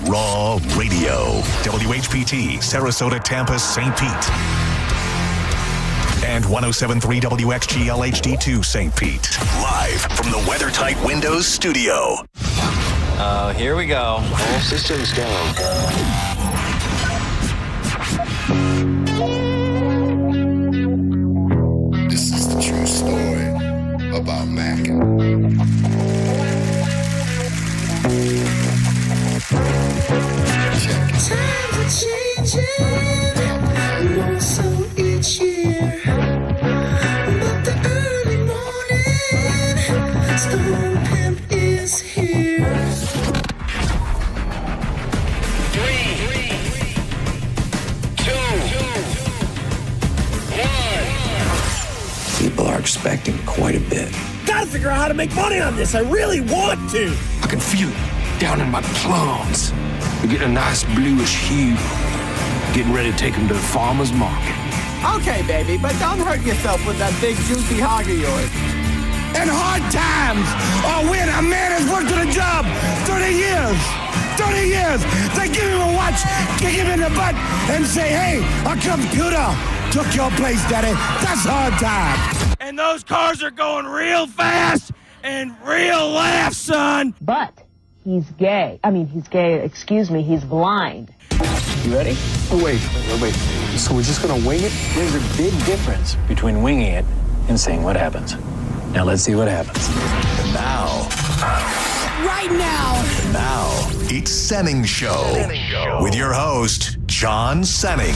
Raw Radio. WHPT, Sarasota, Tampa, St. Pete. And 107.3 WXGL HD2 St. Pete. Live from the WeatherTight Windows studio. Here we go. All systems go. This is the true story about Mac. Times are changing, more so each year. But the early morning storm pimp is here. 3, 2, 1. People are expecting quite a bit. Gotta figure out how to make money on this. I really want to. I can feel it down in my plums. They're getting a nice bluish hue. Getting ready to take them to the farmer's market. Okay, baby, but don't hurt yourself with that big juicy hog of yours. In hard times, or when a man has worked at a job 30 years, they give him a watch, kick him in the butt, and say, hey, our computer took your place, daddy. That's hard time. And those cars are going real fast and real laugh, son. But he's gay. He's blind. You ready? Oh, wait. So we're just going to wing it? There's a big difference between winging it and seeing what happens. Now let's see what happens. And now. Right now. Now, it's Senning Show. With your host, John Senning.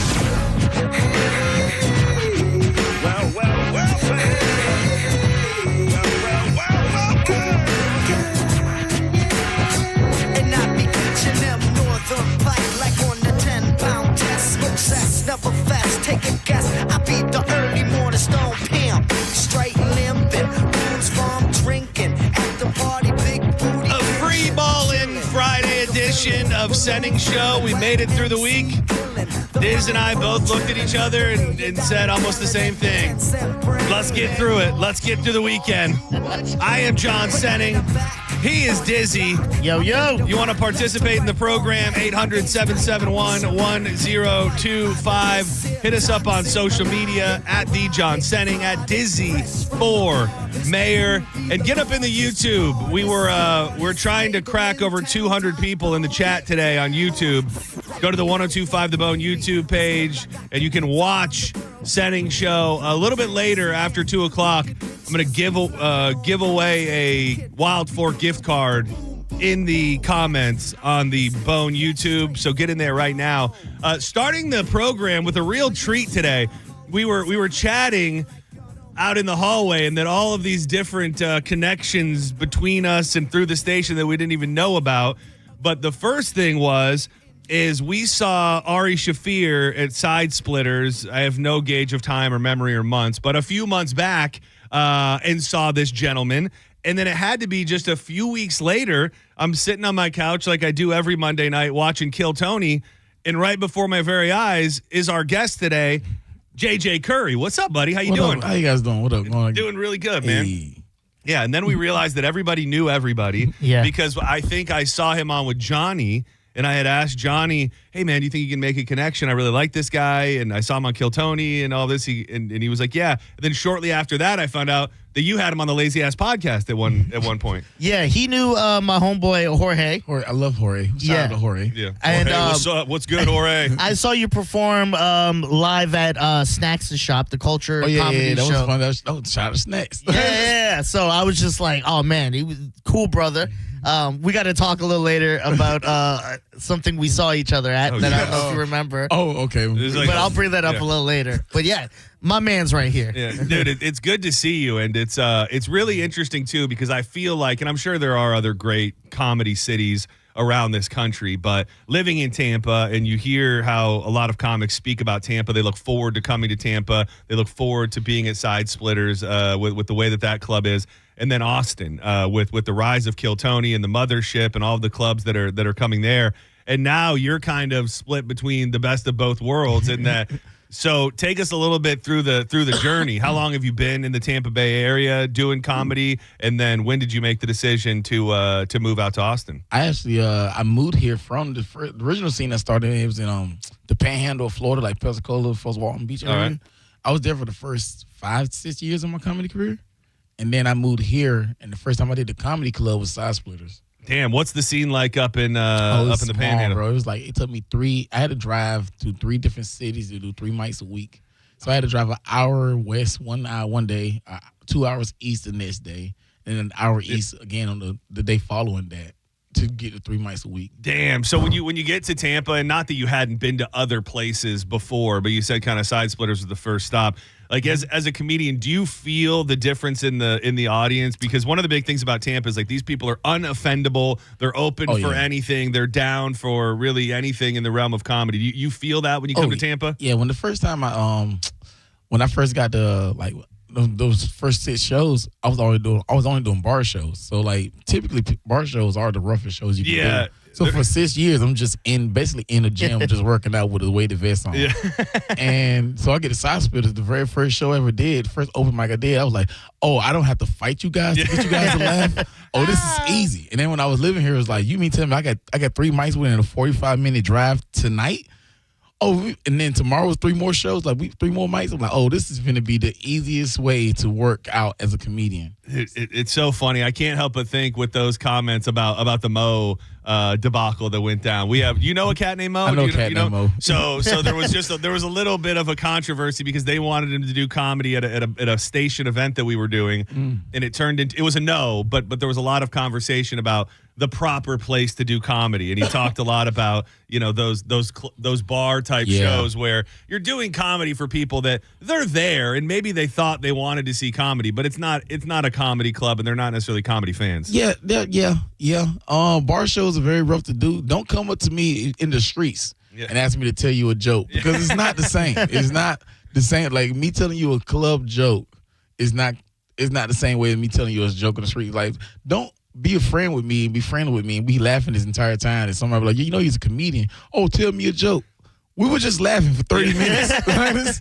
And I be catching them northern pike like on the 10-pound test. Smoke cess, never fast, take a guess. I be the early morning stone pimp. Straight limping, rooms from drinking. At the party, big booty. A free ball-in Friday edition of Senning Show. We made it through the week. Diz and I both looked at each other and said almost the same thing. Let's get through it. Let's get through the weekend. I am John Senning. He is Dizzy. Yo. You want to participate in the program? 800-771-1025. Hit us up on social media at The John Senning, at Dizzy4Mayor, and get up in the YouTube. We're trying to crack over 200 people in the chat today on YouTube. Go to the 1025 The Bone YouTube page, and you can watch Senning Show a little bit later after 2 o'clock. I'm going to give away a Wild Fork gift card in the comments on the Bone YouTube. So get in there right now. Starting the program with a real treat today. We were chatting out in the hallway, and then all of these different connections between us and through the station that we didn't even know about. But the first thing is we saw Ari Shaffir at Side Splitters. I have no gauge of time or memory or months, but a few months back, and saw this gentleman. And then it had to be just a few weeks later, I'm sitting on my couch like I do every Monday night watching Kill Tony, and right before my very eyes is our guest today, JJ Curry. What's up, buddy? How you doing? How you guys doing? What up? Doing really good, man. Hey. Yeah, and then we realized that everybody knew everybody. Yeah. Because I think I saw him on with Johnny, and I had asked Johnny, hey, man, do you think you can make a connection? I really like this guy, and I saw him on Kill Tony and all this. And he was like, yeah. And then shortly after that, I found out that you had him on the Lazy Ass podcast at one point. Yeah, he knew my homeboy Jorge. I love Jorge. Shout out to Jorge. Yeah. And Jorge, what's up? What's good, Jorge? I saw you perform live at Snacks and Shop, the culture comedy that show. was fun. Shout out to Snacks. Yeah. So I was just like, oh man, he was cool, brother. We got to talk a little later about something we saw each other at that I don't know if you remember. Oh, okay. But I'll bring that up a little later. But yeah, my man's right here. Yeah, dude, it's good to see you, and it's really interesting too because I feel like, and I'm sure there are other great comedy cities around this country, but living in Tampa, and you hear how a lot of comics speak about Tampa. They look forward to coming to Tampa. They look forward to being at Side Splitters with the way that club is. And then Austin with the rise of Kill Tony and the Mothership and all of the clubs that are coming there. And now you're kind of split between the best of both worlds in that So take us a little bit through the journey. How long have you been in the Tampa Bay area doing comedy, and then when did you make the decision to move out to Austin? I actually I moved here from the original scene that started. It was in the Panhandle of Florida, like Pensacola, Fort Walton Beach area. All right. I was there for the first 5-6 years of my comedy career, and then I moved here. And the first time I did the comedy club was Side Splitters. Damn, what's the scene like up in the Panhandle? Bro. It was like, it took me I had to drive to 3 different cities to do 3 mics a week. So I had to drive an hour west 1 hour one day, 2 hours east the next day, and an hour east again on the day following that to get to 3 mics a week. Damn. So when you get to Tampa, and not that you hadn't been to other places before, but you said kind of Side Splitters was the first stop. Like as a comedian, do you feel the difference in the audience? Because one of the big things about Tampa is like these people are unoffendable. They're open for anything. They're down for really anything in the realm of comedy. Do you feel that when you come to Tampa? Yeah. When the first time when I first got to like those first 6 shows, I was only doing bar shows. So like typically bar shows are the roughest shows you can do. So for 6 years, I'm just basically in the gym, just working out with a weighted vest on. Yeah. And so I get to Side Splitters, the very first show I ever did, first open mic I did, I was like, oh, I don't have to fight you guys to get you guys to laugh. Oh, this is easy. And then when I was living here, it was like, you mean tell me I got 3 mics within a 45-minute drive tonight? Oh, and then tomorrow's 3 more shows, like 3 more mics. I'm like, oh, this is going to be the easiest way to work out as a comedian. It's so funny. I can't help but think with those comments about the Mo debacle that went down. You know a cat named Mo? I know a cat named Mo. So there was there was a little bit of a controversy because they wanted him to do comedy at a station event that we were doing, and it was a no, but there was a lot of conversation about the proper place to do comedy, and he talked a lot about those bar type shows where you're doing comedy for people that they're there and maybe they thought they wanted to see comedy, but it's not a comedy club and they're not necessarily comedy fans. Yeah. Bar shows are very rough to do. Don't come up to me in the streets and ask me to tell you a joke because it's not the same. It's not the same. Like me telling you a club joke is not the same way as me telling you a joke in the street. Like don't be a friend with me and be friendly with me and be laughing this entire time. And somebody be like, you know, he's a comedian. Oh, tell me a joke. We were just laughing for 30 minutes.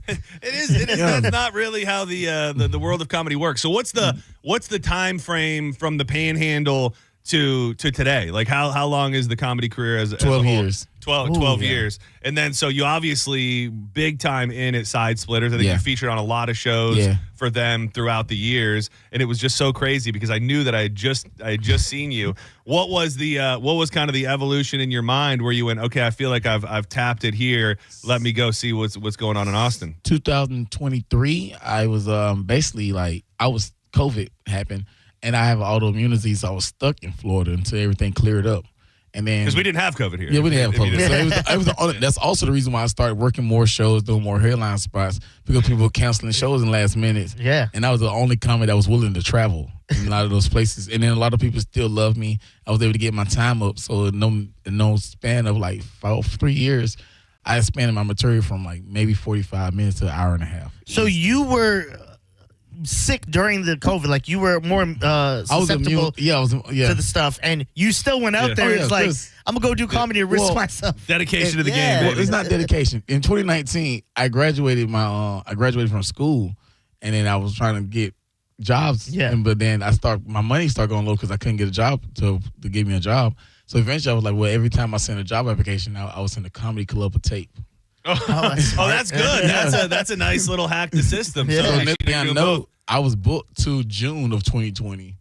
It is. That's not really how the world of comedy works. So what's the time frame from the Panhandle to today? Like how long is the comedy career as 12 a whole? years. 12 years. And then so you obviously big time in at Side Splitters. I think you featured on a lot of shows for them throughout the years, and it was just so crazy because I knew that I had just seen you. What was kind of the evolution in your mind where you went, okay, I feel like I've tapped it here. Let me go see what's going on in Austin. 2023, I was basically like COVID happened, and I have autoimmunity, so I was stuck in Florida until everything cleared up. And then because we didn't have COVID here. Yeah, we didn't have COVID. So that's also the reason why I started working more shows, doing more headline spots, because people were canceling shows in last minute. Yeah. And I was the only comic that was willing to travel in a lot of those places. And then a lot of people still love me. I was able to get my time up. So in no span of like 3 years, I expanded my material from like maybe 45 minutes to an hour and a half. So you were sick during the COVID, like you were more susceptible to the stuff, and you still went out there. It's like, I'm gonna go do comedy and risk myself. Dedication to the game. Well, it's not dedication. In 2019, I graduated from school, and then I was trying to get jobs. Yeah. But then my money started going low because I couldn't get a job to give me a job. So eventually, I was like, well, every time I send a job application, I would send a comedy club a tape. That's good. That's a nice little hack to system. So I know I was booked to June of 2020,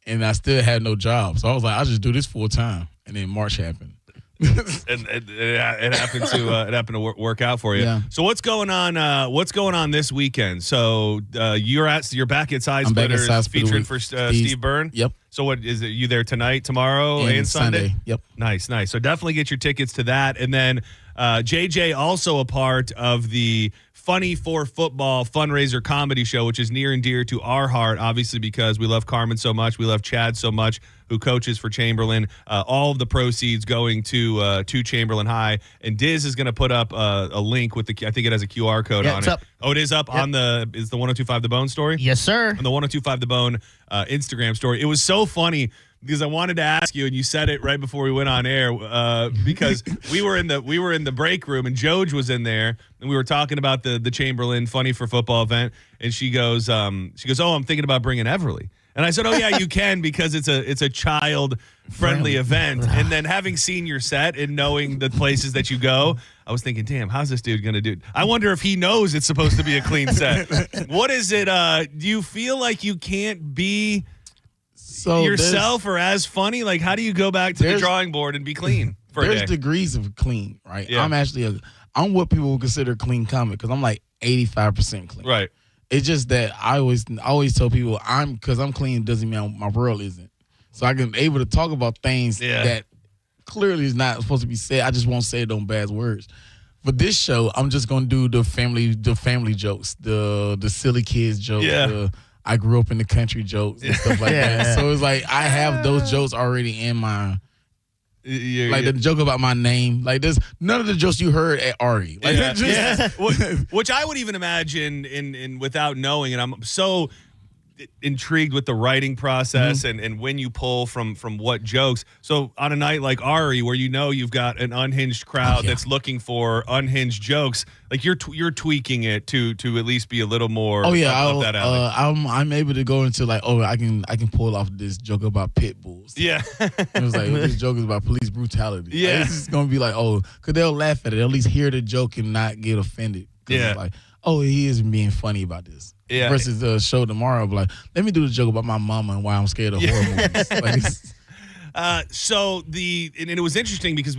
and I still had no job. So I was like, I'll just do this full time. And then March happened. and it happened to work out for you. Yeah. So what's going on? What's going on this weekend? So you're back at Side Splitters featuring for Steve Byrne. Yep. So what is it? You there tonight, tomorrow, and Sunday? Yep. Nice. So definitely get your tickets to that, and then JJ also a part of the Funny for Football fundraiser comedy show, which is near and dear to our heart, obviously because we love Carmen so much, we love Chad so much, who coaches for Chamberlain. All of the proceeds going to Chamberlain High, and Diz is going to put up a link with I think it has a QR code on it. Up. Oh, it is up on is the 1025 The Bone story? Yes, sir. On the 1025 The Bone Instagram story. It was so funny because I wanted to ask you, and you said it right before we went on air, because we were in the break room, and Joj was in there, and we were talking about the Chamberlain Funny for Football event, and she goes, oh, I'm thinking about bringing Everly. And I said, oh, yeah, you can, because it's a child-friendly event. And then having seen your set and knowing the places that you go, I was thinking, damn, how's this dude going to do? I wonder if he knows it's supposed to be a clean set. What is it? Do you feel like you can't be yourself or as funny? Like, how do you go back to the drawing board and be clean for a day? There's degrees of clean, right? Yeah. I'm what people would consider clean comic because I'm like 85% clean. Right. It's just that I always tell people because I'm clean doesn't mean my world isn't. So I can able to talk about things that clearly is not supposed to be said. I just won't say it on bad words. For this show, I'm just gonna do the family jokes, the silly kids jokes, I grew up in the country jokes and stuff like that. So it's like I have those jokes already in my. The joke about my name, like there's none of the jokes you heard at Ari, which I would even imagine in without knowing, and I'm so intrigued with the writing process and when you pull from what jokes. So on a night like Ari, where you've got an unhinged crowd that's looking for unhinged jokes, like you're tweaking it to at least be a little more. Oh yeah, up that alley. I'm able to go into like, I can pull off this joke about pit bulls. Yeah, it was like this joke is about police brutality. Yeah, like, this is gonna be like, because they'll laugh at it, at least hear the joke and not get offended. Yeah, it's like, he isn't being funny about this. Yeah. Versus the show tomorrow, I'll be like, let me do the joke about my mama and why I'm scared of horror movies. And it was interesting because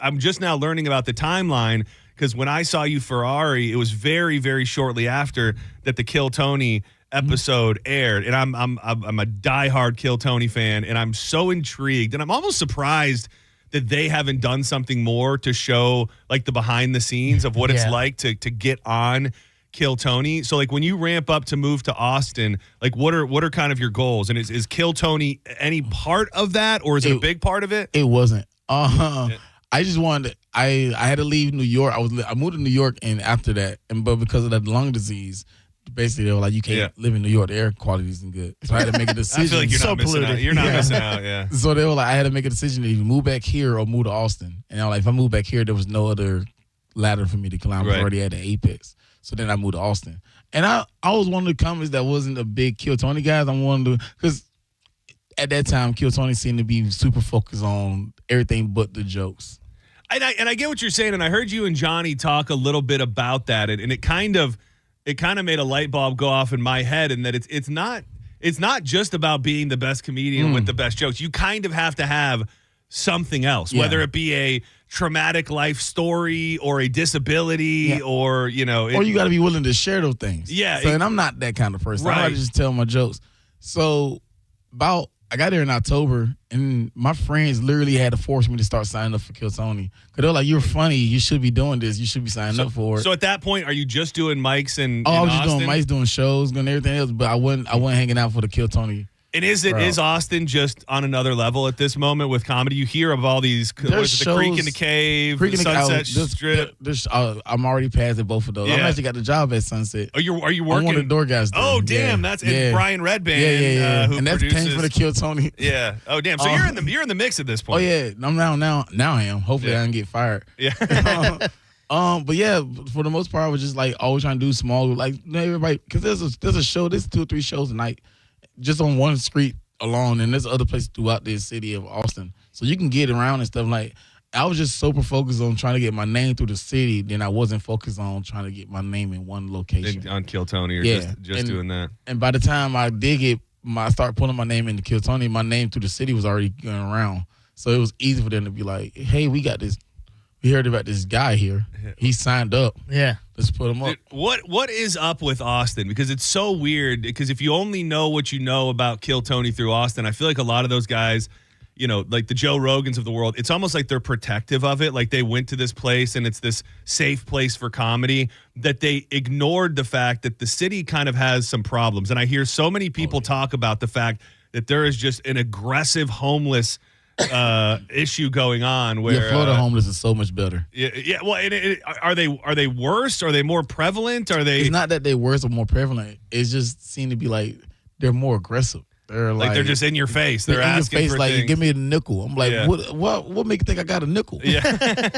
I'm just now learning about the timeline, because when I saw you for Ari, it was very, very shortly after that the Kill Tony episode aired, and I'm a diehard Kill Tony fan, and I'm so intrigued, and I'm almost surprised that they haven't done something more to show like the behind the scenes of what it's like to get on Kill Tony. So like when you ramp up to move to Austin, like what are kind of your goals? And is Kill Tony any part of that, or is it a big part of it? It wasn't. I just wanted I had to leave New York. I moved to New York, and after that, but because of that lung disease, basically they were like, you can't live in New York. The air quality isn't good. So I had to make a decision. I feel like you're not missing out. You're not missing out. Yeah. So they were like, I had to make a decision to either move back here or move to Austin. And I was like, if I move back here, there was no other ladder for me to climb. I already had the apex. So then I moved to Austin. And I was one of the comics that wasn't a big Kill Tony guys. I'm one of the, because at that time, Kill Tony seemed to be super focused on everything but the jokes. And I get what you're saying, and I heard you and Johnny talk a little bit about that, and it kind of made a light bulb go off in my head, and that it's not just about being the best comedian with the best jokes. You kind of have to have something else, whether it be a traumatic life story or a disability or or you got to be willing to share those things. And I'm not that kind of person. I just tell my jokes. So I got there in October, and my friends literally had to force me to start signing up for Kill Tony, because they're like, you're funny, you should be doing this, you should be signing up for it. So at that point, are you just doing mics and I was just doing mics, doing shows, doing everything else, but I wasn't hanging out for the Kill Tony. And is Austin just on another level at this moment with comedy? You hear of all these, the Creek in the Cave, Sunset Strip. I'm already past at both of those. I'm actually got the job at Sunset. Are you working? I'm one of the door guys there. Oh, damn. That's and Brian Redband. Who and that's produces, came for the Kill Tony. Yeah. Oh, damn. So you're in the mix at this point. Oh, yeah. I'm now I am. Hopefully I don't get fired. Yeah. But yeah, for the most part, I was just like always trying to do small, like everybody, because there's a show, there's 2 or 3 shows a night, just on one street alone, and there's other places throughout the city of Austin, so you can get around and stuff. Like I was just super focused on trying to get my name through the city, then I wasn't focused on trying to get my name in one location. On Kill Tony, or just doing that. And by the time I did I started putting my name into Kill Tony, my name through the city was already going around, so it was easy for them to be like, hey, we got this. We heard about this guy here. He signed up. Yeah. Let's put him up. What is up with Austin? Because it's so weird. Because if you only know what you know about Kill Tony through Austin, I feel like a lot of those guys, like the Joe Rogans of the world, it's almost like they're protective of it. Like they went to this place and it's this safe place for comedy, that they ignored the fact that the city kind of has some problems. And I hear so many people talk about the fact that there is just an aggressive homeless issue going on where Florida homeless is so much better. Well, are they worse? Are they more prevalent? Are they? It's not that they're worse or more prevalent. It just seems to be like they're more aggressive. They're like they're just in your face. They're in asking your face, for like, things. give me a nickel. I'm like, what make you think I got a nickel? Yeah.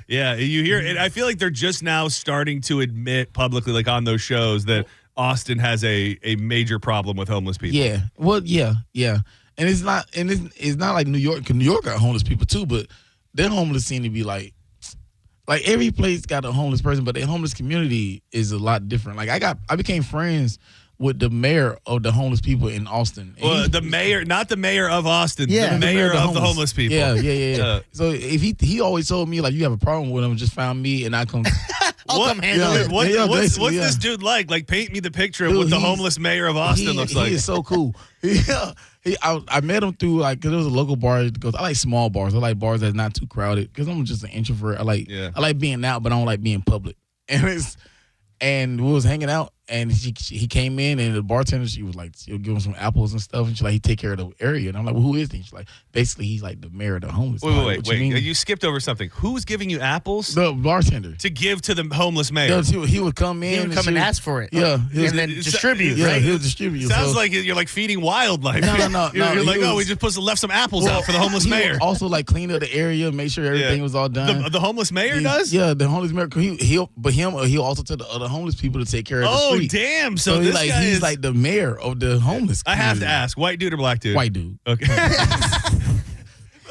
Yeah, you hear it. I feel like they're just now starting to admit publicly, like on those shows, that Austin has a major problem with homeless people. Yeah. Well, yeah. And it's not like New York, because New York got homeless people too, but their homeless seem to be like every place got a homeless person, but the homeless community is a lot different. Like I became friends with the mayor of the homeless people in Austin. Well, the mayor, not the mayor of Austin, Yeah. the mayor of the homeless people. Yeah. So if he always told me, like, you have a problem with him, just found me and I come. I'll come handle it. What's this dude like? Like, paint me the picture of what the homeless mayor of Austin looks like. He is so cool. Yeah. I met him through, like, because there was a local bar. Because I like small bars. I like bars that's not too crowded. Because I'm just an introvert. I like being out, but I don't like being public. And we was hanging out, and he came in, and the bartender, she was like, she'll give him some apples and stuff, and she's like, he take care of the area. And I'm like, well, who is he? She's like, basically, he's like the mayor of the homeless. Wait. You skipped over something. Who's giving you apples? The bartender. To give to the homeless mayor. Yeah, he would come in. He would come and ask for it. Yeah. And then distribute, yeah, right? he'll distribute. Sounds like you're like feeding wildlife. No. You're like, we just left some apples out for the homeless mayor. Also, like, clean up the area, make sure everything was all done. The homeless mayor does? Yeah, the homeless mayor. He'll also tell the other homeless people to take care of the street. Oh, damn. So he's this like, guy he's like the mayor of the homeless community. I have to ask, white dude or black dude? White dude. Okay.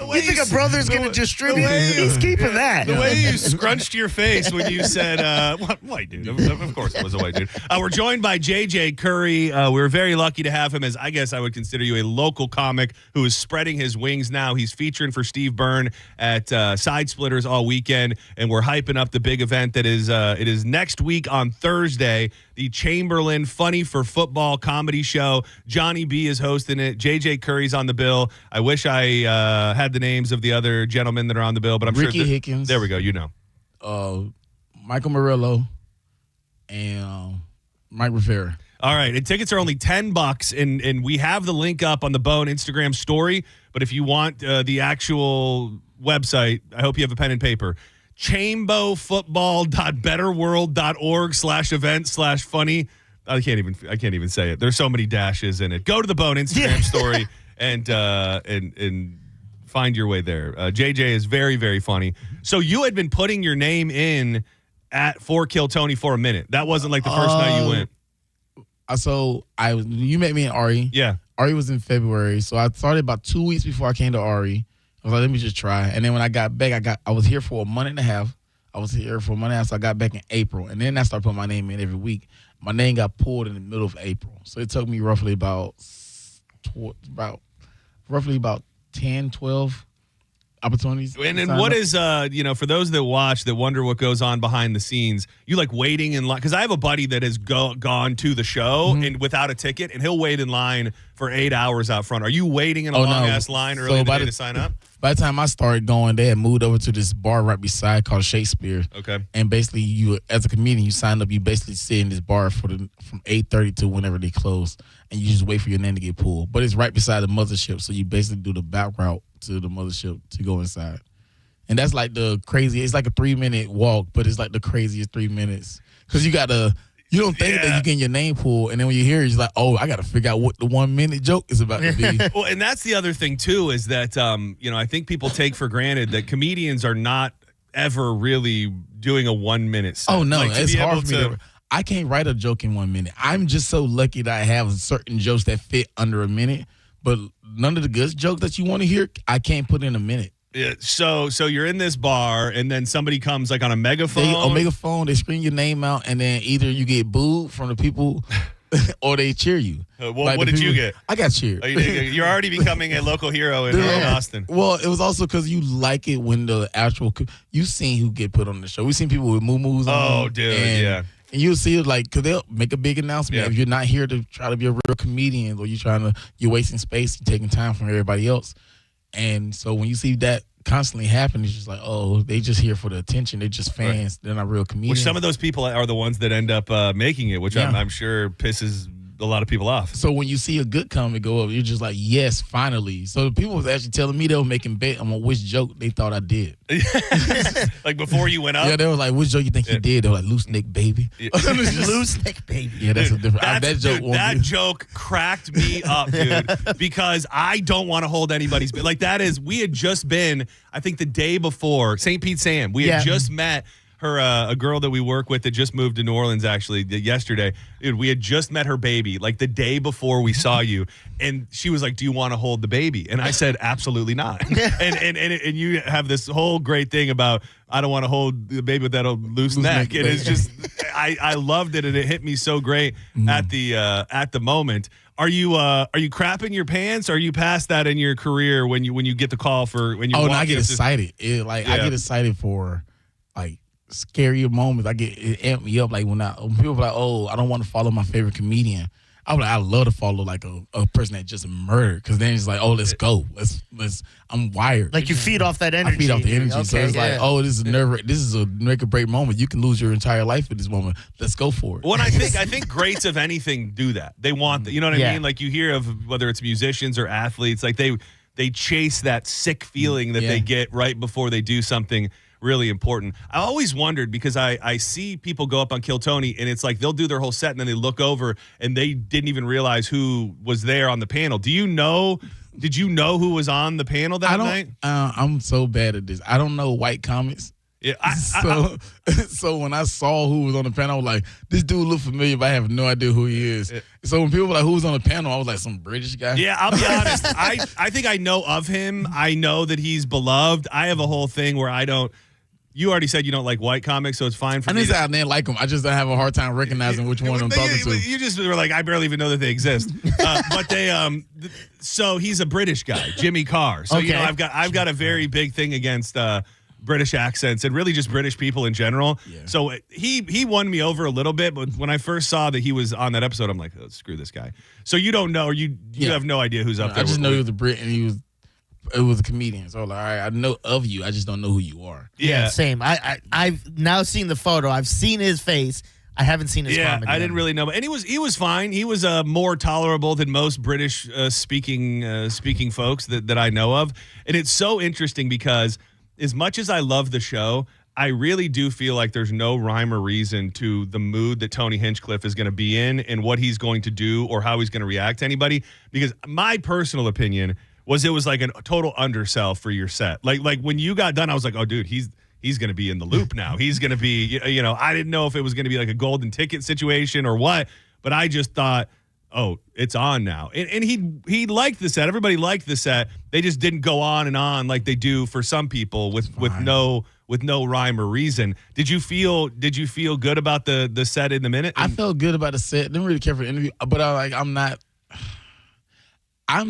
You think a brother's going to distribute? He's keeping that. The way you scrunched your face when you said, white dude. Of course it was a white dude. We're joined by JJ Curry. We're very lucky to have him as, I guess I would consider you a local comic who is spreading his wings now. He's featuring for Steve Byrne at Side Splitters all weekend, and we're hyping up the big event that is it is next week on Thursday, the Chamberlain Funny for Football comedy show. Johnny B is hosting it. JJ Curry's on the bill. I wish I had the names of the other gentlemen that are on the bill, but I'm Ricky sure Hickens. There we go. You know, Michael Murillo and Mike Rivera. All right, and tickets are only $10, and we have the link up on the Bone Instagram story. But if you want the actual website, I hope you have a pen and paper. chambofootball.betterworld.org/event/funny. I can't even say it. There's so many dashes in it. Go to the Bone Instagram story and find your way there. JJ is very, very funny. So you had been putting your name in at For Kill Tony for a minute. That wasn't like the first night you went. So you met me in Ari. Yeah. Ari was in February. So I started about 2 weeks before I came to Ari. I was like, let me just try. And then when I got back, I was here for a month and a half. So I got back in April. And then I started putting my name in every week. My name got pulled in the middle of April. So it took me roughly about 10, 12 opportunities. And then what is, for those that watch that wonder what goes on behind the scenes, you like waiting in line? Because I have a buddy that has gone to the show and without a ticket, and he'll wait in line for 8 hours out front. Are you waiting in a long-ass line early in the day to sign up? By the time I started going, they had moved over to this bar right beside called Shakespeare. Okay. And basically, you, as a comedian, you sign up, you basically sit in this bar from 8:30 to whenever they close, and you just wait for your name to get pulled. But it's right beside the mothership, so you basically do the back route to the mothership to go inside. And that's like it's like a 3-minute walk, but it's like the craziest 3 minutes. Because you don't think that you get your name pulled, and then when you hear it, you're like, oh, I got to figure out what the 1 minute joke is about to be. Well, and that's the other thing, too, is that, I think people take for granted that comedians are not ever really doing a 1 minute set. Oh, no, like, it's hard for me to. I can't write a joke in 1 minute. I'm just so lucky that I have certain jokes that fit under a minute, but none of the good jokes that you want to hear, I can't put in a minute. Yeah, so you're in this bar, and then somebody comes like on a megaphone. They scream your name out, and then either you get booed from the people or they cheer you. What did you get? I got cheered. You're already becoming a local hero in Austin. Well, it was also because you like it when the actual you've seen who get put on the show. We've seen people with moo-moos on. Oh, dude, yeah. And you'll see it because they'll make a big announcement. Yeah. If you're not here to try to be a real comedian, or you're wasting space, you're taking time from everybody else. And so when you see that constantly happen, it's just like, oh, they just here for the attention. They're just fans. Right. They're not real comedians. Which some of those people are the ones that end up making it, which I'm sure pisses a lot of people off. So when you see a good comment go up, you're just like, yes, finally. So the people was actually telling me they were making bet on which joke they thought I did. Like before you went up? Yeah, they were like, which joke you think he did? They were like, loose neck baby. Yeah. Loose neck baby. Yeah, that's a different. That joke cracked me up, dude, because I don't want to hold anybody's like that is. We had just been, I think, the day before St. Pete Sam. We had just met her, a girl that we work with that just moved to New Orleans actually yesterday. Dude, we had just met her baby like the day before we saw you, and she was like, "Do you want to hold the baby?" And I said, "Absolutely not." and you have this whole great thing about I don't want to hold the baby with that old loose neck. And it's just I loved it, and it hit me so great at the moment. Are you crapping your pants? Or are you past that in your career when you get the call for when you? Oh, no, I get excited. I get excited for like scarier moments. It amped me up. Like when people are like, "Oh, I don't want to follow my favorite comedian." I love to follow like a person that just murdered, because then it's like, oh, let's go. Let's. I'm wired. Like you feed off that energy. I feed off the energy. Okay, so it's like, oh, this is a make or break moment. You can lose your entire life at this moment. Let's go for it. Well, I think greats of anything do that. They want that. You know what I mean? Like you hear of whether it's musicians or athletes, like they chase that sick feeling that they get right before they do something really important. I always wondered, because I see people go up on Kill Tony, and it's like they'll do their whole set and then they look over and they didn't even realize who was there on the panel. Did you know who was on the panel that night? I'm so bad at this. I don't know white comics. Yeah. So when I saw who was on the panel, I was like, this dude look familiar, but I have no idea who he is. Yeah. So when people were like, who was on the panel, I was like, some British guy. Yeah, I'll be honest. I think I know of him. I know that he's beloved. I have a whole thing where I don't. You already said you don't like white comics, so it's fine for me. I didn't say I didn't like them. I just don't have a hard time recognizing which one I'm talking to. You just were like, I barely even know that they exist. But they, so he's a British guy, Jimmy Carr. So you know, I've got a very big thing against British accents and really just British people in general. Yeah. So he won me over a little bit, but when I first saw that he was on that episode, I'm like, oh, screw this guy. So you don't know, or you have no idea who's up there. I just know he was a Brit, and it was a comedian. So I was like, all right, I know of you. I just don't know who you are. Yeah, same. I've now seen the photo. I've seen his face. I haven't seen his comedy. I didn't really know, but and he was fine. He was more tolerable than most British speaking folks that I know of. And it's so interesting because as much as I love the show, I really do feel like there's no rhyme or reason to the mood that Tony Hinchcliffe is going to be in and what he's going to do or how he's going to react to anybody. Because my personal opinion was it was like a total undersell for your set. Like when you got done, I was like, oh, dude, he's going to be in the loop now. He's going to be, you know, I didn't know if it was going to be like a golden ticket situation or what, but I just thought, oh, it's on now. And he liked the set. Everybody liked the set. They just didn't go on and on like they do for some people with no rhyme or reason. Did you feel good about the set in the minute? I felt good about the set. Didn't really care for the interview, but I'm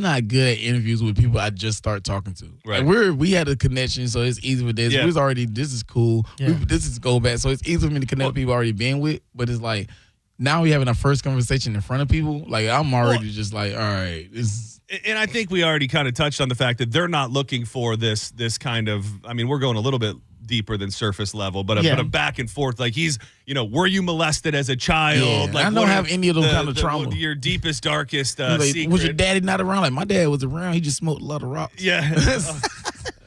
not good at interviews with people I just start talking to. Right. Like we had a connection, so it's easy with this. Yeah. This is cool. Yeah. This is go back. So it's easy for me to connect with people I already been with. But it's like now we having our first conversation in front of people. Like I'm already just like, all right. And I think we already kind of touched on the fact that they're not looking for this kind of. I mean, we're going a little bit deeper than surface level, but a back and forth. Like he's, you know, were you molested as a child? Yeah, like I don't have any of those kind of trauma. Your deepest, darkest like, secret. Was your daddy not around? Like my dad was around. He just smoked a lot of rocks. Yeah.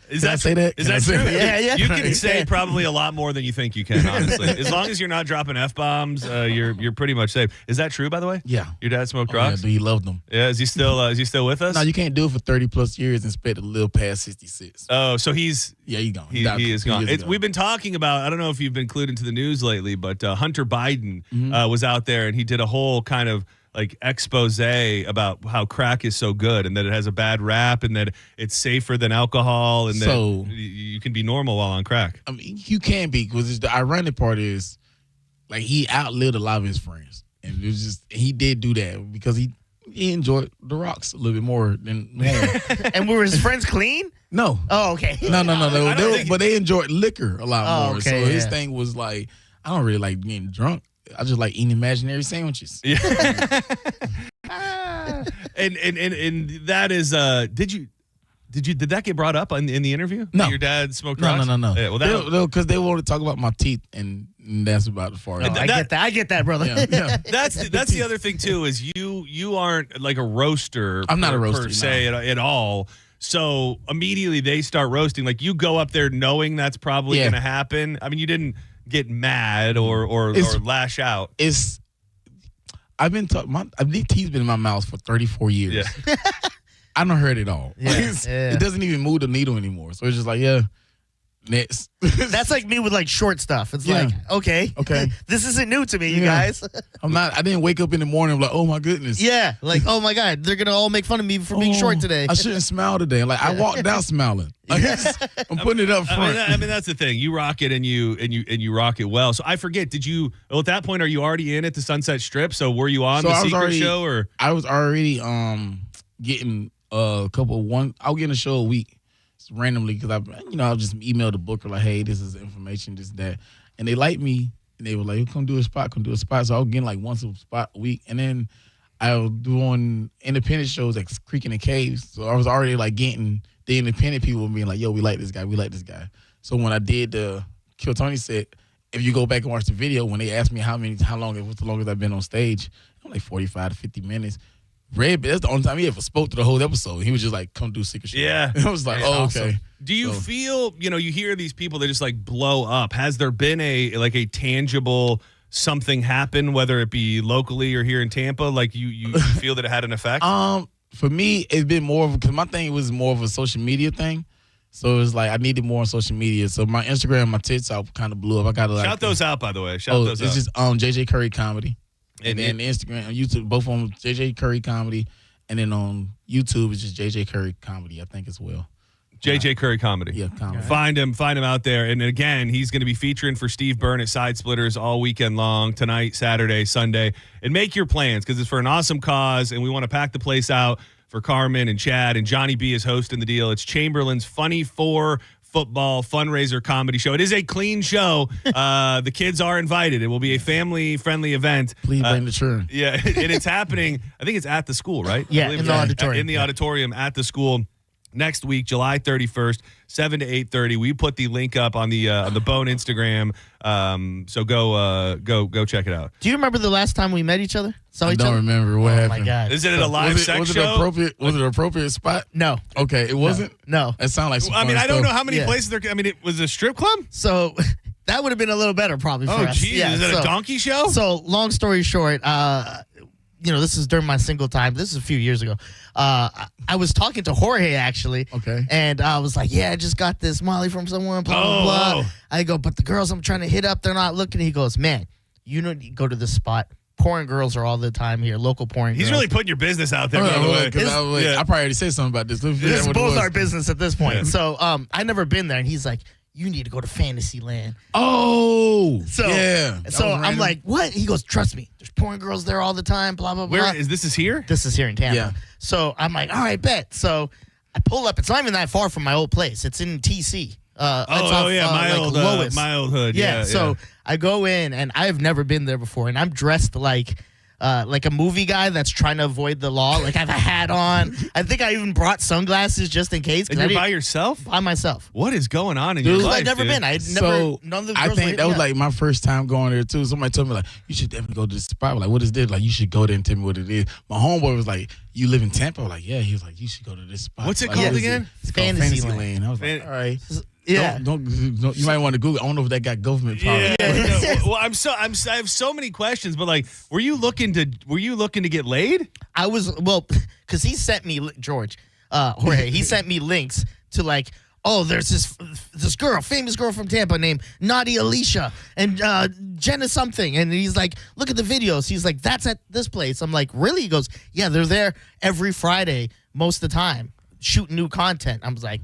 Did I say that? Is that true? Yeah. You can say probably a lot more than you think you can, honestly. As long as you're not dropping F-bombs, you're pretty much safe. Is that true, by the way? Yeah. Your dad smoked rocks? Yeah, he loved them. Yeah, is he still with us? No, you can't do it for 30 plus years and expect to live past 66. Oh, so he's gone. He is gone. We've been talking about, I don't know if you've been clued into the news lately, but Hunter Biden was out there and he did a whole kind of like expose about how crack is so good and that it has a bad rap and that it's safer than alcohol and that you can be normal while on crack. I mean, you can be, because the ironic part is like he outlived a lot of his friends, and it was just he did do that because he enjoyed the rocks a little bit more than And were his friends clean? No. Oh, okay. No. But they enjoyed liquor a lot more. Okay, so his thing was like, I don't really like getting drunk. I just like eating imaginary sandwiches. Yeah. And that is Did that get brought up in the interview? No. That your dad smoked rocks? No. Yeah, well, Because they want to talk about my teeth, and that's about as far as. I get that, brother. Yeah. That's the other thing too is you aren't like a roaster. I'm not a roaster per se at all. So immediately they start roasting. Like you go up there knowing that's probably going to happen. I mean, you didn't get mad or lash out. I've been teeth's been in my mouth for 34 years. Yeah. I don't hurt it all. Yeah. It doesn't even move the needle anymore. So it's just like, next. That's like me with like short stuff. It's like, okay, this isn't new to me, you guys. I didn't wake up in the morning like, oh my goodness. Yeah, like, oh my God, they're gonna all make fun of me for being short today. I shouldn't smile today. Like I walked out smiling. Like, I'm putting it up front. I mean that's the thing. You rock it and you rock it well. So I forget. Did you? Well, at that point, are you already in at the Sunset Strip? So were you on the Secret Show or? I was already getting a couple I'll get a show a week. Randomly, because I'll just email the booker like, hey, this is information, this, that. And they like me, and they were like, come do a spot. So I was getting like once a spot a week. And then I was doing independent shows like Creek in the Caves. So I was already like getting the independent people being like, yo, we like this guy. So when I did the Kill Tony set, if you go back and watch the video, when they asked me what's the longest I've been on stage, I'm like 45 to 50 minutes. Red, that's the only time he ever spoke to the whole episode. He was just like, come do Secret Show. Yeah. And I was like, awesome. Okay. Do you feel, you hear these people that just like blow up. Has there been a tangible something happen, whether it be locally or here in Tampa? Like you feel that it had an effect? For me, it's been more of, because my thing was more of a social media thing. So it was like I needed more on social media. So my Instagram, my TikTok kind of blew up. I got to like. Shout those out, by the way. Shout those out. It's just JJ Curry Comedy. And then Instagram, on YouTube, both on JJ Curry Comedy, and then on YouTube it's just JJ Curry Comedy, I think as well. JJ Curry Comedy. Yeah, comedy. Find him out there. And again, he's going to be featuring for Steve Byrne at Side Splitters all weekend long, tonight, Saturday, Sunday. And make your plans because it's for an awesome cause, and we want to pack the place out for Carmen and Chad, and Johnny B is hosting the deal. It's Chamberlain's Funny 4 football fundraiser comedy show. It is a clean show. The kids are invited. It will be a family-friendly event. Please bring the children. Yeah, and it's happening. I think it's at the school, right? Yeah, in the auditorium. In the auditorium at the school next week, July 31st, 7 to 8:30. We put the link up on the Bone Instagram. So go check it out. Do you remember the last time we met each other? I don't remember what happened. Oh my God! Is it a live sex show? Was it an appropriate spot? No. Okay, it wasn't. No. It sounded like some I mean, fun I don't stuff. know how many places there. I mean, it was a strip club. So that would have been a little better probably for us. Oh, geez. Is it a donkey show? So long story short, this is during my single time. This is a few years ago. I was talking to Jorge actually. Okay. And I was like, yeah, I just got this Molly from someone. Blah blah blah. Oh. I go, but the girls I'm trying to hit up, they're not looking. He goes, man, you need to go to this spot. Porn girls are all the time here. Local porn girls. He's really putting your business out there, by the way. I probably already said something about this. This is both our business at this point. Yeah. So I never been there, and he's like, you need to go to Fantasyland. Oh, so yeah. So I'm like, what? He goes, trust me, there's porn girls there all the time. Blah blah blah. Where is this? Is here? This is here in Tampa. Yeah. So I'm like, all right, bet. So I pull up. It's not even that far from my old place. It's in TC. My old hood. Yeah. So I go in, and I've never been there before, and I'm dressed like a movie guy that's trying to avoid the law. Like I have a hat on. I think I even brought sunglasses just in case. And you're by yourself? By myself. What is going on in your life? I've never been. None of the girls I think that was like my first time going there too. Somebody told me like, you should definitely go to this spot. I was like, what is this? Like, you should go there and tell me what it is. My homeboy was like, you live in Tampa? I was like, yeah. He was like, you should go to this spot. What's it called again? It's called Fantasyland. I was like, all right. Yeah, don't, you might want to Google. I don't know if that got government power. Yeah. Well, I have so many questions, but like, were you looking to get laid? I was because he sent me Jorge. He sent me links to like, oh, there's this girl, famous girl from Tampa named Nadia Alicia and Jenna something, and he's like, look at the videos. He's like, that's at this place. I'm like, really? He goes, yeah, they're there every Friday most of the time, shooting new content. I was like,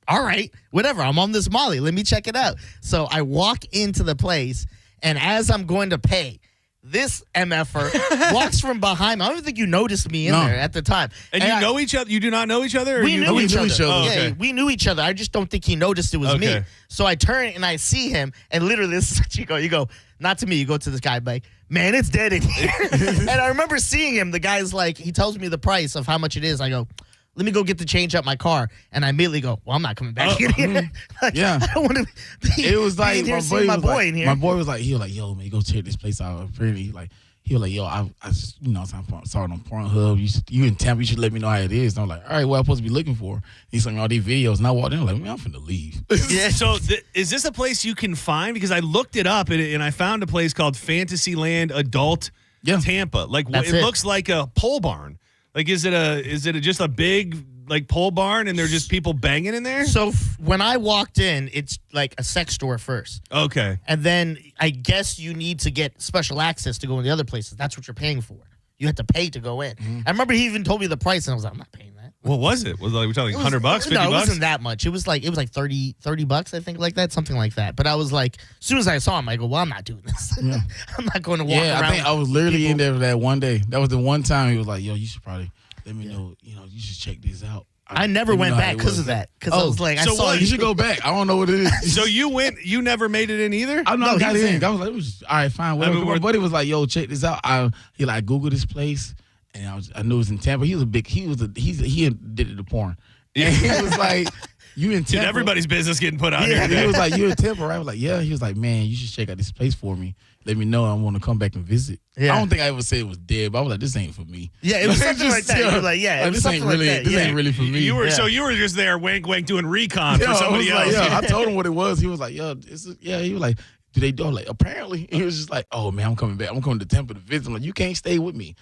all right, whatever. I'm on this Molly. Let me check it out. So I walk into the place, and as I'm going to pay, this MFer walks from behind me. I don't even think you noticed me in there at the time. And you know each other? You do not know each other? We knew each other. Oh, okay. Yeah, we knew each other. I just don't think he noticed it was me. So I turn and I see him, and literally this is what you go, not to me, you go to this guy, like, man, it's dead in here. And I remember seeing him. The guy's like, he tells me the price of how much it is. I go, let me go get the change out my car. And I immediately go, well, I'm not coming back in here. Like, Yeah. I don't want to be It was like my boy in here. My boy was like, he was like, yo, man, go check this place out. Apparently, like, he was like, yo, I just, you know, I saw it on Pornhub. You in Tampa, you should let me know how it is. And I'm like, all right, what I'm supposed to be looking for? He sent me all these videos, and I walked in, I'm like, man, I'm finna leave. Yeah. So is this a place you can find? Because I looked it up, and I found a place called Fantasyland Adult Tampa. Like, it looks like a pole barn. Like, is it just a big like pole barn, and there's just people banging in there? So when I walked in, it's like a sex store first. Okay. And then I guess you need to get special access to go in the other places. That's what you're paying for. You have to pay to go in. Mm-hmm. I remember he even told me the price, and I was like, I'm not paying that. What was it? Was it like we're talking $100, $50? No, it wasn't that much. It was like $30, I think, like that, something like that. But I was like, as soon as I saw him, I go, well, I'm not doing this. Yeah. I'm not going to walk around. I think I was literally in there that one day. That was the one time he was like, yo, you should probably let me know. You know, you should check this out. I never went back because of that. Because I was like, I saw you should go back. I don't know what it is. So you went. You never made it in either. I know. I got in. I was like, all right, fine. Whatever. My buddy was like, yo, check this out. He like Googled this place, and I knew it was in Tampa. He did it to porn. And he was like, you in Tampa? Dude, everybody's business getting put out here. He was like, you in Tampa, right? I was like, yeah. He was like, man, you should check out this place for me. Let me know. I want to come back and visit. Yeah. I don't think I ever said it was dead, but I was like, this ain't for me. Yeah, it was something like that. You were like, yeah, it was something like that. This ain't really for me. So you were just there, wink, wink, doing recon for somebody else. Like, I told him what it was. He was like, he was like, do they do? I'm like, apparently. He was just like, oh man, I'm coming back. I'm coming to Tampa to visit. I'm like, you can't stay with me.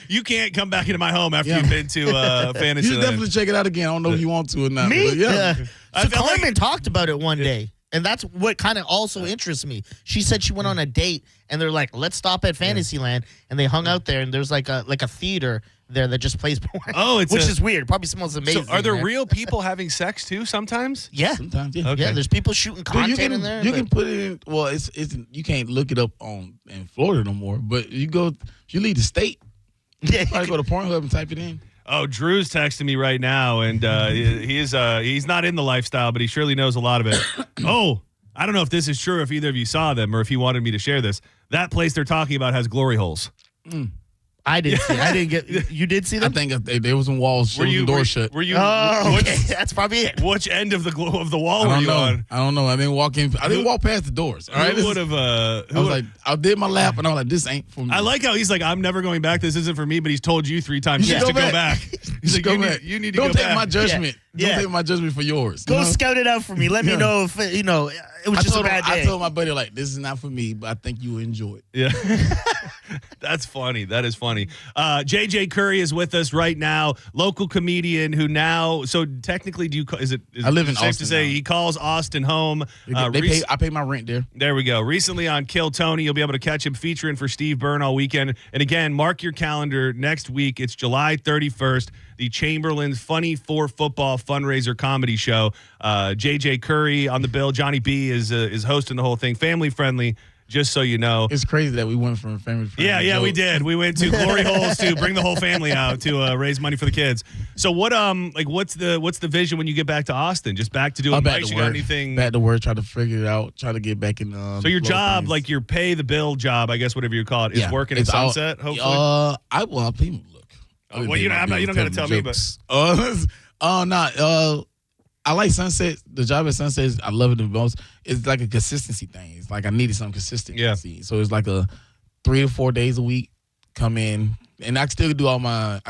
You can't come back into my home after you've been to Fantasyland. You should definitely check it out again. I don't know if you want to or not. Me? But yeah. So Carmen talked about it one day. And that's what kind of also interests me. She said she went on a date, and they're like, let's stop at Fantasyland. And they hung out there, and there's like a theater there that just plays porn. Oh, which is weird. Probably smells amazing. So are there real people having sex too sometimes? Yeah. Sometimes, yeah. Okay. Yeah, there's people shooting content in there. You can put it in, well, it's you can't look it up in Florida no more, but you leave the state. Yeah. You probably go to Pornhub and type it in. Oh, Drew's texting me right now, and he's not in the lifestyle, but he surely knows a lot of it. Oh, I don't know if this is true, if either of you saw them, or if you wanted me to share this. That place they're talking about has glory holes. I didn't see. I didn't get. You did see them? I think there was some walls. Doors shut. Were you? Oh, okay. That's probably it. Which end of the wall were you on? I don't know. I didn't walk in. I didn't walk past the doors. All right. Who would have? I was like, I did my lap, and I was like, this ain't for me. I like how he's like, I'm never going back. This isn't for me. But he's told you 3 times to go back. He's like, you need to go back. Don't take my judgment. Yeah. Don't take my judgment for yours. Go scout it out for me. Let me know if it was just a bad day. I told my buddy, like, this is not for me, but I think you will enjoy it. Yeah. That's funny. That is funny. JJ Curry is with us right now, local comedian who now, so technically, I live in safe Austin to say now. he calls Austin home. I pay my rent there. There we go. Recently on Kill Tony, you'll be able to catch him featuring for Steve Byrne all weekend. And again, mark your calendar next week. It's July 31st. The Chamberlain's Funny for Football fundraiser comedy show. JJ Curry on the bill. Johnny B is hosting the whole thing. Family friendly, just so you know. It's crazy that we went from family friendly. Yeah, we did. We went to glory holes to bring the whole family out to raise money for the kids. So what's the vision when you get back to Austin? Just back to doing back mics? to You work. got anything? Back to work, try to figure it out, try to get back in. So your job, like your pay the bill job, I guess whatever you call it, is working at Sunset. Hopefully. I'll pay look. You don't got to tell me, but I like Sunset. The job at Sunset, I love it the most. It's like a consistency thing. It's like I needed some consistency. Yeah. So it's like a 3 to 4 days a week. Come in, and I still do all my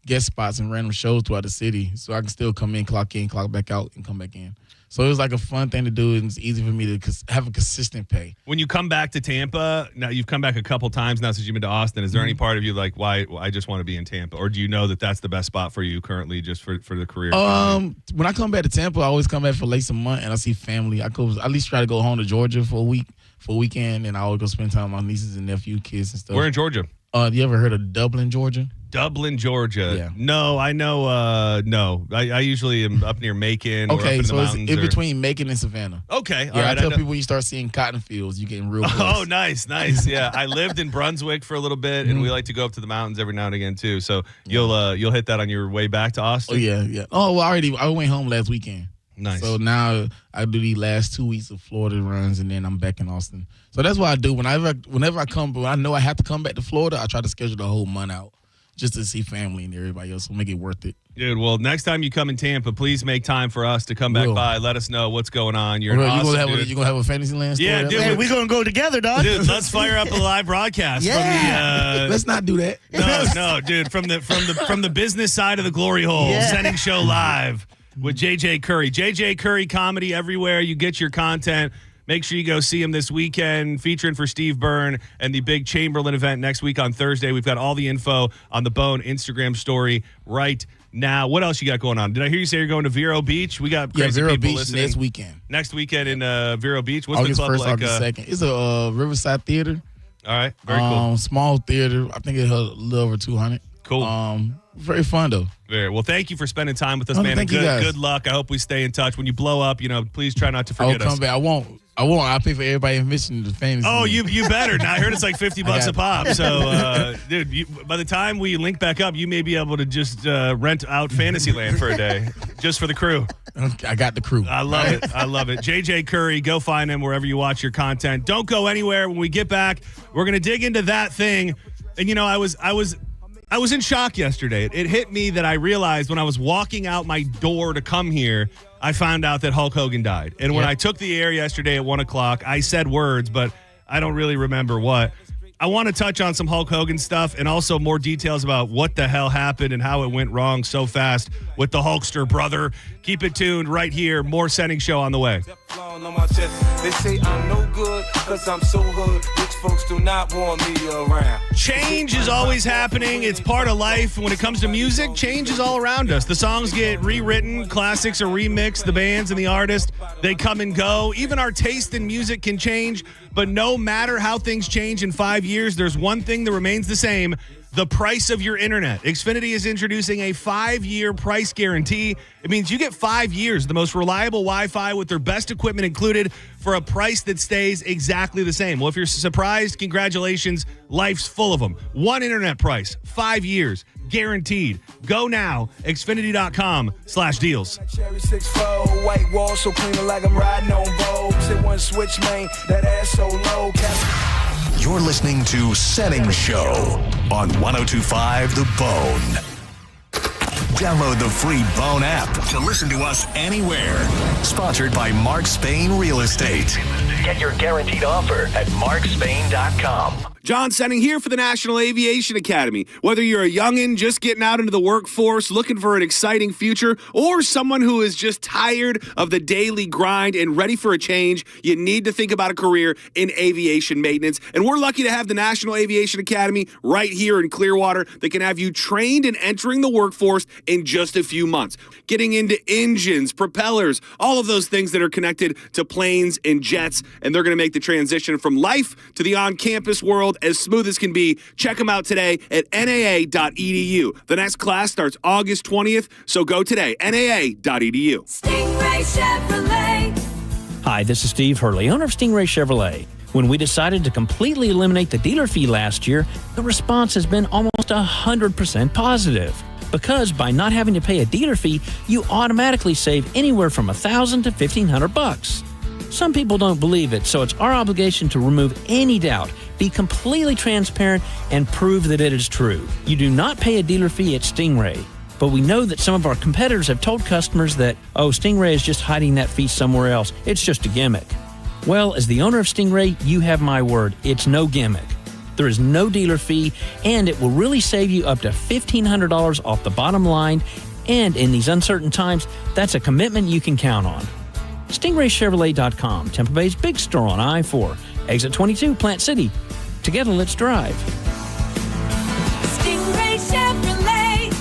guest spots and random shows throughout the city. So I can still come in, clock back out, and come back in. So it was like a fun thing to do, and it's easy for me to have a consistent pay. When you come back to Tampa, now you've come back a couple times now since you've been to Austin. Is there any part of you like, why I just want to be in Tampa? Or do you know that that's the best spot for you currently just for the career? When I come back to Tampa, I always come back for at least a month, and I see family. I go at least try to go home to Georgia for a weekend, and I always go spend time with my nieces and nephew, kids and stuff. We're in Georgia. You ever heard of Dublin, Georgia? Dublin, Georgia. Yeah. No, I know. No, I usually am up near Macon. or up in so the it's mountains in between Macon and Savannah. Okay, Yeah, all right. I tell people when you start seeing cotton fields, you getting real close. Oh, nice. Yeah, I lived in Brunswick for a little bit, and we like to go up to the mountains every now and again too. So you'll hit that on your way back to Austin. Oh yeah. Oh well, I went home last weekend. Nice. So now I do the last 2 weeks of Florida runs, and then I'm back in Austin. So that's what I do whenever I come. But when I know I have to come back to Florida, I try to schedule the whole month out. just to see family and everybody else. So make it worth it. Dude, well, next time you come in Tampa, please make time for us to come back by. Let us know what's going on. You're awesome, you gonna have a Fantasyland story? Yeah, dude. Hey, we're going to go together, dog. Dude, let's fire up a live broadcast. Yeah. From the, Let's not do that. No, dude. From the business side of the glory hole, Senning Show live with JJ Curry. JJ Curry comedy everywhere you get your content. Make sure you go see him this weekend, featuring for Steve Byrne and the big Chamberlain event next week on Thursday. We've got all the info on the Bone Instagram story right now. What else you got going on? Did I hear you say you're going to Vero Beach? We got crazy Vero people Beach listening. Next weekend in Vero Beach. What's August the club 1st, like? August 2nd. It's a Riverside Theater. All right, very cool. Small theater. I think it's a little over 200. Cool. Very fun though. Very well. Thank you for spending time with us, man. Thank you guys. Good luck. I hope we stay in touch. When you blow up, please try not to forget I'll us. come back. I won't. I'll pay for everybody admission to Fantasy. Oh, you better. Now, I heard it's like $50 a pop. So, dude, by the time we link back up, you may be able to just rent out Fantasyland for a day, just for the crew. I got the crew. I love it. I love it. JJ Curry, go find him wherever you watch your content. Don't go anywhere. When we get back, we're gonna dig into that thing. And I was in shock yesterday. It hit me that I realized when I was walking out my door to come here, I found out that Hulk Hogan died. And when I took the air yesterday at 1 o'clock, I said words, but I don't really remember what. I want to touch on some Hulk Hogan stuff and also more details about what the hell happened and how it went wrong so fast with the Hulkster brother. Keep it tuned right here. More Senning Show on the way. They say I'm no good because I'm so hood. Rich folks do not want me around. Change is always happening. It's part of life. When it comes to music, change is all around us. The songs get rewritten, classics are remixed, the bands and the artists, they come and go. Even our taste in music can change, but no matter how things change in 5 years, there's one thing that remains the same: the price of your internet. Xfinity is introducing a 5-year price guarantee. It means you get 5 years, the most reliable Wi-Fi with their best equipment included for a price that stays exactly the same. Well, if you're surprised, congratulations. Life's full of them. One internet price, 5 years, guaranteed. Go now, Xfinity.com/deals. Cherry 6-4, white wall so clean like I'm riding on Vogue. Sit one switch, man, that ass so low. You're listening to Senning Show on 102.5 The Bone. Download the free Bone app to listen to us anywhere. Sponsored by Mark Spain Real Estate. Get your guaranteed offer at markspain.com. John Senning here for the National Aviation Academy. Whether you're a youngin' just getting out into the workforce, looking for an exciting future, or someone who is just tired of the daily grind and ready for a change, you need to think about a career in aviation maintenance. And we're lucky to have the National Aviation Academy right here in Clearwater that can have you trained and entering the workforce in just a few months. Getting into engines, propellers, all of those things that are connected to planes and jets, and they're going to make the transition from life to the on-campus world as smooth as can be. Check them out today at naa.edu. The next class starts August 20th, so go today, naa.edu. Stingray Chevrolet. Hi, this is Steve Hurley, owner of Stingray Chevrolet. When we decided to completely eliminate the dealer fee last year, the response has been almost 100% positive. Because by not having to pay a dealer fee, you automatically save anywhere from $1,000 to $1,500. Some people don't believe it, so it's our obligation to remove any doubt, be completely transparent, and prove that it is true. You do not pay a dealer fee at Stingray. But we know that some of our competitors have told customers that, Stingray is just hiding that fee somewhere else. It's just a gimmick. Well, as the owner of Stingray, you have my word. It's no gimmick. There is no dealer fee, and it will really save you up to $1,500 off the bottom line. And in these uncertain times, that's a commitment you can count on. StingrayChevrolet.com, Tampa Bay's big store on I-4, exit 22, Plant City. Together, let's drive. Stingray Chevrolet.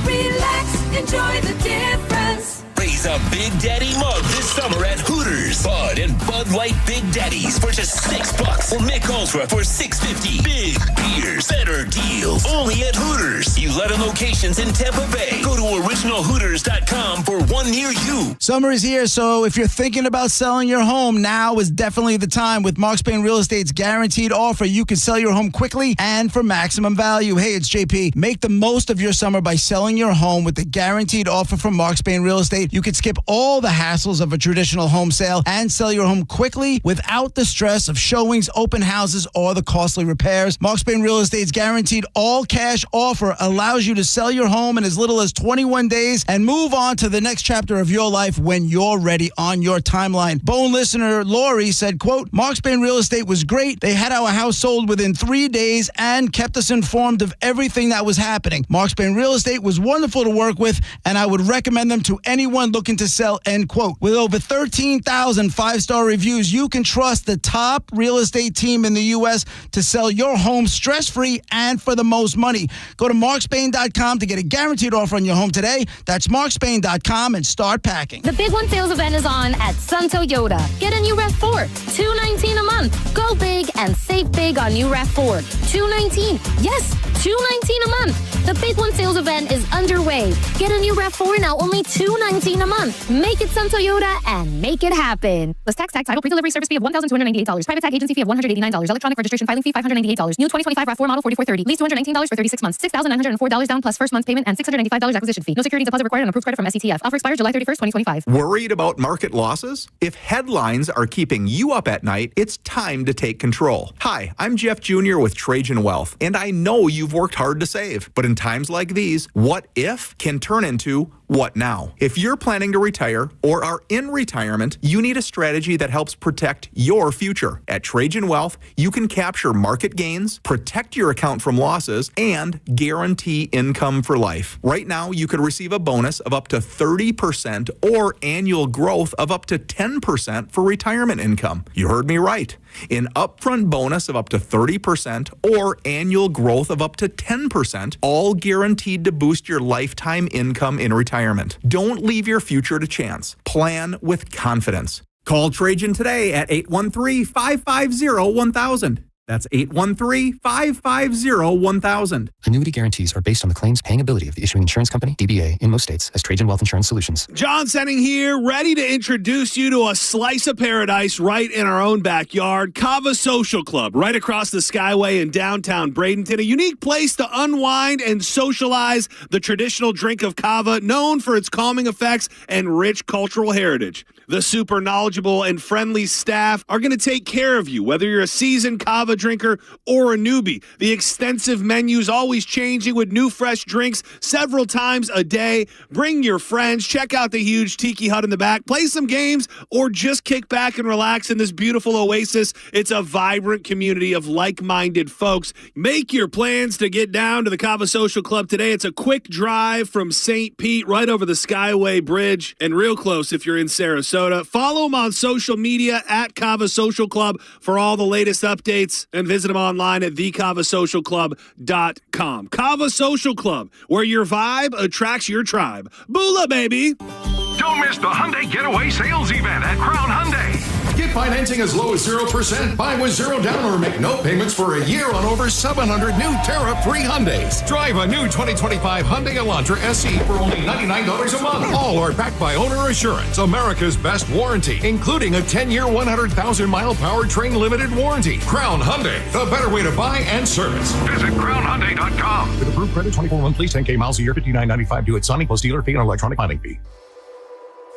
Relax, enjoy the difference. Raise a Big Daddy mug this summer at Hooters. Bud and Bud Light Big Daddies for just $6, or Mick Ultra for $6.50. Big beers, better deals, only at Hooters. 11 locations in Tampa Bay. Go to originalhooters.com for one near you. Summer is here, so if you're thinking about selling your home, now is definitely the time. With Mark Spain Real Estate's guaranteed offer, you can sell your home quickly and for maximum value. Hey, it's JP. Make the most of your summer by selling your home with the guaranteed offer from Mark Spain Real Estate. You can skip all the hassles of a traditional home sale and sell your home quickly quickly without the stress of showings, open houses, or the costly repairs. Mark Spain Real Estate's guaranteed all-cash offer allows you to sell your home in as little as 21 days and move on to the next chapter of your life when you're ready on your timeline. Bone listener Lori said, quote, Mark Spain Real Estate was great. They had our house sold within 3 days and kept us informed of everything that was happening. Mark Spain Real Estate was wonderful to work with, and I would recommend them to anyone looking to sell, end quote. With over 13,000 five-star reviews, you can trust the top real estate team in the U.S. to sell your home stress-free and for the most money. Go to markspain.com to get a guaranteed offer on your home today. That's markspain.com and start packing. The Big One sales event is on at Sun Toyota. Get a new RAV4, $219 a month. Go big and save big on new RAV4, $219. Yes, $219 a month. The Big One sales event is underway. Get a new RAV4 now, only $219 a month. Make it Sun Toyota and make it happen. List tax, title, pre-delivery service fee of $1,298. Private tag agency fee of $189. Electronic registration filing fee $598. New 2025 RAV4 model $4,430. Lease $219 for 36 months. $6,904 down plus first month payment and $695 acquisition fee. No security deposit required and approved credit from SETF. Offer expires July 31st, 2025. Worried about market losses? If headlines are keeping you up at night, it's time to take control. Hi, I'm Jeff Jr. with Trajan Wealth, and I know you've worked hard to save. But in times like these, what if can turn into what now? If you're planning to retire or are in retirement, you need a strategy that helps protect your future. At Trajan Wealth, you can capture market gains, protect your account from losses, and guarantee income for life. Right now, you could receive a bonus of up to 30% or annual growth of up to 10% for retirement income. You heard me right. An upfront bonus of up to 30% or annual growth of up to 10%, all guaranteed to boost your lifetime income in retirement. Don't leave your future to chance. Plan with confidence. Call Trajan today at 813-550-1000. That's 813-550-1000. Annuity guarantees are based on the claims paying ability of the issuing insurance company, DBA, in most states as Trajan Wealth Insurance Solutions. John Senning here, ready to introduce you to a slice of paradise right in our own backyard. Kava Social Club, right across the Skyway in downtown Bradenton. A unique place to unwind and socialize the traditional drink of kava, known for its calming effects and rich cultural heritage. The super knowledgeable and friendly staff are going to take care of you, whether you're a seasoned kava drinker or a newbie. The extensive menu's always changing with new fresh drinks several times a day. Bring your friends, check out the huge tiki hut in the back, play some games, or just kick back and relax in this beautiful oasis. It's a vibrant community of like-minded folks. Make your plans to get down to the Kava Social Club today. It's a quick drive from St. Pete right over the Skyway Bridge and real close if you're in Sarasota. Follow them on social media at Kava Social Club for all the latest updates and visit them online at thekavasocialclub.com. Kava Social Club, where your vibe attracts your tribe. Boola, baby! Don't miss the Hyundai Getaway Sales Event at Crown Hyundai. Get financing as low as 0%, buy with zero down, or make no payments for a year on over 700 new tariff-free Hyundais. Drive a new 2025 Hyundai Elantra SE for only $99 a month. All are backed by Owner Assurance, America's best warranty, including a 10-year, 100,000-mile powertrain limited warranty. Crown Hyundai, the better way to buy and service. Visit crownhyundai.com. With approved credit, 24-month lease, 10K miles a year, $59.95 due at signing, plus dealer fee and electronic filing fee.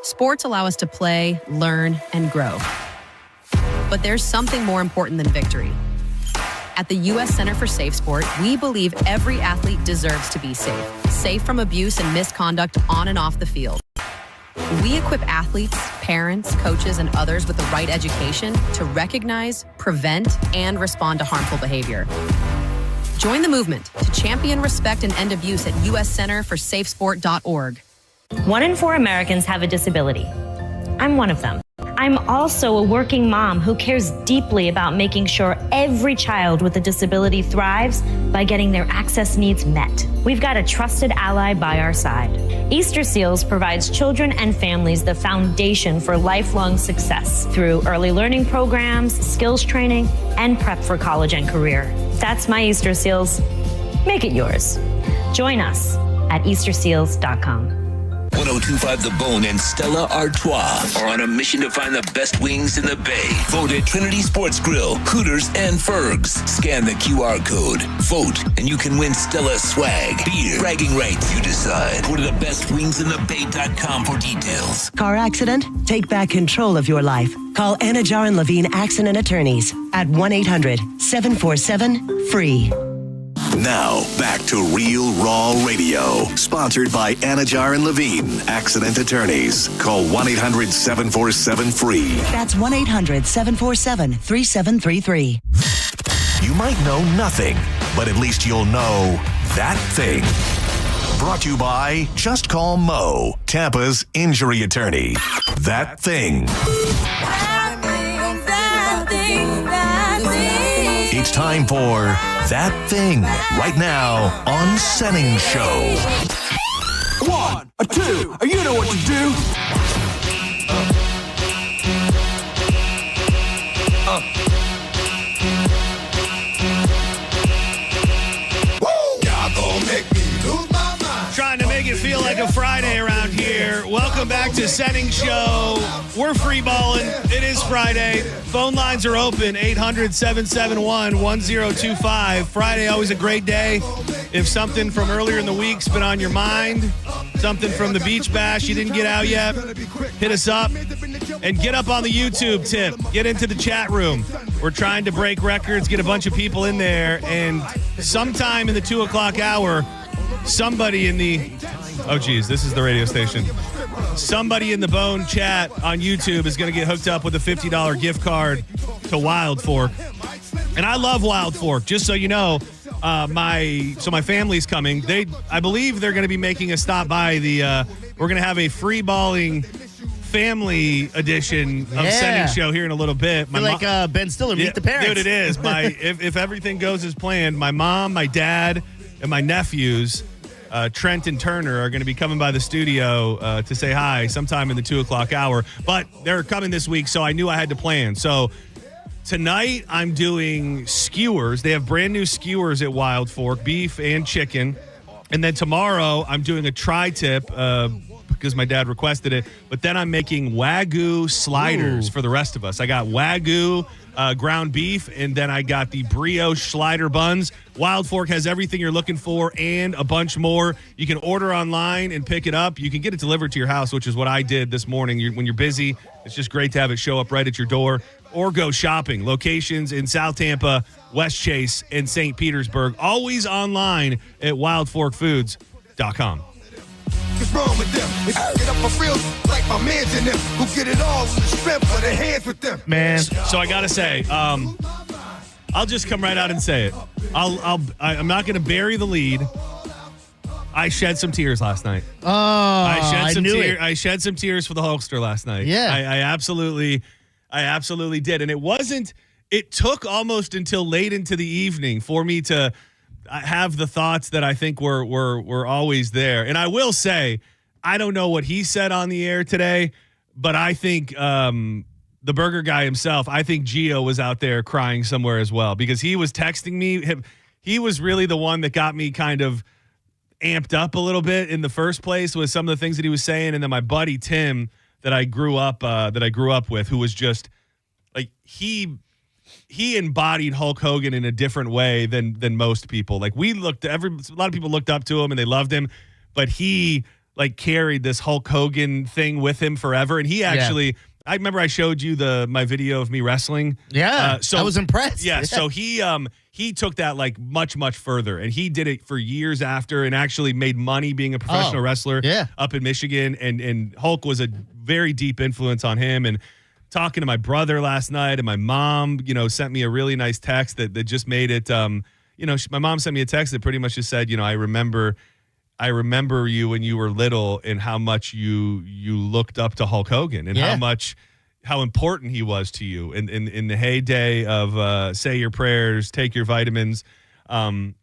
Sports allow us to play, learn, and grow. But there's something more important than victory. At the U.S. Center for Safe Sport, we believe every athlete deserves to be safe. Safe from abuse and misconduct on and off the field. We equip athletes, parents, coaches, and others with the right education to recognize, prevent, and respond to harmful behavior. Join the movement to champion respect and end abuse at uscenterforsafesport.org. 1 in 4 Americans have a disability. I'm one of them. I'm also a working mom who cares deeply about making sure every child with a disability thrives by getting their access needs met. We've got a trusted ally by our side. Easter Seals provides children and families the foundation for lifelong success through early learning programs, skills training, and prep for college and career. That's my Easter Seals. Make it yours. Join us at easterseals.com. 1025 The Bone and Stella Artois are on a mission to find the best wings in the Bay. Vote at Trinity Sports Grill, Hooters, and Fergs. Scan the QR code. Vote, and you can win Stella swag, beer, bragging rights. You decide. Go to thebestwingsinthebay.com for details. Car accident? Take back control of your life. Call Anajar and Levine Accident Attorneys at 1-800-747-FREE. Now, back to Real Raw Radio. Sponsored by Anajar and Levine, Accident Attorneys. Call 1-800-747-FREE. That's 1-800-747-3733. You might know nothing, but at least you'll know that thing. Brought to you by Just Call Mo, Tampa's injury attorney. That thing. It's time for That Thing right now on Senning Show. 1, 2, you know what to do. Trying to make it feel like a Friday around here. Welcome back to Senning Show. We're free balling. It is Friday. Phone lines are open. 800-771-1025. Friday, always a great day. If something from earlier in the week's been on your mind, something from the beach bash you didn't get out yet, hit us up and get up on the YouTube tip. Get into the chat room. We're trying to break records, get a bunch of people in there, and sometime in the 2 o'clock hour, somebody in the, oh geez, this is the radio station. Somebody in the Bone chat on YouTube is going to get hooked up with a $50 gift card to Wild Fork. And I love Wild Fork, just so you know. My family's coming. I believe they're going to be making a stop by the, we're going to have a free balling family edition of Senning Show here in a little bit. Ben Stiller, Meet the Parents. Dude, it is. If everything goes as planned, my mom, my dad, and my nephews, Trent and Turner, are going to be coming by the studio to say hi sometime in the 2 o'clock hour. But they're coming this week, so I knew I had to plan. So tonight I'm doing skewers. They have brand new skewers at Wild Fork, beef and chicken. And then tomorrow I'm doing a tri-tip because my dad requested it. But then I'm making Wagyu sliders for the rest of us. I got Wagyu ground beef, and then I got the brioche slider buns. Wild Fork has everything you're looking for and a bunch more. You can order online and pick it up. You can get it delivered to your house, which is what I did this morning. When you're busy, it's just great to have it show up right at your door. Or go shopping. Locations in South Tampa, West Chase, and St. Petersburg. Always online at wildforkfoods.com. What's wrong with them? If you get up for real, like my mans in them, who get it all in the strength of their hands with them. Man, so I gotta say, I'll just come right out and say it. I'm not gonna bury the lead. I shed some tears last night. Oh, I knew it. I shed some tears for the Hulkster last night. Yeah, I absolutely did, and it took almost until late into the evening for me to have the thoughts that I think were always there. And I will say, I don't know what he said on the air today, but I think the burger guy himself, I think Gio was out there crying somewhere as well, because he was texting me. He was really the one that got me kind of amped up a little bit in the first place with some of the things that he was saying. And then my buddy Tim that I grew up with, who was just like, he embodied Hulk Hogan in a different way than most people. Like, a lot of people looked up to him and they loved him, but he like carried this Hulk Hogan thing with him forever. And he actually, I remember I showed you my video of me wrestling. Yeah. So I was impressed. Yeah. So he took that like much, much further, and he did it for years after, and actually made money being a professional wrestler up in Michigan. And Hulk was a very deep influence on him. And talking to my brother last night, and my mom, sent me a really nice text that just made it, my mom sent me a text that pretty much just said, I remember you when you were little, and how much you looked up to Hulk Hogan, and how important he was to you in the heyday of say your prayers, take your vitamins. And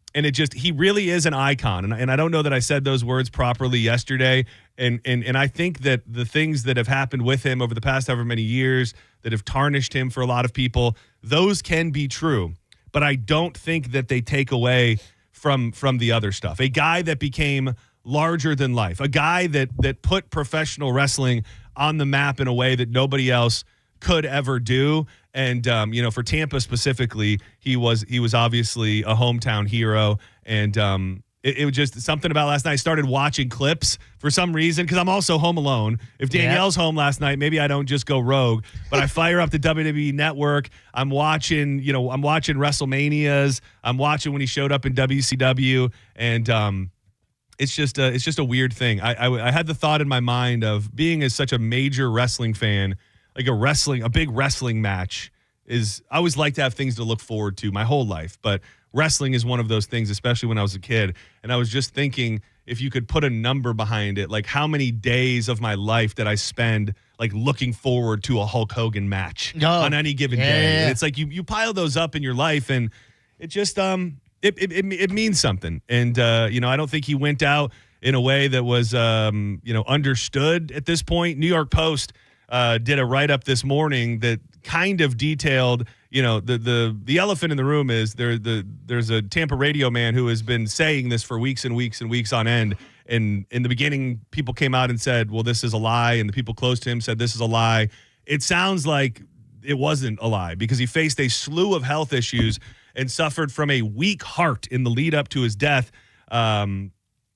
he really is an icon. And I don't know that I said those words properly yesterday. And I think that the things that have happened with him over the past however many years that have tarnished him for a lot of people, those can be true. But I don't think that they take away from the other stuff. A guy that became larger than life, a guy that put professional wrestling on the map in a way that nobody else could ever do. And for Tampa specifically, he was obviously a hometown hero. And it was just something about last night. I started watching clips for some reason because I'm also home alone. If Danielle's home last night, maybe I don't just go rogue, but I fire up the WWE Network. I'm watching WrestleManias. I'm watching when he showed up in WCW, and it's just a weird thing. I had the thought in my mind of being as such a major wrestling fan, like a big wrestling match is. I always like to have things to look forward to my whole life, but wrestling is one of those things, especially when I was a kid. And I was just thinking, if you could put a number behind it, like how many days of my life did I spend like looking forward to a Hulk Hogan match on any given day? Yeah. And it's like you pile those up in your life, and it just it means something. And I don't think he went out in a way that was understood at this point. New York Post did a write-up this morning that kind of detailed, the elephant in the room is there's a Tampa radio man who has been saying this for weeks and weeks and weeks on end. And in the beginning, people came out and said, well, this is a lie. And the people close to him said, this is a lie. It sounds like it wasn't a lie because he faced a slew of health issues and suffered from a weak heart in the lead up to his death.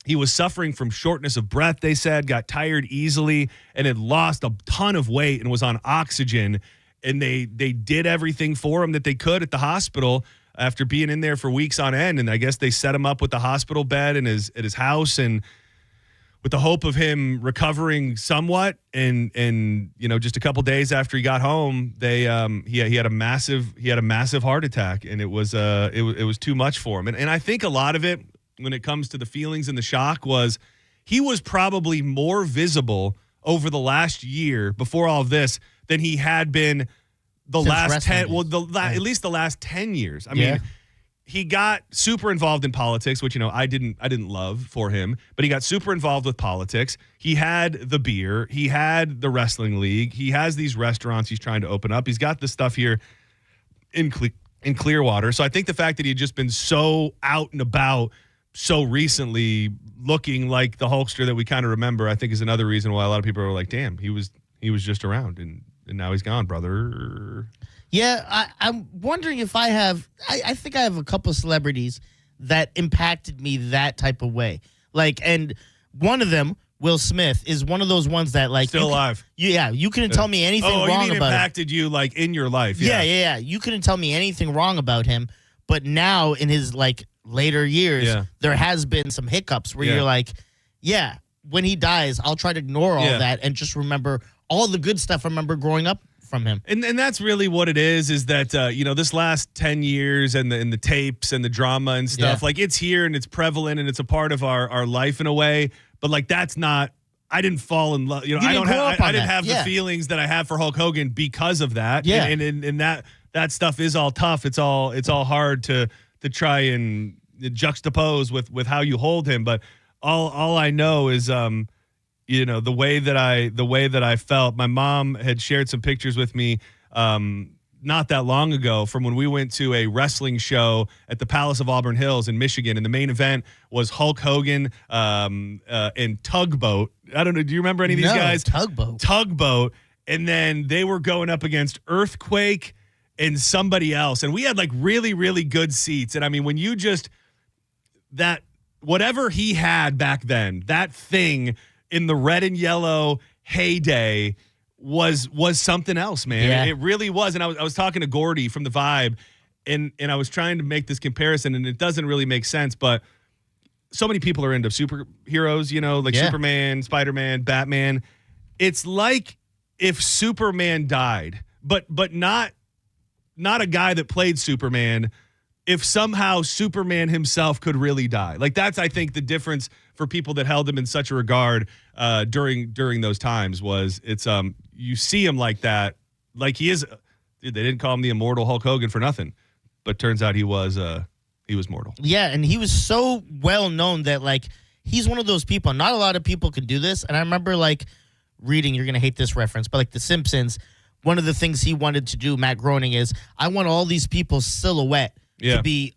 He was suffering from shortness of breath, they said, got tired easily, and had lost a ton of weight and was on oxygen. And they did everything for him that they could at the hospital after being in there for weeks on end. And I guess they set him up with the hospital bed at his house, and with the hope of him recovering somewhat. And just a couple days after he got home, he had a massive heart attack, and it was too much for him. And I think a lot of it, when it comes to the feelings and the shock, was he was probably more visible over the last year before all of this than he had been the last 10, at least the last 10 years. I mean, he got super involved in politics, which, I didn't love for him, but he got super involved with politics. He had the beer, he had the wrestling league, he has these restaurants he's trying to open up. He's got the stuff here in Clearwater. So I think the fact that he had just been so out and about so recently, looking like the Hulkster that we kind of remember, I think is another reason why a lot of people are like, damn, he was just around, and now he's gone, brother. Yeah, I'm wondering if I think I have a couple of celebrities that impacted me that type of way. Like, and one of them, Will Smith, is one of those ones that, like, still alive. You couldn't tell me anything wrong you mean about impacted you, like, in your life. Yeah. You couldn't tell me anything wrong about him, but now in his, like, later years, there has been some hiccups where you're like, when he dies, I'll try to ignore all that and just remember all the good stuff I remember growing up from him. And that's really what it is that, this last 10 years and the tapes and the drama and stuff, like, it's here and it's prevalent and it's a part of our life in a way. But, like, that's not, I didn't fall in love. I didn't have the feelings that I have for Hulk Hogan because of that. Yeah. And that stuff is all tough. It's all hard to try and juxtapose with how you hold him. But all I know is, the way that I felt. My mom had shared some pictures with me not that long ago from when we went to a wrestling show at the Palace of Auburn Hills in Michigan, and the main event was Hulk Hogan and Tugboat. I don't know. Do you remember any of these guys? Tugboat. And then they were going up against Earthquake and somebody else. And we had, like, really, really good seats. And I mean, when you just that whatever he had back then, that thing in the red and yellow heyday was something else, man. Yeah. It really was. And I was talking to Gordy from The Vibe, and I was trying to make this comparison, and it doesn't really make sense, but so many people are into superheroes, like Superman, Spider-Man, Batman. It's like if Superman died, but not a guy that played Superman, if somehow Superman himself could really die. Like, that's, I think, the difference for people that held him in such a regard during those times was you see him like that, like he is. Dude, they didn't call him the immortal Hulk Hogan for nothing, but turns out he was mortal. Yeah, and he was so well known that, like, he's one of those people. Not a lot of people can do this. And I remember, like, reading, you're gonna hate this reference, but like The Simpsons, one of the things he wanted to do, Matt Groening, is I want all these people's silhouette to be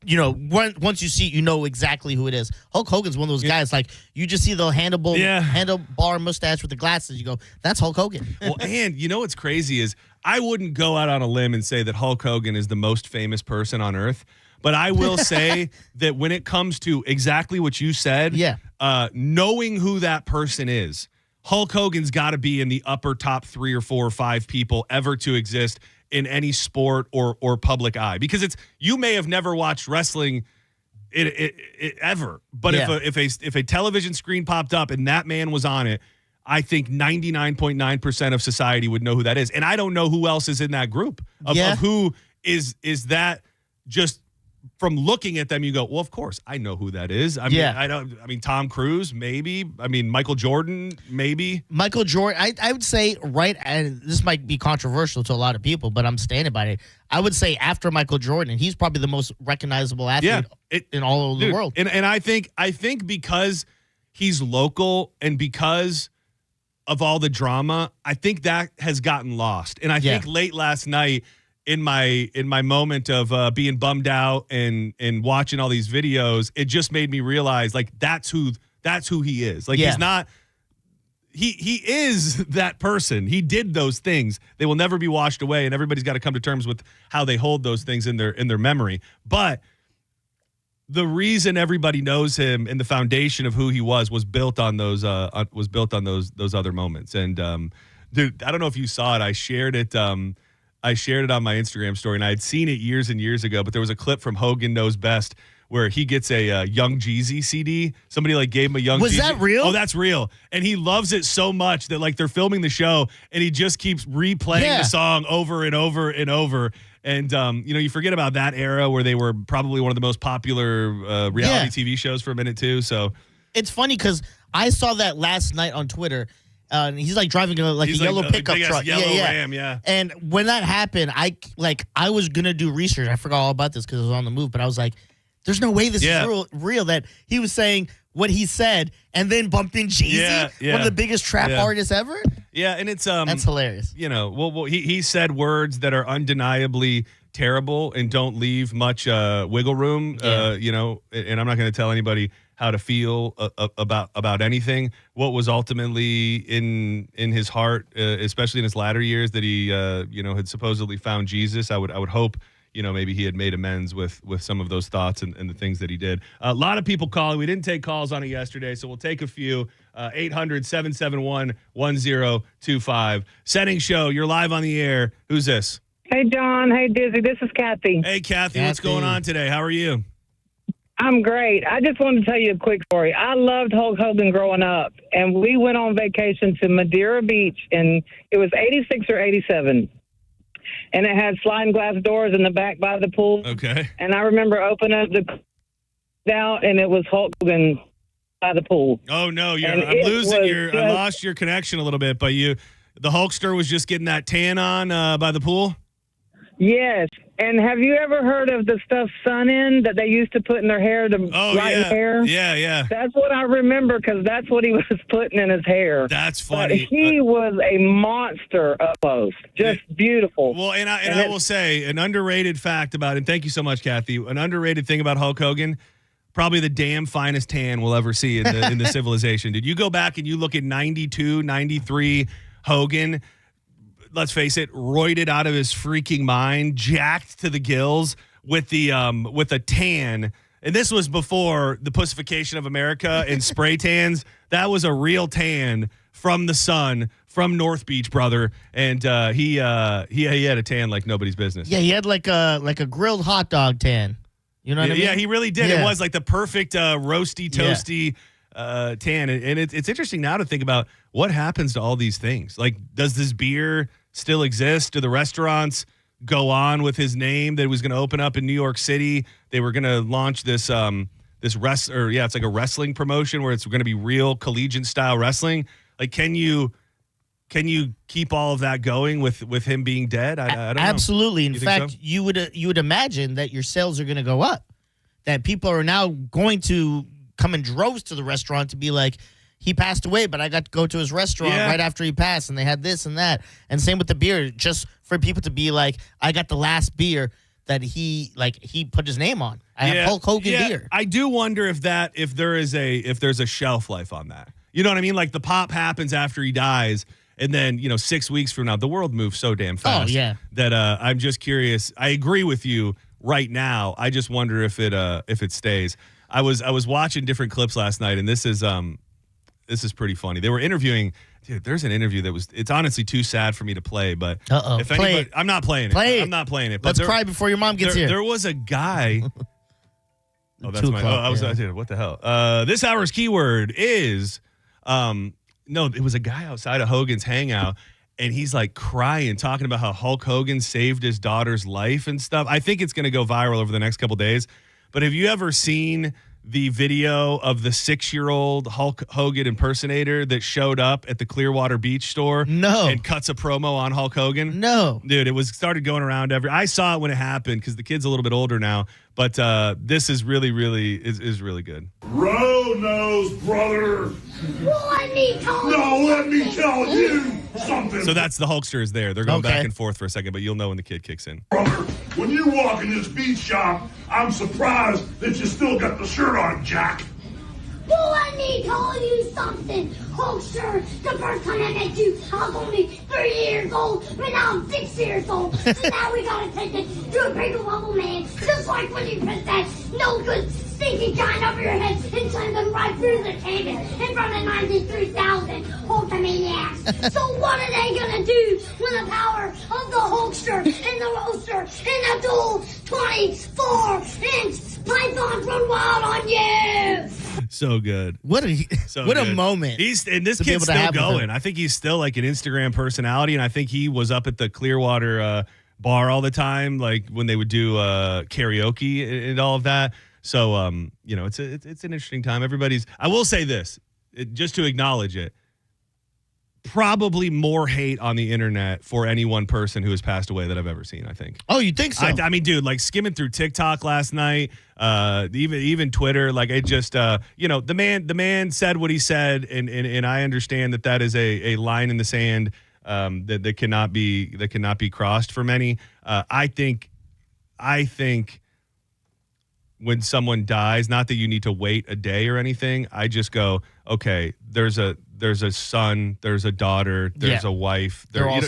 once you see it, you know exactly who it is. Hulk Hogan's one of those guys, like, you just see the handlebar mustache with the glasses. You go, that's Hulk Hogan. Well, and you know what's crazy is I wouldn't go out on a limb and say that Hulk Hogan is the most famous person on earth. But I will say that when it comes to exactly what you said, knowing who that person is, Hulk Hogan's got to be in the upper top 3 or 4 or 5 people ever to exist in any sport or public eye, because you may have never watched wrestling ever, but if a television screen popped up and that man was on it, I think 99.9% of society would know who that is. And I don't know who else is in that group of who is that. Just from looking at them, you go, well, of course I know who that is. I mean, Tom Cruise, maybe. I mean, Michael Jordan, maybe. Michael Jordan, I would say and this might be controversial to a lot of people, but I'm standing by it. I would say after Michael Jordan, he's probably the most recognizable athlete in all of the world. And I think because he's local and because of all the drama, I think that has gotten lost. And I think late last night, in my moment of being bummed out and watching all these videos, it just made me realize, like, that's who he is. Like, he's not. He is that person. He did those things. They will never be washed away, and everybody's got to come to terms with how they hold those things in their memory. But the reason everybody knows him and the foundation of who he was built on those other moments. And dude, I don't know if you saw it. I shared it. I shared it on my Instagram story, and I had seen it years and years ago, but there was a clip from Hogan Knows Best where he gets a Young Jeezy CD. Somebody gave him a Young Jeezy. Was that real? Oh, that's real. And he loves it so much that they're filming the show and he just keeps replaying the song over and over and over. And, you forget about that era where they were probably one of the most popular reality TV shows for a minute too. So it's funny because I saw that last night on Twitter. He's driving a yellow pickup truck. Yellow Ram, yeah. And when that happened, I was gonna do research. I forgot all about this because I was on the move, but I was like, "There's no way this is real." That he was saying what he said, and then bumped in Jeezy, one of the biggest trap artists ever. Yeah, and it's that's hilarious. He said words that are undeniably terrible and don't leave much wiggle room. And I'm not going to tell anybody how to feel about anything. What was ultimately in his heart, especially in his latter years, that he had supposedly found Jesus. I would hope maybe he had made amends with some of those thoughts and the things that he did. A lot of people calling. We didn't take calls on it yesterday, so we'll take a few. 800-771-1025. Senning Show, you're live on the air. Who's this? Hey, John. Hey, Dizzy. This is Kathy. Hey, Kathy. What's going on today? How are you? I'm great. I just wanted to tell you a quick story. I loved Hulk Hogan growing up, and we went on vacation to Madeira Beach, and it was 86 or 87. And it had sliding glass doors in the back by the pool. Okay. And I remember opening up the out, and it was Hulk Hogan by the pool. Oh no, I lost your connection a little bit, but the Hulkster was just getting that tan on by the pool? Yes. And have you ever heard of the stuff Sun-In that they used to put in their hair to lighten hair? Yeah. That's what I remember because that's what he was putting in his hair. That's funny. But he was a monster up close. Just beautiful. Well, and I will say an underrated fact about him. Thank you so much, Kathy. An underrated thing about Hulk Hogan, probably the damn finest tan we'll ever see in the civilization. Did you go back and you look at 92, 93 Hogan? Let's face it, roided out of his freaking mind, jacked to the gills with a tan. And this was before the pussification of America and spray tans. That was a real tan from the sun, from North Beach, brother. And he had a tan like nobody's business. Yeah, he had like a grilled hot dog tan. You know what I mean? Yeah, he really did. Yeah. It was like the perfect roasty, toasty tan. And it's interesting now to think about what happens to all these things. Like, does this beer still exist? Do the restaurants go on with his name that was going to open up in New York City? They were going to launch it's like a wrestling promotion where it's going to be real collegiate style wrestling. Like, can you keep all of that going with him being dead? I don't know. Absolutely. In fact, so? you would imagine that your sales are going to go up, that people are now going to come in droves to the restaurant to be like, he passed away, but I got to go to his restaurant right after he passed, and they had this and that. And same with the beer, just for people to be like, I got the last beer. that he put his name on. I have Hulk Hogan beer. I do wonder if there's a shelf life on that. You know what I mean? Like the pop happens after he dies, and then 6 weeks from now, the world moves so damn fast. Oh yeah. That I'm just curious. I agree with you right now. I just wonder if it stays. I was watching different clips last night, and this is pretty funny. They were interviewing. Dude, there's an interview it's honestly too sad for me to play, but if anybody, I'm not playing it. I'm not playing it. But Let's cry before your mom gets here. There was a guy. Oh, that's my. I was. What the hell? This hour's keyword is, no, it was a guy outside of Hogan's hangout, and he's like crying, talking about how Hulk Hogan saved his daughter's life and stuff. I think it's going to go viral over the next couple days. But have you ever seen the video of the 6-year-old Hulk Hogan impersonator that showed up at the Clearwater Beach store? No. And cuts a promo on Hulk Hogan? No. Dude, it started going around I saw it when it happened because the kid's a little bit older now. But this is really, really is really good. Road-nosed, brother. Well, let me tell you. No, let me tell you something. So that's the Hulkster is there. They're going back and forth for a second, but you'll know when the kid kicks in. Brother, when you walk in this beach shop, I'm surprised that you still got the shirt on, Jack. Well, let me tell you something, Hulkster. The first time I met you, I was only 3 years old, but now I'm 6 years old. So now we gotta take it to a bigger level, man. Just like when you put that no good stinking giant over your head and send them right through the canvas in front of 93,000 Hulkamaniacs. So what are they gonna do when the power of the Hulkster and the roaster and the dual 24-inch pythons run wild on you? So good. What a moment. This kid's still going. I think he's still like an Instagram personality, and I think he was up at the Clearwater bar all the time, like when they would do karaoke and all of that. So it's an interesting time. I will say this, just to acknowledge it. Probably more hate on the internet for any one person who has passed away that I've ever seen, I think. Oh, you think so? I mean, dude, like skimming through TikTok last night, even Twitter, like it just, the man said what he said, and I understand that is a line in the sand that cannot be crossed for many. I think when someone dies, not that you need to wait a day or anything, I just go, okay, there's a son, there's a daughter, there's a wife. There's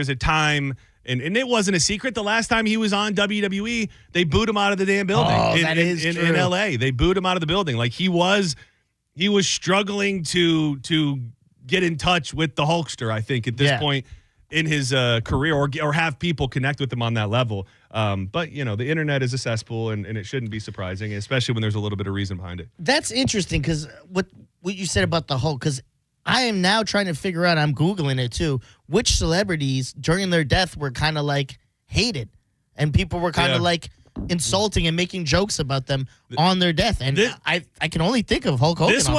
a time, and it wasn't a secret. The last time he was on WWE, they booed him out of the damn building. In LA. They booed him out of the building. Like he was struggling to get in touch with the Hulkster, I think, at this point in his career, or have people connect with him on that level. But the internet is a cesspool, and it shouldn't be surprising, especially when there's a little bit of reason behind it. That's interesting because what you said about the Hulk, because I am now trying to figure out, I'm Googling it too, which celebrities during their death were kind of like hated, and people were kind of like insulting and making jokes about them on their death. And I can only think of Hulk Hogan. This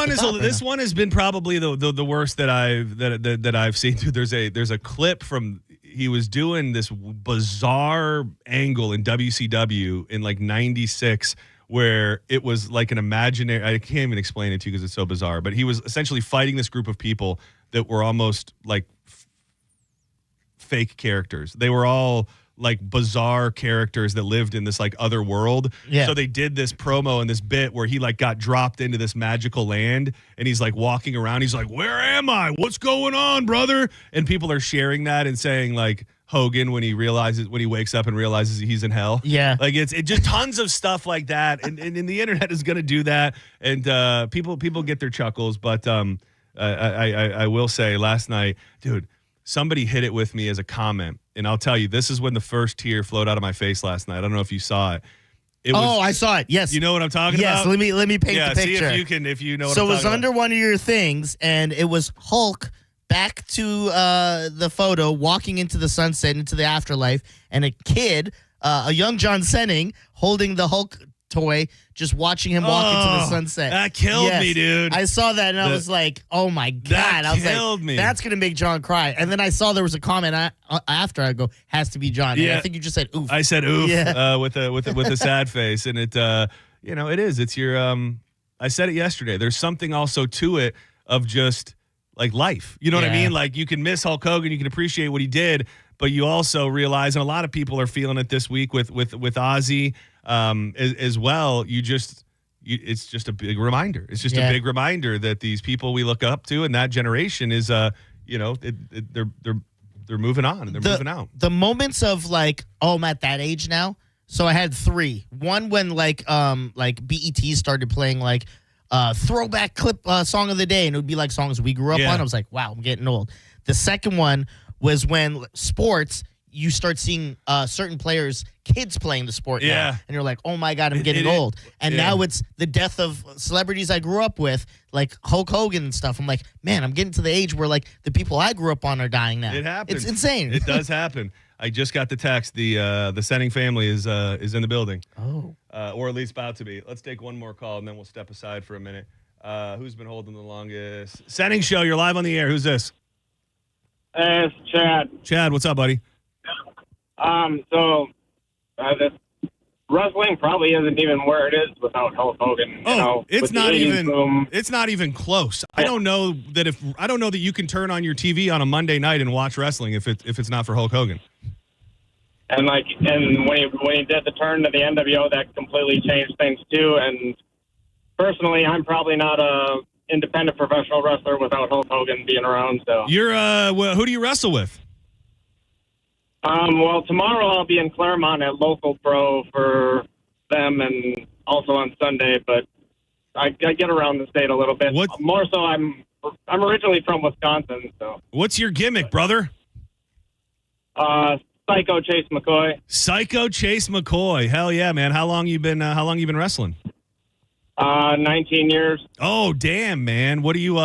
one has been probably the worst that I've seen. There's a clip from. He was doing this bizarre angle in WCW in like 96 where it was like an imaginary, I can't even explain it to you because it's so bizarre, but he was essentially fighting this group of people that were almost like fake characters. They were all like bizarre characters that lived in this like other world. Yeah. So they did this promo and this bit where he like got dropped into this magical land and he's like walking around. He's like, where am I? What's going on, brother? And people are sharing that and saying like Hogan when he wakes up and realizes he's in hell. Yeah. Like it's just tons of stuff like that. And the internet is going to do that. And people get their chuckles. But I will say last night, dude, somebody hit it with me as a comment. And I'll tell you, this is when the first tear flowed out of my face last night. I don't know if you saw it. I saw it. Yes. You know what I'm talking about? Yes, let me paint the picture. See if you know what I'm talking about. So it was under one of your things, and it was Hulk back to the photo, walking into the sunset, into the afterlife, and a kid, a young John Senning, holding the Hulk toy, just watching him walk into the sunset. That killed me, dude. I saw that, and I was like, oh, my God. That killed me. That's going to make John cry. And then I saw there was a comment after. I go, has to be John. And I think you just said oof. I said oof with a sad face. And it, it is. It's your, I said it yesterday. There's something also to it of just like life. You know what I mean? Like you can miss Hulk Hogan, you can appreciate what he did, but you also realize, and a lot of people are feeling it this week with Ozzy as well. It's just a big reminder. It's just a big reminder that these people we look up to and that generation is, they're moving on and they're moving out. The moments of like, oh, I'm at that age now. So I had 3. One when like BET started playing like throwback clip song of the day, and it would be like songs we grew up on. I was like, wow, I'm getting old. The second one was when sports, you start seeing certain players, kids playing the sport now. And you're like, oh my God, I'm getting old. And now it's the death of celebrities I grew up with, like Hulk Hogan and stuff. I'm like, man, I'm getting to the age where like the people I grew up on are dying now. It happens. It's insane. It does happen. I just got the text. The Senning family is in the building. Oh. Or at least about to be. Let's take one more call and then we'll step aside for a minute. Who's been holding the longest? Senning Show, you're live on the air. Who's this? It's Chad. Chad, what's up, buddy? This wrestling probably isn't even where it is without Hulk Hogan. It's not even close. I don't know that you can turn on your TV on a Monday night and watch wrestling if it's not for Hulk Hogan. And when he did the turn to the NWO, that completely changed things too. And personally, I'm probably not a independent professional wrestler without Hulk Hogan being around. So you're who do you wrestle with? Well, tomorrow I'll be in Claremont at Local Pro for them, and also on Sunday. But I get around the state a little bit. More so, I'm originally from Wisconsin. So what's your gimmick, brother? Psycho Chase McCoy. Psycho Chase McCoy. Hell yeah, man! How long you been wrestling? 19 years. Oh, damn, man! What do you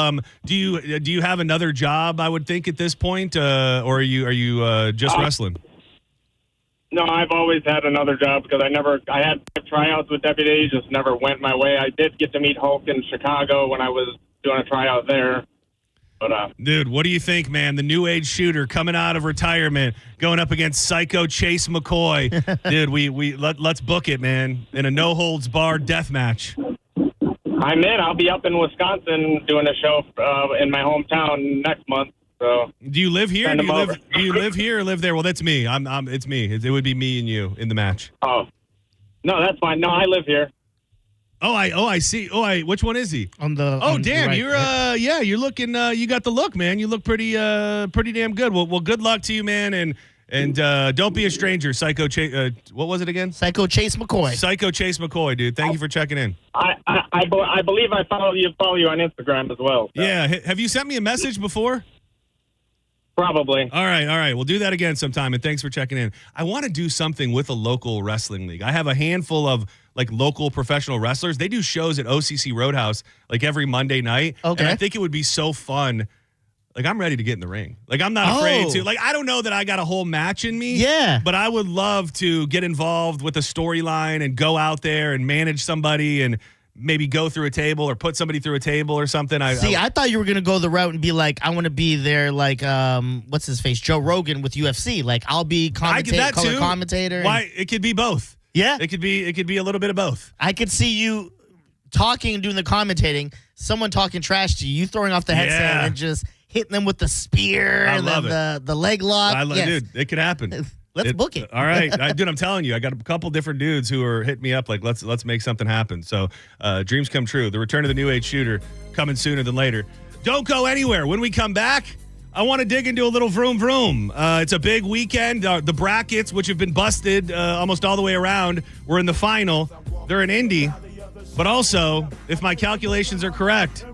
do you have another job? I would think at this point, or are you just wrestling? No, I've always had another job because I had tryouts with WWE, just never went my way. I did get to meet Hulk in Chicago when I was doing a tryout there. But dude, what do you think, man? The new age shooter coming out of retirement, going up against Psycho Chase McCoy. Dude, let's book it, man, in a no holds barred death match. I'm in. I'll be up in Wisconsin doing a show in my hometown next month. So do you live here? Do you live here or live there? Well, that's me. It's me. It would be me and you in the match. Oh, no, that's fine. No, I live here. I see. Which one is he? On damn, right, you're you're looking. You got the look, man. You look pretty damn good. Well, good luck to you, man, and don't be a stranger. Psycho Chase. What was it again? Psycho Chase McCoy. Psycho Chase McCoy, dude. Thank you for checking in. I believe I follow you on Instagram as well. So. Yeah. Have you sent me a message before? Probably. All right. We'll do that again sometime, and thanks for checking in. I want to do something with a local wrestling league. I have a handful of like local professional wrestlers. They do shows at OCC Roadhouse like every Monday night. Okay. And I think it would be so fun. Like, I'm ready to get in the ring. Like, I'm not afraid to. Like, I don't know that I got a whole match in me. Yeah. But I would love to get involved with a storyline and go out there and manage somebody and maybe go through a table or put somebody through a table or something. I thought you were going to go the route and be like, I want to be there like, what's his face? Joe Rogan with UFC. Like, I'll be color commentator. Why? It could be both. Yeah. It could be a little bit of both. I could see you talking and doing the commentating, someone talking trash to you throwing off the headset and just hitting them with the spear and then the leg lock. Dude, it could happen. Let's book it. All right. Dude, I'm telling you, I got a couple different dudes who are hitting me up like, let's make something happen. So dreams come true. The return of the new age shooter coming sooner than later. Don't go anywhere. When we come back, I want to dig into a little vroom vroom. It's a big weekend. The brackets, which have been busted almost all the way around, were in the final. They're in Indy. But also, if my calculations are correct,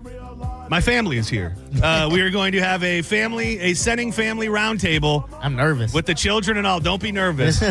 my family is here. We are going to have a Senning family roundtable. I'm nervous. With the children and all. Don't be nervous.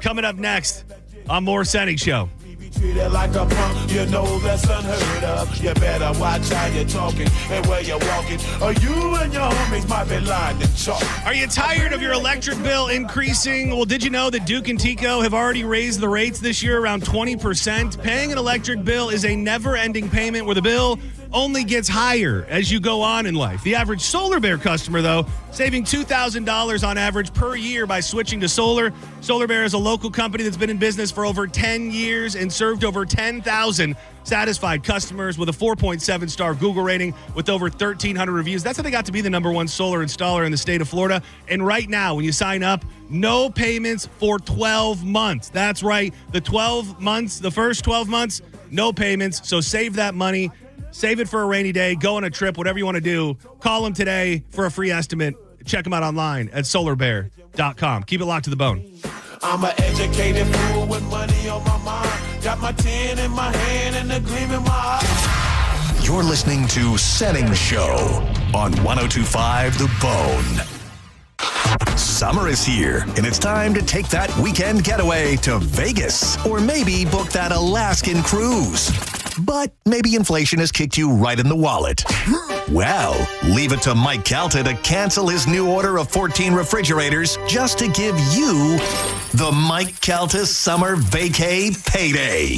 Coming up next on more Senning Show. Treated like a punk, you know that's unheard of. You better watch how you're talking and where you're walking, or you and your homies might be lying to chalk. Are you tired of your electric bill increasing? Well, did you know that Duke and Tico have already raised the rates this year around 20%? Paying an electric bill is a never-ending payment where the bill only gets higher as you go on in life. The average Solar Bear customer, though, saving $2,000 on average per year by switching to solar. Solar Bear is a local company that's been in business for over 10 years and served over 10,000 satisfied customers with a 4.7-star Google rating with over 1,300 reviews. That's how they got to be the #1 solar installer in the state of Florida. And right now, when you sign up, no payments for 12 months. That's right. The 12 months, the first 12 months, no payments. So save that money. Save it for a rainy day. Go on a trip, whatever you want to do. Call them today for a free estimate. Check them out online at solarbear.com. Keep it locked to the bone. I'm an educated fool with money on my mind. Got my 10 in my hand and a gleam in my eye. You're listening to Senning Show on 102.5 The Bone. Summer is here, and it's time to take that weekend getaway to Vegas, or maybe book that Alaskan cruise. But maybe inflation has kicked you right in the wallet. Well, leave it to Mike Calta to cancel his new order of 14 refrigerators just to give you the Mike Calta Summer Vacay Payday.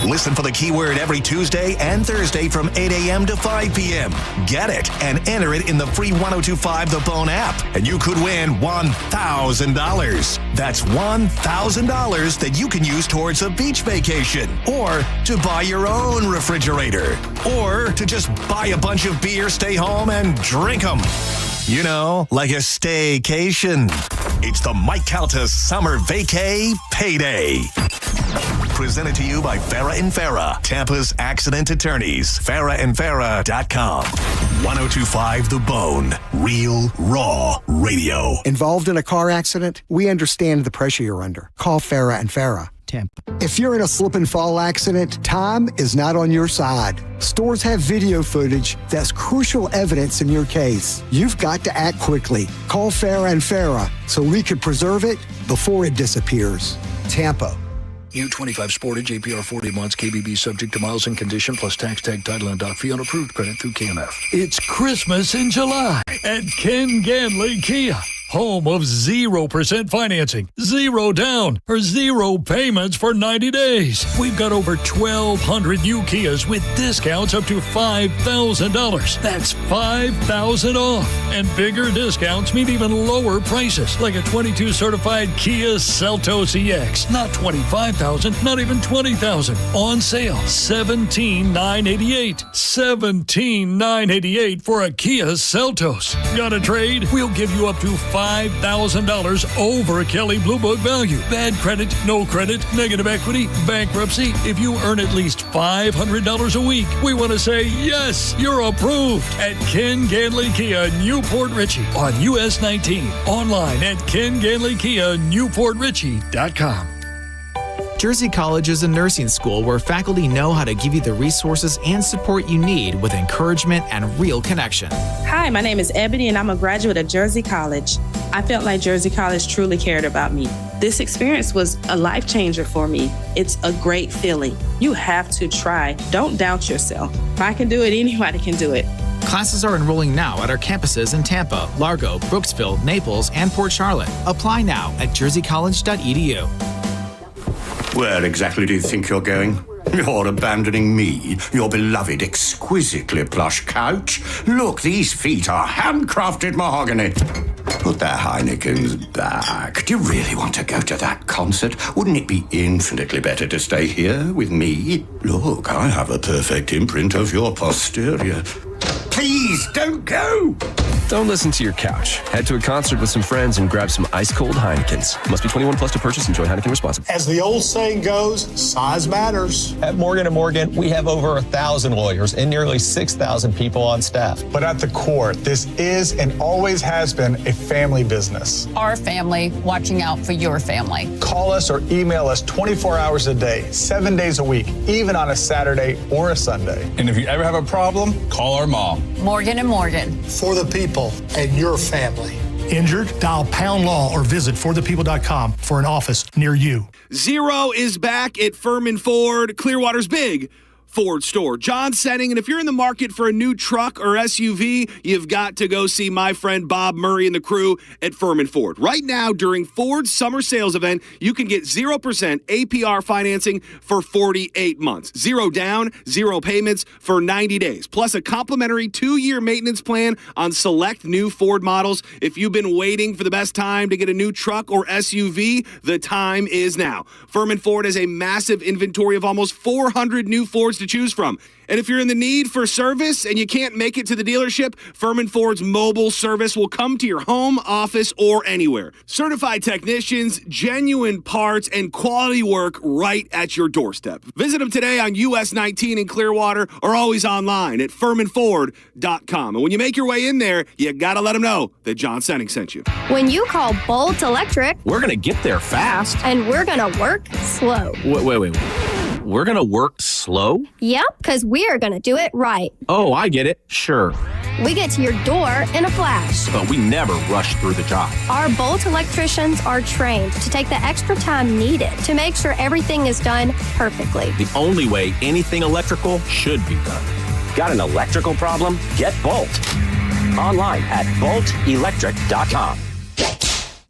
Listen for the keyword every Tuesday and Thursday from 8 a.m. to 5 p.m. Get it and enter it in the free 102.5 The Bone app, and you could win $1,000. That's $1,000 that you can use towards a beach vacation, or to buy your own refrigerator, or to just buy a bunch of beer, stay home, and drink them. You know, like a staycation. It's the Mike Calta Summer Vacay Payday. Presented to you by Farah & Farah, Tampa's accident attorneys. FarahandFarah.com. 102.5 The Bone. Real, raw radio. Involved in a car accident? We understand the pressure you're under. Call Farah & Farah. If you're in a slip and fall accident, time is not on your side. Stores have video footage that's crucial evidence in your case. You've got to act quickly. Call Farah & Farah so we can preserve it before it disappears. Tampa. U25 Sportage, APR 40 months, KBB subject to miles and condition, plus tax tag, title, and dock fee on approved credit through KMF. It's Christmas in July at Ken Ganley Kia. Home of 0% financing, 0 down, or 0 payments for 90 days. We've got over 1,200 new Kias with discounts up to $5,000. That's $5,000 off. And bigger discounts mean even lower prices, like a 22 certified Kia Seltos EX. Not $25,000, not even $20,000. On sale, $17,988. $17,988 for a Kia Seltos. Got a trade? We'll give you up to $5,000 over Kelly Blue Book value. Bad credit, no credit, negative equity, bankruptcy. If you earn at least $500 a week, we want to say, yes, you're approved at Ken Ganley Kia, Newport Richey on US 19. Online at KenGanleyKia, Jersey College is a nursing school where faculty know how to give you the resources and support you need with encouragement and real connection. Hi, my name is Ebony and I'm a graduate of Jersey College. I felt like Jersey College truly cared about me. This experience was a life changer for me. It's a great feeling. You have to try. Don't doubt yourself. If I can do it, anybody can do it. Classes are enrolling now at our campuses in Tampa, Largo, Brooksville, Naples, and Port Charlotte. Apply now at jerseycollege.edu. Where exactly do you think you're going? You're abandoning me, your beloved, exquisitely plush couch. Look, these feet are handcrafted mahogany. Put their Heinekens back. Do you really want to go to that concert? Wouldn't it be infinitely better to stay here with me? Look, I have a perfect imprint of your posterior. Please, don't go! Don't listen to your couch. Head to a concert with some friends and grab some ice-cold Heinekens. Must be 21 plus to purchase. Enjoy Heineken responsibly. As the old saying goes, size matters. At Morgan & Morgan, we have over 1,000 lawyers and nearly 6,000 people on staff. But at the core, this is and always has been a family business. Our family watching out for your family. Call us or email us 24 hours a day, 7 days a week, even on a Saturday or a Sunday. And if you ever have a problem, call our mom. Morgan & Morgan. For the people and your family. Injured? Dial Pound Law or visit forthepeople.com for an office near you. Zero is back at Furman Ford, Clearwater's big Ford store. John Senning, and if you're in the market for a new truck or SUV, you've got to go see my friend Bob Murray and the crew at Furman Ford. Right now, during Ford's summer sales event, you can get 0% APR financing for 48 months. 0 down, 0 payments for 90 days. Plus a complimentary 2-year maintenance plan on select new Ford models. If you've been waiting for the best time to get a new truck or SUV, the time is now. Furman Ford has a massive inventory of almost 400 new Fords to choose from. And if you're in the need for service and you can't make it to the dealership, Furman Ford's mobile service will come to your home, office, or anywhere. Certified technicians, genuine parts, and quality work right at your doorstep. Visit them today on US 19 in Clearwater or always online at FurmanFord.com. And when you make your way in there, you got to let them know that John Senning sent you. When you call Bolt Electric, we're going to get there fast. And we're going to work slow. Wait. We're going to work slow? Yep, because we are going to do it right. Oh, I get it. Sure. We get to your door in a flash. But we never rush through the job. Our Bolt electricians are trained to take the extra time needed to make sure everything is done perfectly. The only way anything electrical should be done. Got an electrical problem? Get Bolt. Online at boltelectric.com.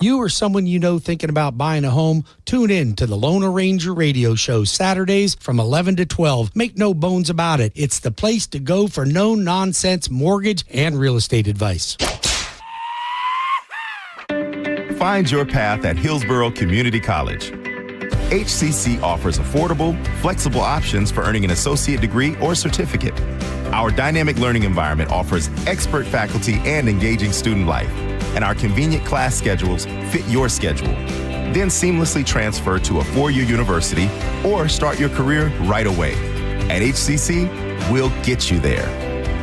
You or someone you know thinking about buying a home, tune in to the Loner Ranger radio show Saturdays from 11 to 12. Make no bones about it. It's the place to go for no-nonsense mortgage and real estate advice. Find your path at Hillsborough Community College. HCC offers affordable, flexible options for earning an associate degree or certificate. Our dynamic learning environment offers expert faculty and engaging student life. And our convenient class schedules fit your schedule. Then seamlessly transfer to a four-year university or start your career right away. At HCC, we'll get you there.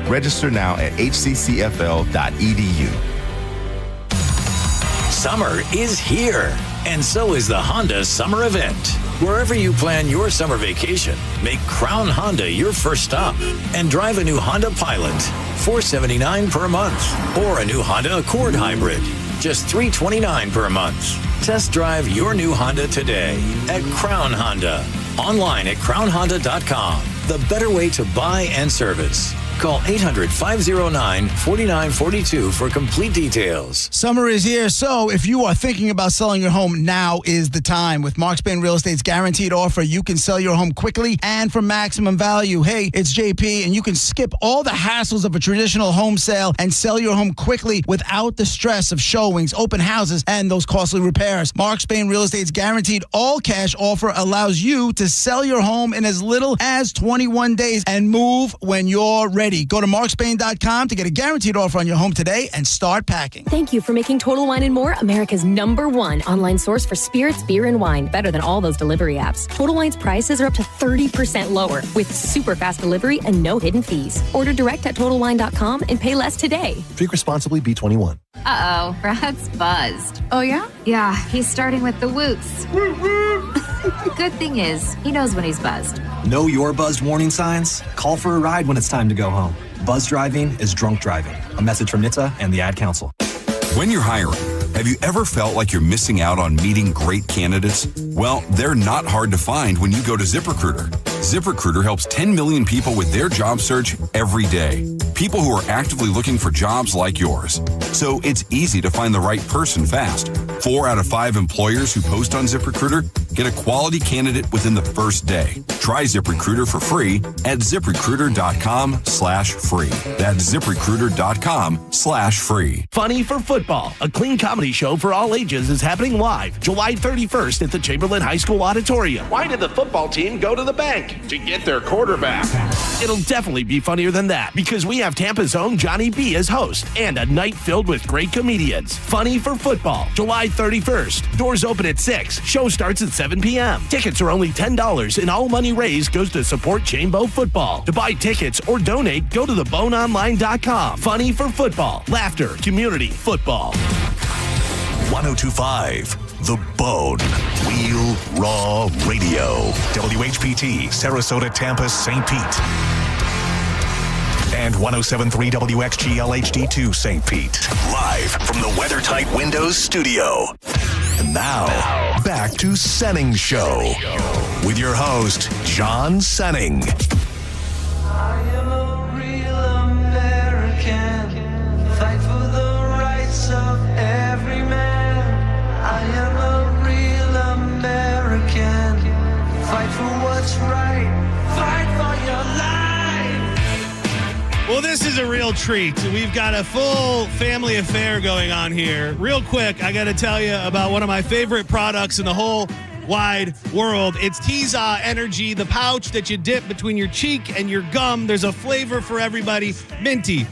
Register now at hccfl.edu. Summer is here, and so is the Honda Summer Event. Wherever you plan your summer vacation, make Crown Honda your first stop and drive a new Honda Pilot, $479 per month, or a new Honda Accord Hybrid, just $329 per month. Test drive your new Honda today at Crown Honda. Online at crownhonda.com. The better way to buy and service. Call 800-509-4942 for complete details. Summer is here, so if you are thinking about selling your home, now is the time. With Mark Spain Real Estate's guaranteed offer, you can sell your home quickly and for maximum value. Hey, it's JP, and you can skip all the hassles of a traditional home sale and sell your home quickly without the stress of showings, open houses, and those costly repairs. Mark Spain Real Estate's guaranteed all-cash offer allows you to sell your home in as little as 21 days and move when you're ready. Go to markspain.com to get a guaranteed offer on your home today and start packing. Thank you for making Total Wine & More America's #1 online source for spirits, beer, and wine. Better than all those delivery apps. Total Wine's prices are up to 30% lower with super fast delivery and no hidden fees. Order direct at TotalWine.com and pay less today. Drink responsibly, B21. Uh-oh, Brad's buzzed. Oh, yeah? Yeah, he's starting with the whoops. Good thing is, he knows when he's buzzed. Know your buzzed warning signs? Call for a ride when it's time to go home. Buzz driving is drunk driving. A message from NHTSA and the Ad Council. When you're hiring, have you ever felt like you're missing out on meeting great candidates? Well, they're not hard to find when you go to ZipRecruiter. ZipRecruiter helps 10 million people with their job search every day. People who are actively looking for jobs like yours. So it's easy to find the right person fast. 4 out of 5 employers who post on ZipRecruiter get a quality candidate within the first day. Try ZipRecruiter for free at ZipRecruiter.com/free. That's ZipRecruiter.com/free. Funny for Football, a clean comedy show for all ages, is happening live July 31st at the Chamberlain High School Auditorium. Why did the football team go to the bank? To get their quarterback. It'll definitely be funnier than that because we have Tampa's own Johnny B as host and a night filled with great comedians. Funny for Football, July 31st. Doors open at 6. Show starts at 7 p.m. Tickets are only $10 and all money raised goes to support Chambo Football. To buy tickets or donate, go to theboneonline.com. Funny for Football. Laughter, community, football. 1025 The Bone. Real Raw Radio. WHPT, Sarasota, Tampa, St. Pete. And 1073 WXGL HD2 St. Pete. Live from the WeatherTight Windows studio. And now, back to Senning Show. With your host, John Senning. I am a real American. Fight for the rights of every man. I am a real American. Fight for what's right. Fight for your life. Well, this is a real treat. We've got a full family affair going on here. Real quick, I got to tell you about one of my favorite products in the whole wide world. It's Tiza Energy, the pouch that you dip between your cheek and your gum. There's a flavor for everybody. Minty,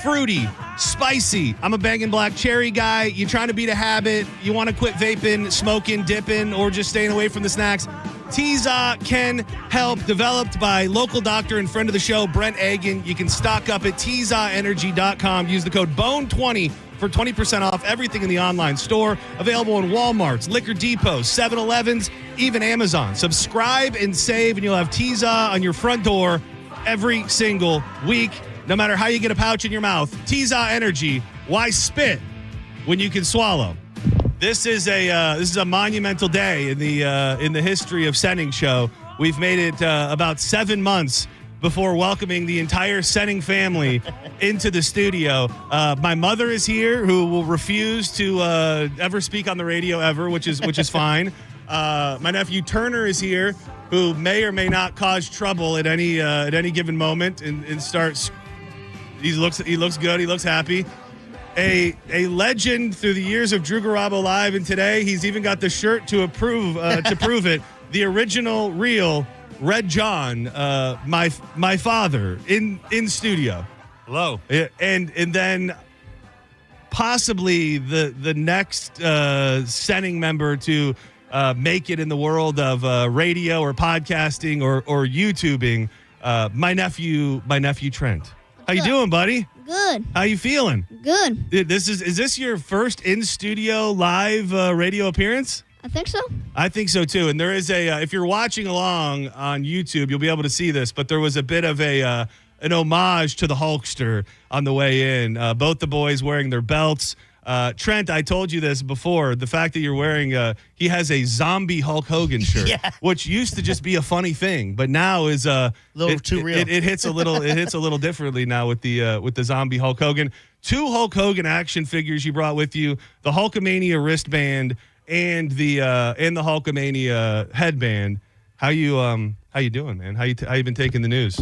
fruity, spicy. I'm a banging black cherry guy. You trying to beat a habit. You want to quit vaping, smoking, dipping, or just staying away from the snacks. Tiza can help. Developed by local doctor and friend of the show, Brent Agan. You can stock up at TizaEnergy.com. Use the code BONE20 for 20% off everything in the online store. Available in Walmarts, Liquor Depots, 7-Elevens, even Amazon. Subscribe and save, and you'll have Tiza on your front door every single week. No matter how you get a pouch in your mouth, Tiza Energy. Why spit when you can swallow? This is a monumental day in the history of Senning Show. We've made it about 7 months before welcoming the entire Senning family into the studio. My mother is here, who will refuse to ever speak on the radio ever, which is fine. My nephew Turner is here, who may or may not cause trouble at any given moment and start. He looks good. He looks happy. A legend through the years of Drew Garabo Live, and today he's even got the shirt to prove it. The original, real Red John, my father in studio. Hello. And then possibly the next Senning member to make it in the world of radio or podcasting or YouTubing. My nephew Trent. How you doing, buddy? Good. How you feeling? Good. Is this your first in studio live radio appearance? I think so. I think so too. And there is if you're watching along on YouTube, you'll be able to see this. But there was a bit of an homage to the Hulkster on the way in. Both the boys wearing their belts. Trent, I told you this before. The fact that you're wearing, he has a zombie Hulk Hogan shirt, which used to just be a funny thing, but now is a little too real. It hits a little differently now with the zombie Hulk Hogan. 2 Hulk Hogan action figures you brought with you: the Hulkamania wristband and the Hulkamania headband. How you doing, man? How you been taking the news?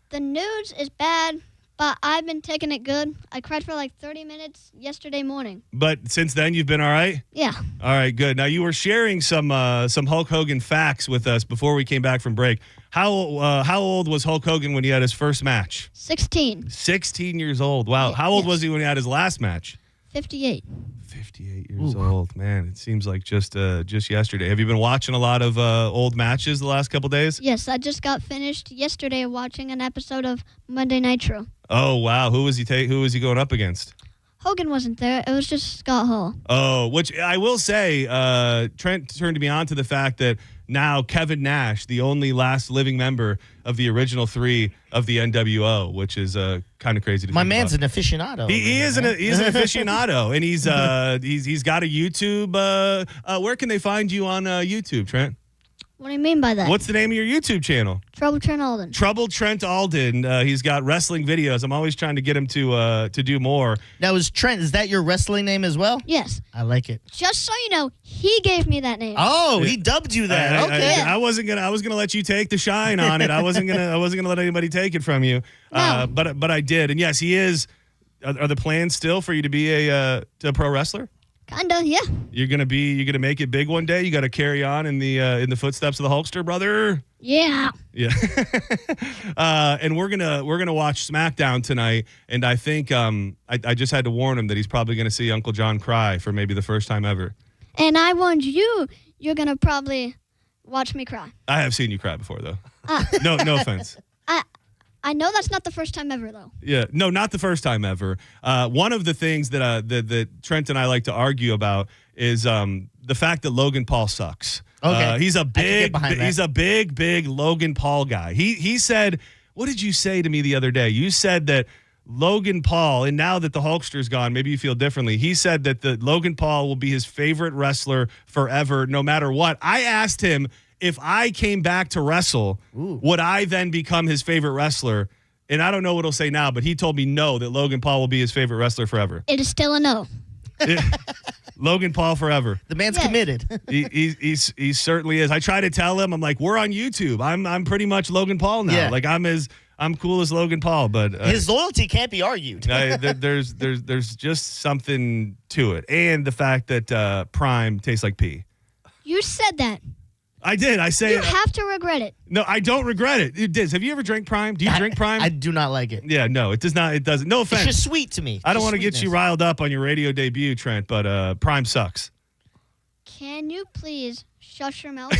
The news is bad. But I've been taking it good. I cried for like 30 minutes yesterday morning. But since then, you've been all right? Yeah. All right, good. Now, you were sharing some Hulk Hogan facts with us before we came back from break. How old was Hulk Hogan when he had his first match? 16. 16 years old. Wow. Yeah, How old was he when he had his last match? 58. 58 years old. Man, it seems like just yesterday. Have you been watching a lot of old matches the last couple days? Yes, I just got finished yesterday watching an episode of Monday Nitro. Oh, wow. Who was he going up against? Hogan wasn't there. It was just Scott Hall. Oh, which I will say, Trent turned me on to the fact that now Kevin Nash, the only last living member of the original 3 of the NWO, which is kind of crazy to My think man's about. an aficionado. He's an aficionado, and he's got a YouTube. Where can they find you on YouTube, Trent? What do you mean by that? What's the name of your YouTube channel? Trouble Trent Alden. Trouble Trent Alden. He's got wrestling videos. I'm always trying to get him to do more. Now, is that your wrestling name as well? Yes. I like it. Just so you know, he gave me that name. Oh, he dubbed you that. Okay. I was gonna let you take the shine on it. I wasn't gonna let anybody take it from you. No. But I did. And yes, he is. Are the plans still for you to be a pro wrestler? Kinda, yeah. You're gonna make it big one day. You got to carry on in the footsteps of the Hulkster, brother. Yeah. Yeah. And we're gonna watch SmackDown tonight, and I think I just had to warn him that he's probably gonna see Uncle John cry for maybe the first time ever. And I warned you, you're gonna probably watch me cry. I have seen you cry before, though. No offense. I know that's not the first time ever, though. Yeah, no, not the first time ever. One of the things that Trent and I like to argue about is the fact that Logan Paul sucks. Okay, he's a big Logan Paul guy. He said, what did you say to me the other day? You said that Logan Paul, and now that the Hulkster's gone, maybe you feel differently. He said that the Logan Paul will be his favorite wrestler forever, no matter what. I asked him, if I came back to wrestle, would I then become his favorite wrestler? And I don't know what he'll say now, but he told me no, that Logan Paul will be his favorite wrestler forever. It is still a no. Logan Paul forever. The man's committed. He certainly is. I try to tell him, I'm like, we're on YouTube. I'm pretty much Logan Paul now. Yeah. Like I'm cool as Logan Paul, but his loyalty can't be argued. There's just something to it, and the fact that Prime tastes like pee. said that. I did. I say You have to regret it. No, I don't regret it. Diz, have you ever drank Prime? Do you drink Prime? I do not like it. Yeah, no, it does not. It doesn't. No offense. It's just sweet to me. I don't want to get you riled up on your radio debut, Trent, but Prime sucks. Can you please shut your mouth?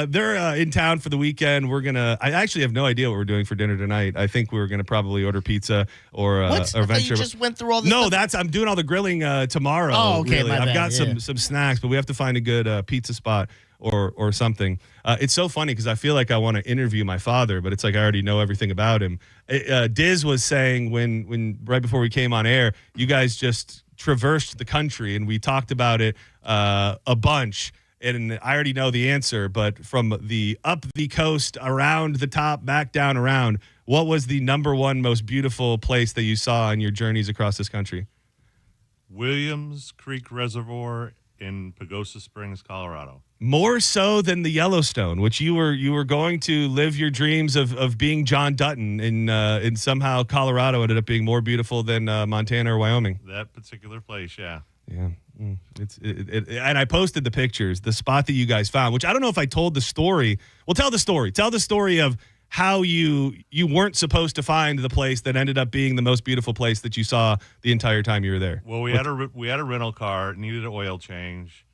They're in town for the weekend. I actually have no idea what we're doing for dinner tonight. I think we're gonna probably order pizza or What? or I thought venture. you just went through all this No, stuff? I'm doing all the grilling tomorrow. Oh, okay, really. my I've bad, got yeah. some snacks, but we have to find a good pizza spot or something. It's so funny because I feel like I want to interview my father, but it's like I already know everything about him. Diz was saying when right before we came on air, you guys just traversed the country and we talked about it a bunch. And I already know the answer, but from the up the coast, around the top, back down, around, what was the number one most beautiful place that you saw on your journeys across this country? Williams Creek Reservoir in Pagosa Springs, Colorado. More so than the Yellowstone, which you were going to live your dreams of being John Dutton, and somehow Colorado ended up being more beautiful than Montana or Wyoming. That particular place, yeah. Yeah. And I posted the pictures, the spot that you guys found, which I don't know if I told the story. Well, tell the story. Tell the story of how you weren't supposed to find the place that ended up being the most beautiful place that you saw the entire time you were there. Well, we had a rental car, needed an oil change.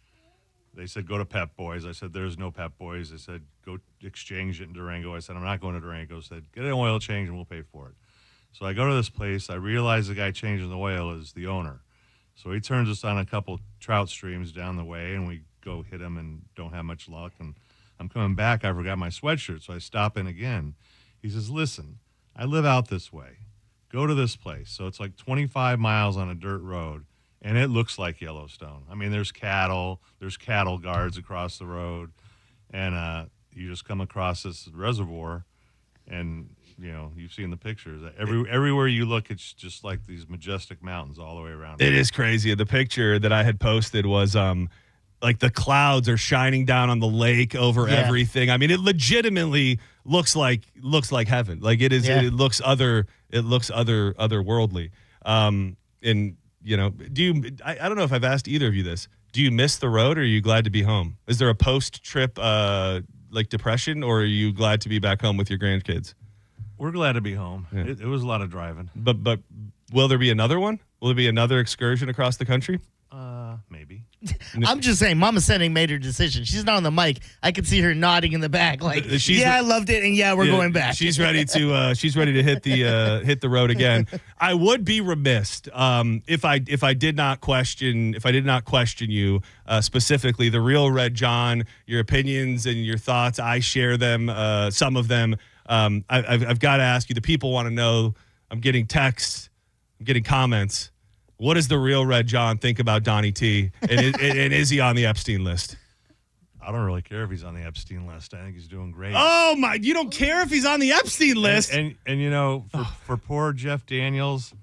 They said, go to Pep Boys. I said, there's no Pep Boys. They said, go exchange it in Durango. I said, I'm not going to Durango. They said, get an oil change and we'll pay for it. So I go to this place. I realize the guy changing the oil is the owner. So he turns us on a couple trout streams down the way, and we go hit him and don't have much luck. And I'm coming back. I forgot my sweatshirt, so I stop in again. He says, listen, I live out this way. Go to this place. So it's like 25 miles on a dirt road, and it looks like Yellowstone. I mean, there's cattle guards across the road, and you just come across this reservoir, and you've seen the pictures. Everywhere you look, it's just like these majestic mountains all the way around. It is crazy. The picture that I had posted was like the clouds are shining down on the lake over everything. I mean, it legitimately looks like heaven. Like it is. Yeah. It looks otherworldly. And do you? I don't know if I've asked either of you this. Do you miss the road, or are you glad to be home? Is there a post-trip like depression, or are you glad to be back home with your grandkids? We're glad to be home. Yeah. It was a lot of driving. But will there be another one? Will there be another excursion across the country? Maybe. I'm just saying, Mama Senning made her decision. She's not on the mic. I could see her nodding in the back, like, I loved it, and we're going back. She's ready to hit the road again. I would be remiss if I did not question you specifically, the real Red John, your opinions and your thoughts. I share them, some of them. I've got to ask you. The people want to know. I'm getting texts. I'm getting comments. What does the real Red John think about Donnie T? And is he on the Epstein list? I don't really care if he's on the Epstein list. I think he's doing great. Oh my! You don't care if he's on the Epstein list? And for poor Jeff Daniels,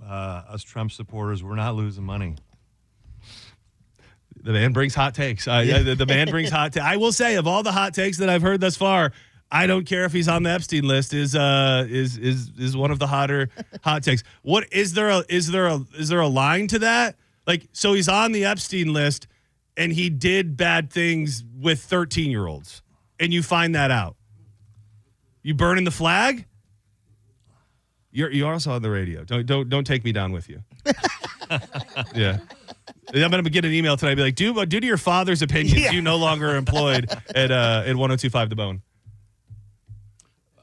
us Trump supporters, we're not losing money. The man brings hot takes. The man brings hot takes. I will say, of all the hot takes that I've heard thus far, I don't care if he's on the Epstein list. Is one of the hotter hot takes. What is there a line to that? Like, so he's on the Epstein list, and he did bad things with 13-year-olds, and you find that out. You burning the flag? You're also on the radio. Don't take me down with you. Yeah. I'm going to get an email tonight. Be like, due to your father's opinions, you no longer are employed at 1025 The Bone.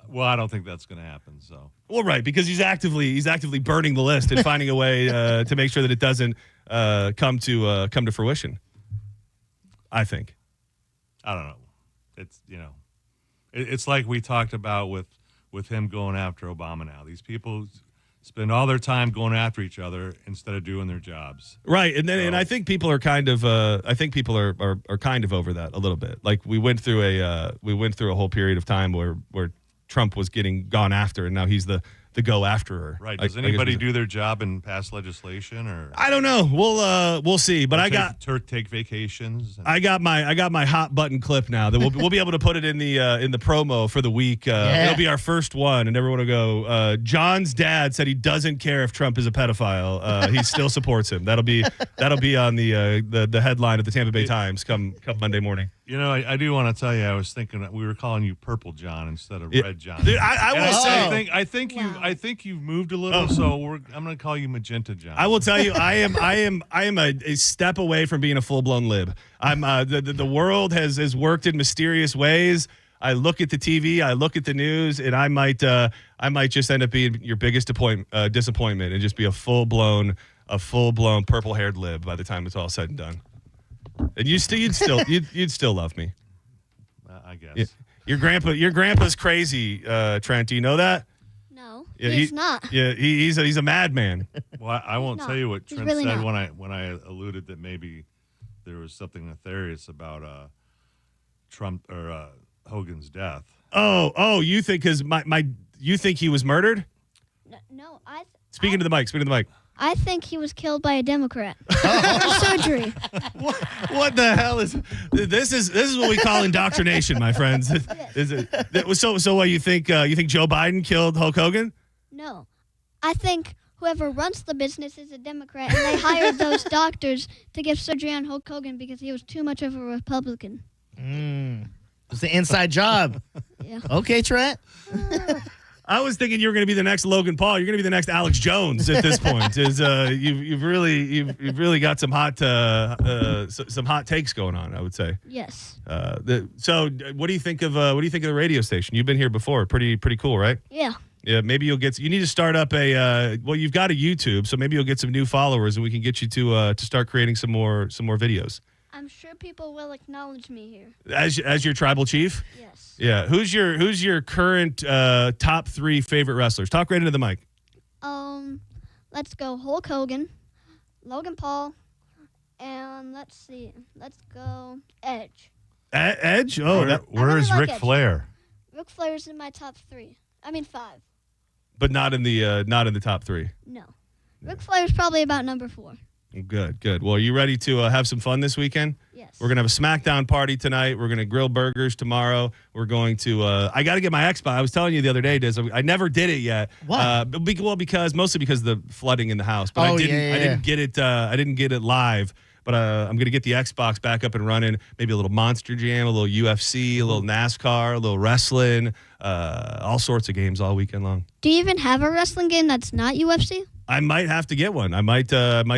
Well, I don't think that's going to happen. So. Well, right, because he's actively burning the list and finding a way to make sure that it doesn't come to fruition. I think. I don't know. It's it's like we talked about with him going after Obama. Now these people spend all their time going after each other instead of doing their jobs. Right, and I think people are kind of are kind of over that a little bit. Like we went through a whole period of time where Trump was getting gone after, and now he's the go after her. Right. Does anybody do their job and pass legislation, or I don't know. We'll see. But take vacations. I got my hot button clip now that we'll be able to put it in the promo for the week. It'll be our first one, and everyone will go. John's dad said he doesn't care if Trump is a pedophile. He still supports him. That'll be on the headline of the Tampa Bay Times come Monday morning. You know, I do want to tell you, I was thinking that we were calling you Purple John instead of Red John. Dude, I will say, I think you've moved a little, so I'm going to call you Magenta John. I will tell you, I am a step away from being a full blown lib. I'm the world has worked in mysterious ways. I look at the TV, I look at the news, and I might just end up being your biggest disappointment and just be a full blown purple haired lib by the time it's all said and done. And you'd still love me. I guess. Yeah. Your grandpa's crazy, Trent. Do you know that? No, Yeah, he's not. Yeah, he's a madman. Well, I won't tell you what He's Trent really said not. when I alluded that maybe there was something nefarious about Trump or Hogan's death. Oh, you think because you think he was murdered? No, Speaking to the mic. I think he was killed by a Democrat after surgery. What the hell is this? Is what we call indoctrination, my friends. Is it? So what you think? You think Joe Biden killed Hulk Hogan? No, I think whoever runs the business is a Democrat, and they hired those doctors to give surgery on Hulk Hogan because he was too much of a Republican. It's the inside job. Yeah. Okay, Trent. I was thinking you were going to be the next Logan Paul. You're going to be the next Alex Jones at this point. You've really got some hot takes going on, I would say. Yes. So what do you think of the radio station? You've been here before. Pretty cool, right? Yeah. Yeah, maybe you need to start up you've got a YouTube, so maybe you'll get some new followers and we can get you to start creating some more videos. I'm sure people will acknowledge me here. As your tribal chief? Yes. Yeah. Who's your current top 3 favorite wrestlers? Talk right into the mic. Let's go Hulk Hogan, Logan Paul, and let's go Edge. Edge? Oh, where is Ric Edge. Flair? Ric Flair's in my top 3. I mean 5. But not in the top 3. No. Ric Flair's probably about number 4. Good. Well, are you ready to have some fun this weekend? Yes. We're going to have a SmackDown party tonight. We're going to grill burgers tomorrow. We're going to I got to get my Xbox. I was telling you the other day, Diz, I never did it yet. Why? Mostly because of the flooding in the house. But I didn't get it I didn't get it live. But I'm going to get the Xbox back up and running. Maybe a little Monster Jam, a little UFC, a little NASCAR, a little wrestling, all sorts of games all weekend long. Do you even have a wrestling game that's not UFC? I might have to get one. I might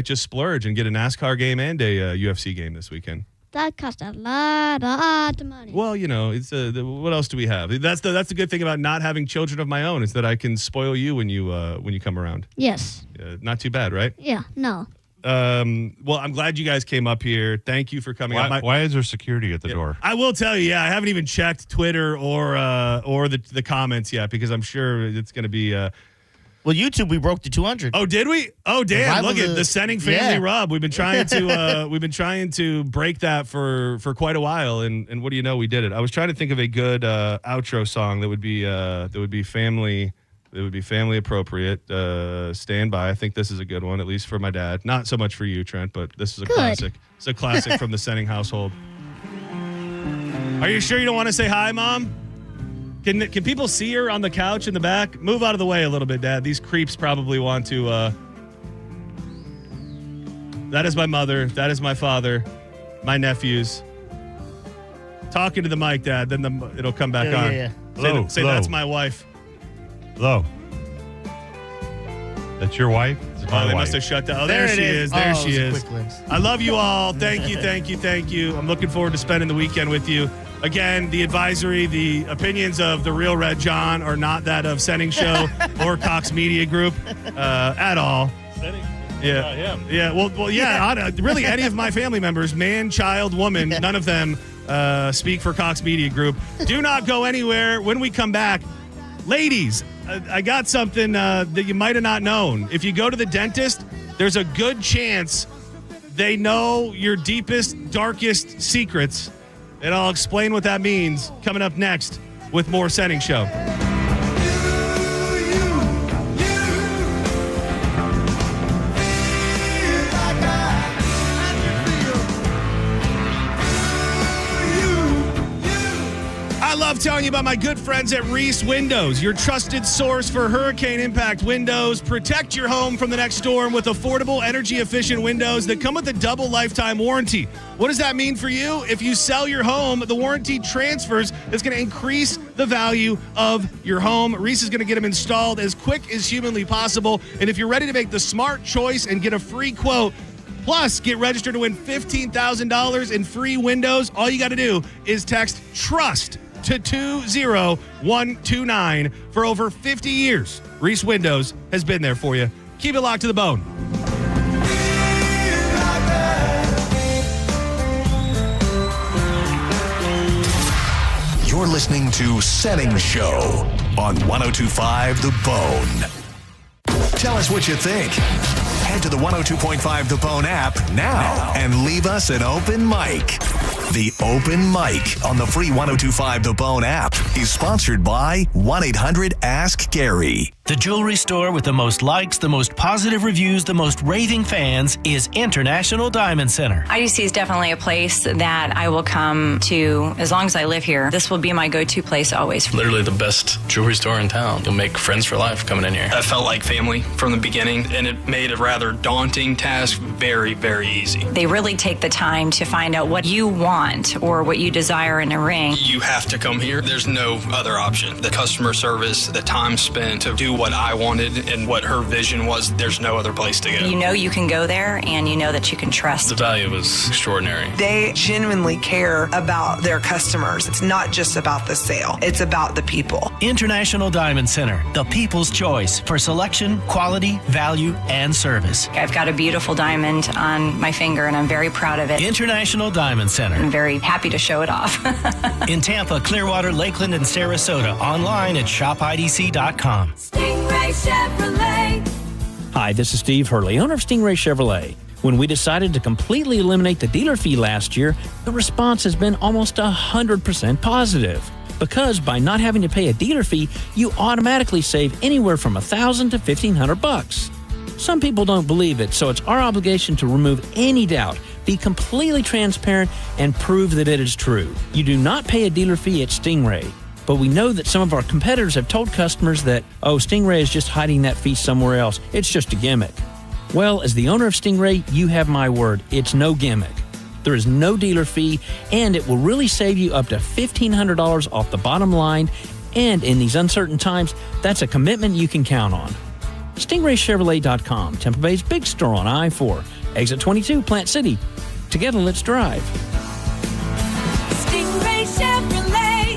just splurge and get a NASCAR game and a UFC game this weekend. That costs a lot of money. Well, it's what else do we have? That's the good thing about not having children of my own is that I can spoil you when you come around. Yes. Not too bad, right? Yeah. No. Well, I'm glad you guys came up here. Thank you for coming up. Why is there security at the door? I will tell you, I haven't even checked Twitter or the comments yet because I'm sure it's going to be. Well, YouTube, we broke the 200. Oh, did we? Oh, damn! Look at the Senning family rub. We've been trying to break that for quite a while, and what do you know? We did it. I was trying to think of a good outro song that would be family. It would be family appropriate. Stand by. I think this is a good one, at least for my dad. Not so much for you, Trent, but this is a classic. It's a classic from the Senning household. Are you sure you don't want to say hi, Mom? Can people see her on the couch in the back? Move out of the way a little bit, Dad. These creeps probably want to. That is my mother. That is my father. My nephews. Talking to the mic, Dad. Then it'll come back on. Yeah. Say that's my wife. Hello. That's your wife? They must have shut down. Oh, there she is. There she is. I love you all. Thank you. I'm looking forward to spending the weekend with you. Again, the advisory, the opinions of the real Red John are not that of Senning Show or Cox Media Group at all. Senning? Yeah. Yeah. Well, yeah. Really, any of my family members, man, child, woman, none of them speak for Cox Media Group. Do not go anywhere. When we come back, ladies, I got something that you might have not known. If you go to the dentist, there's a good chance they know your deepest, darkest secrets. And I'll explain what that means coming up next with more Senning Show. love telling you about my good friends at Reese Windows, your trusted source for hurricane impact windows. Protect your home from the next storm with affordable, energy-efficient windows that come with a double lifetime warranty. What does that mean for you? If you sell your home, the warranty transfers. It's going to increase the value of your home. Reese is going to get them installed as quick as humanly possible. And if you're ready to make the smart choice and get a free quote, plus get registered to win $15,000 in free windows, all you got to do is text TRUST to 20129. For over 50 years, Reese Windows has been there for you. Keep it locked to the bone. You're listening to Senning Show on 102.5 The Bone. Tell us what you think. Head to the 102.5 The Bone app now and leave us an open mic. The Open Mic on the free 102.5 The Bone app is sponsored by 1-800-ASK-GARY. The jewelry store with the most likes, the most positive reviews, the most raving fans is International Diamond Center. IDC is definitely a place that I will come to as long as I live here. This will be my go-to place always. Literally the best jewelry store in town. You'll make friends for life coming in here. I felt like family from the beginning, and it made a rather daunting task very, very easy. They really take the time to find out what you want or what you desire in a ring. You have to come here. There's no other option. The customer service, the time spent to do what I wanted and what her vision was, there's no other place to go. You know you can go there, and you know that you can trust. The value was extraordinary. They genuinely care about their customers. It's not just about the sale. It's about the people. International Diamond Center, the people's choice for selection, quality, value, and service. I've got a beautiful diamond on my finger, and I'm very proud of it. International Diamond Center. I'm very happy to show it off. In Tampa, Clearwater, Lakeland, and Sarasota. Online at shopidc.com. Stingray Chevrolet. Hi, this is Steve Hurley, owner of Stingray Chevrolet. When we decided to completely eliminate the dealer fee last year, the response has been almost 100% positive. Because by not having to pay a dealer fee, you automatically save anywhere from $1,000 to $1,500. Some people don't believe it, so it's our obligation to remove any doubt, be completely transparent, and prove that it is true. You do not pay a dealer fee at Stingray. But we know that some of our competitors have told customers that, oh, Stingray is just hiding that fee somewhere else. It's just a gimmick. Well, as the owner of Stingray, you have my word. It's no gimmick. There is no dealer fee, and it will really save you up to $1,500 off the bottom line. And in these uncertain times, that's a commitment you can count on. StingrayChevrolet.com, Tampa Bay's big store on I-4, exit 22, Plant City. Together, let's drive. Stingray Chevrolet.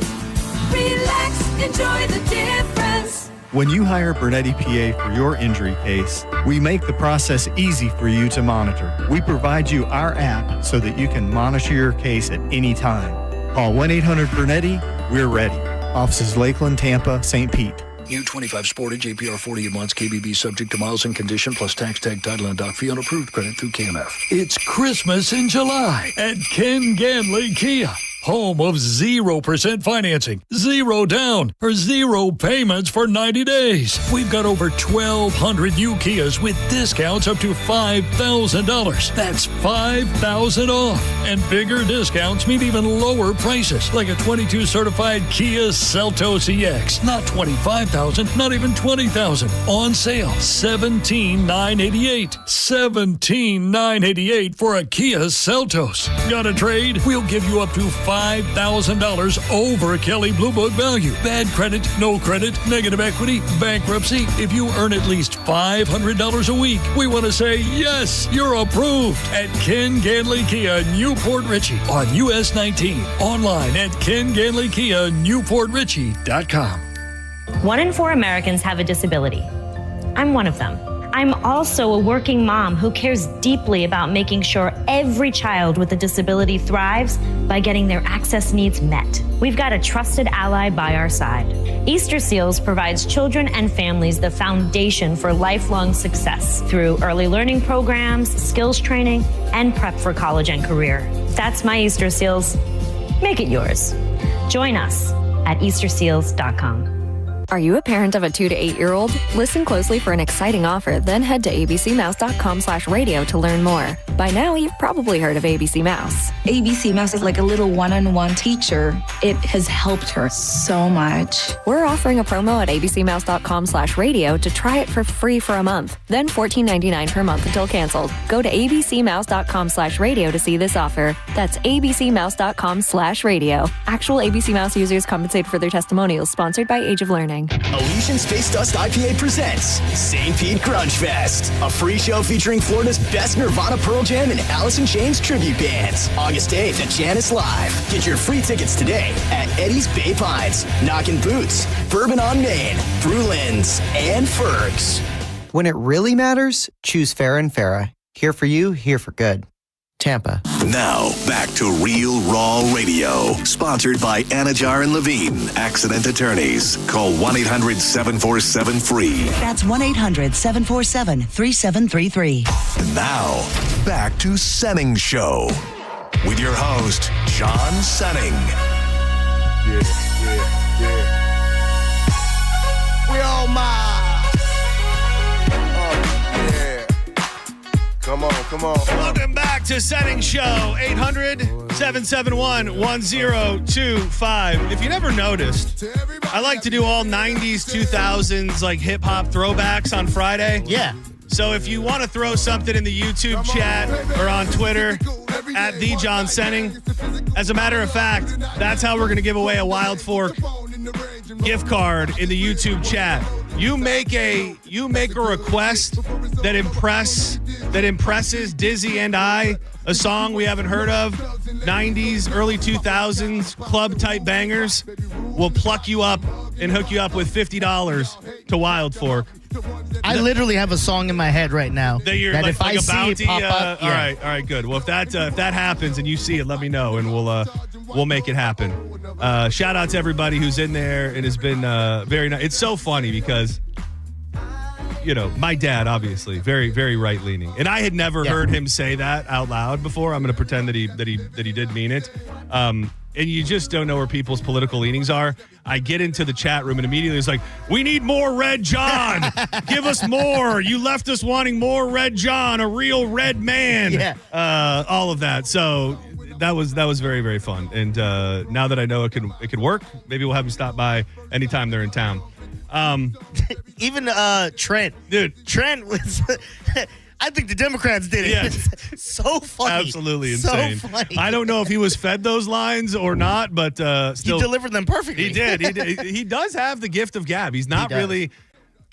Relax, enjoy the difference. When you hire Bernetti PA for your injury case, we make the process easy for you to monitor. We provide you our app so that you can monitor your case at any time. Call 1-800-BERNETTI. We're ready. Offices Lakeland, Tampa, St. Pete. New 25 Sportage, APR 48 months, KBB subject to miles and condition, plus tax, tag, title, and dock fee on approved credit through KMF. It's Christmas in July at Ken Ganley Kia. Home of 0% financing, 0 down, or 0 payments for 90 days. We've got over 1,200 new Kias with discounts up to $5,000. That's $5,000 off. And bigger discounts mean even lower prices, like a 22 certified Kia Seltos EX. Not $25,000, not even $20,000. On sale, $17,988. $17,988 for a Kia Seltos. Got a trade? We'll give you up to $5,000 over Kelly Blue Book value. Bad credit, no credit, negative equity, bankruptcy. If you earn at least $500 a week, we want to say, yes, you're approved at Ken Ganley Kia, Newport Richey on US 19. Online at KenGanleyKia, NewportRichey.com. 1 in 4 Americans have a disability. I'm one of them. I'm also a working mom who cares deeply about making sure every child with a disability thrives by getting their access needs met. We've got a trusted ally by our side. Easter Seals provides children and families the foundation for lifelong success through early learning programs, skills training, and prep for college and career. That's my Easter Seals. Make it yours. Join us at EasterSeals.com. Are you a parent of a 2 to 8-year-old? Listen closely for an exciting offer, then head to abcmouse.com/radio to learn more. By now, you've probably heard of ABC Mouse. ABC Mouse is like a little one-on-one teacher. It has helped her so much. We're offering a promo at abcmouse.com/radio to try it for free for a month, then $14.99 per month until canceled. Go to abcmouse.com/radio to see this offer. That's abcmouse.com/radio. Actual ABC Mouse users compensate for their testimonials, sponsored by Age of Learning. Elysian Space Dust IPA presents St. Pete Grunge Fest, a free show featuring Florida's best Nirvana, Pearl Jam, and Alice in Chains tribute bands. August 8th at Janice Live. Get your free tickets today at Eddie's Bay Pines, Knockin' Boots, Bourbon on Main, Brewlands, and Fergs. When it really matters, choose Farrah & Farrah. Here for you, here for good. Tampa. Now, back to Real Raw Radio. Sponsored by Anajar and Levine, Accident Attorneys. Call 1-800-747-FREE. That's 1-800-747-3733. Now, back to Senning Show. With your host, John Senning. Yeah. We all mine. Come on. Welcome back to Senning Show, 800-771-1025. If you never noticed, I like to do all 90s, 2000s, like hip-hop throwbacks on Friday. Yeah. So if you want to throw something in the YouTube chat or on Twitter, at @TheJohnSenning. As a matter of fact, that's how we're going to give away a Wild Fork gift card in the YouTube chat. You make a request that impresses Dizzy and I, a song we haven't heard of, 90s, early 2000s club type bangers. We'll pluck you up and hook you up with $50 to Wild Fork. I literally have a song in my head right now that if I see it pop up, yeah. All right, good. Well, if that happens and you see it, let me know and we'll make it happen. Shout out to everybody who's in there and has been very nice. It's so funny because my dad, obviously, very, very right leaning, and I had never heard him say that out loud before. I'm going to pretend that he did mean it. And you just don't know where people's political leanings are. I get into the chat room and immediately it's like, we need more Red John. Give us more. You left us wanting more Red John, a real red man. Yeah. All of that. So that was very, very fun. And now that I know it can work, maybe we'll have him stop by anytime they're in town. Even Trent. Dude. Trent was... I think the Democrats did it. Yeah. It's so funny. Absolutely insane. So funny. I don't know if he was fed those lines or not, but still. He delivered them perfectly. He did. He does have the gift of gab. He's not really.